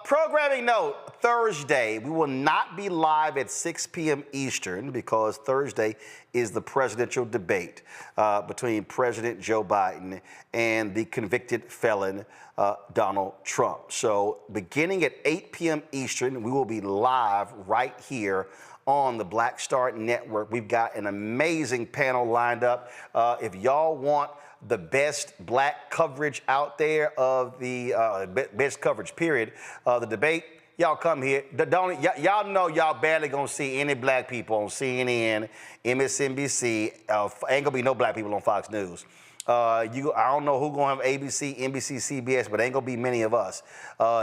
Programming note, Thursday, we will not be live at 6 p.m. Eastern because Thursday is the presidential debate between President Joe Biden and the convicted felon Donald Trump. So beginning at 8 p.m. Eastern, we will be live right here on the Black Star Network. We've got an amazing panel lined up. If y'all want the best black coverage out there of the best coverage, period, the debate, y'all come here. Y'all know y'all barely gonna see any black people on CNN, MSNBC. Ain't gonna be no black people on Fox News. I don't know who gonna have ABC, NBC, CBS, but ain't gonna be many of us.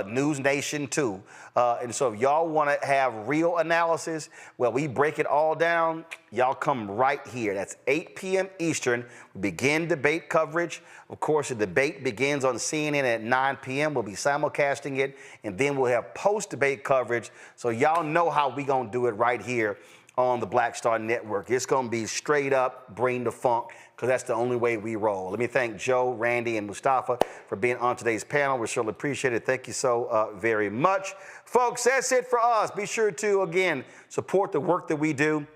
News Nation too. And so if y'all wanna have real analysis, well, we break it all down, y'all come right here. That's 8 p.m. Eastern. We begin debate coverage. Of course, the debate begins on CNN at 9 p.m. We'll be simulcasting it, and then we'll have post-debate coverage. So y'all know how we gonna do it right here on the Black Star Network. It's gonna be straight up, bring the funk, because that's the only way we roll. Let me thank Joe, Randy, and Mustafa for being on today's panel. We certainly appreciate it. Thank you so very much. Folks, that's it for us. Be sure to, again, support the work that we do.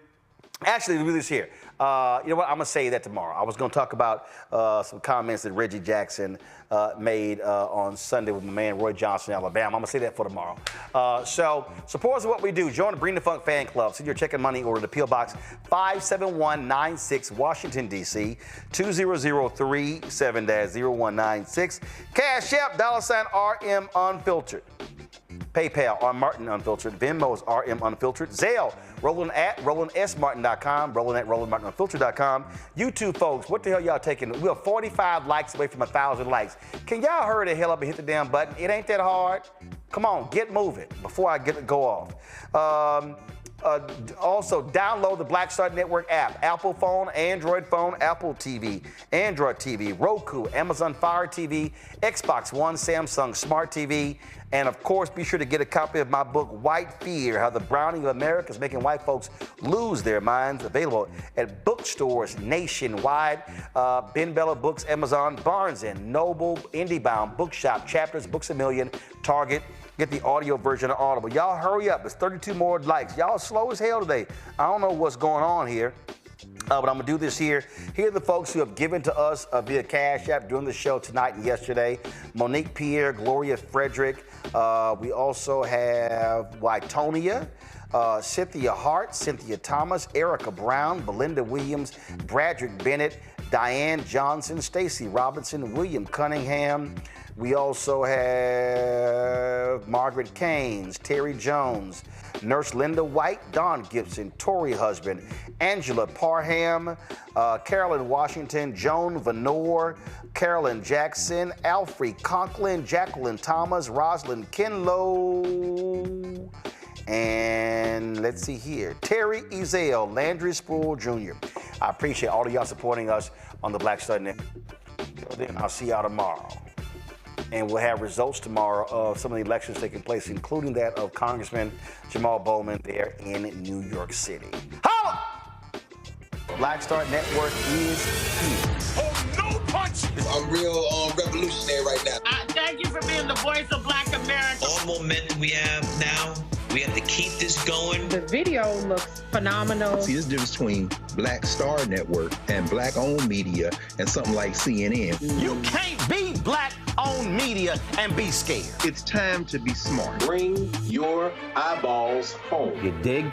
Actually, we'll do this here. You know what? I'm going to say that tomorrow. I was going to talk about some comments that Reggie Jackson made on Sunday with my man Roy Johnson, Alabama. I'm going to say that for tomorrow. So, support us in what we do. Join the Bring the Funk fan club. Send your check and money order to P.O. Box 57196, Washington, D.C. 20037-0196. Cash App, $RM Unfiltered. PayPal, R. Martin Unfiltered. Venmo's RM Unfiltered. Zelle, Roland at RolandSMartin.com. Roland at RolandMartinUnfiltered.com. YouTube folks, what the hell y'all taking? We're 45 likes away from 1,000 likes. Can y'all hurry the hell up and hit the damn button? It ain't that hard. Come on, get moving before I go off. Also, download the Black Star Network app. Apple phone, Android phone, Apple TV, Android TV, Roku, Amazon Fire TV, Xbox One, Samsung Smart TV, and of course, be sure to get a copy of my book, White Fear, How the Browning of America is Making White Folks Lose Their Minds, available at bookstores nationwide. Ben Bella Books, Amazon, Barnes & Noble, IndieBound, Bookshop, Chapters, Books A Million, Target. Get the audio version of Audible. Y'all hurry up. It's 32 more likes. Y'all slow as hell today. I don't know what's going on here. But I'm going to do this here. Here are the folks who have given to us via Cash App during the show tonight and yesterday. Monique Pierre, Gloria Frederick. We also have Wytonia, Cynthia Hart, Cynthia Thomas, Erica Brown, Belinda Williams, Bradrick Bennett, Diane Johnson, Stacy Robinson, William Cunningham. We also have Margaret Keynes, Terry Jones, Nurse Linda White, Don Gibson, Tori Husband, Angela Parham, Carolyn Washington, Joan Venor, Carolyn Jackson, Alfred Conklin, Jacqueline Thomas, Rosalind Kinlow, and let's see here, Terry Ezell, Landry Sproul Jr. I appreciate all of y'all supporting us on the Black Star Network. Then I'll see y'all tomorrow. And we'll have results tomorrow of some of the elections taking place, including that of Congressman Jamal Bowman there in New York City. Holla! Black Star Network is here. Oh, no punch! I'm real revolutionary right now. Thank you for being the voice of Black America. All momentum we have now, we have to keep this going. The video looks phenomenal. See, there's a difference between Black Star Network and Black-owned media and something like CNN. You can't be Black-owned media and be scared. It's time to be smart. Bring your eyeballs home. You dig?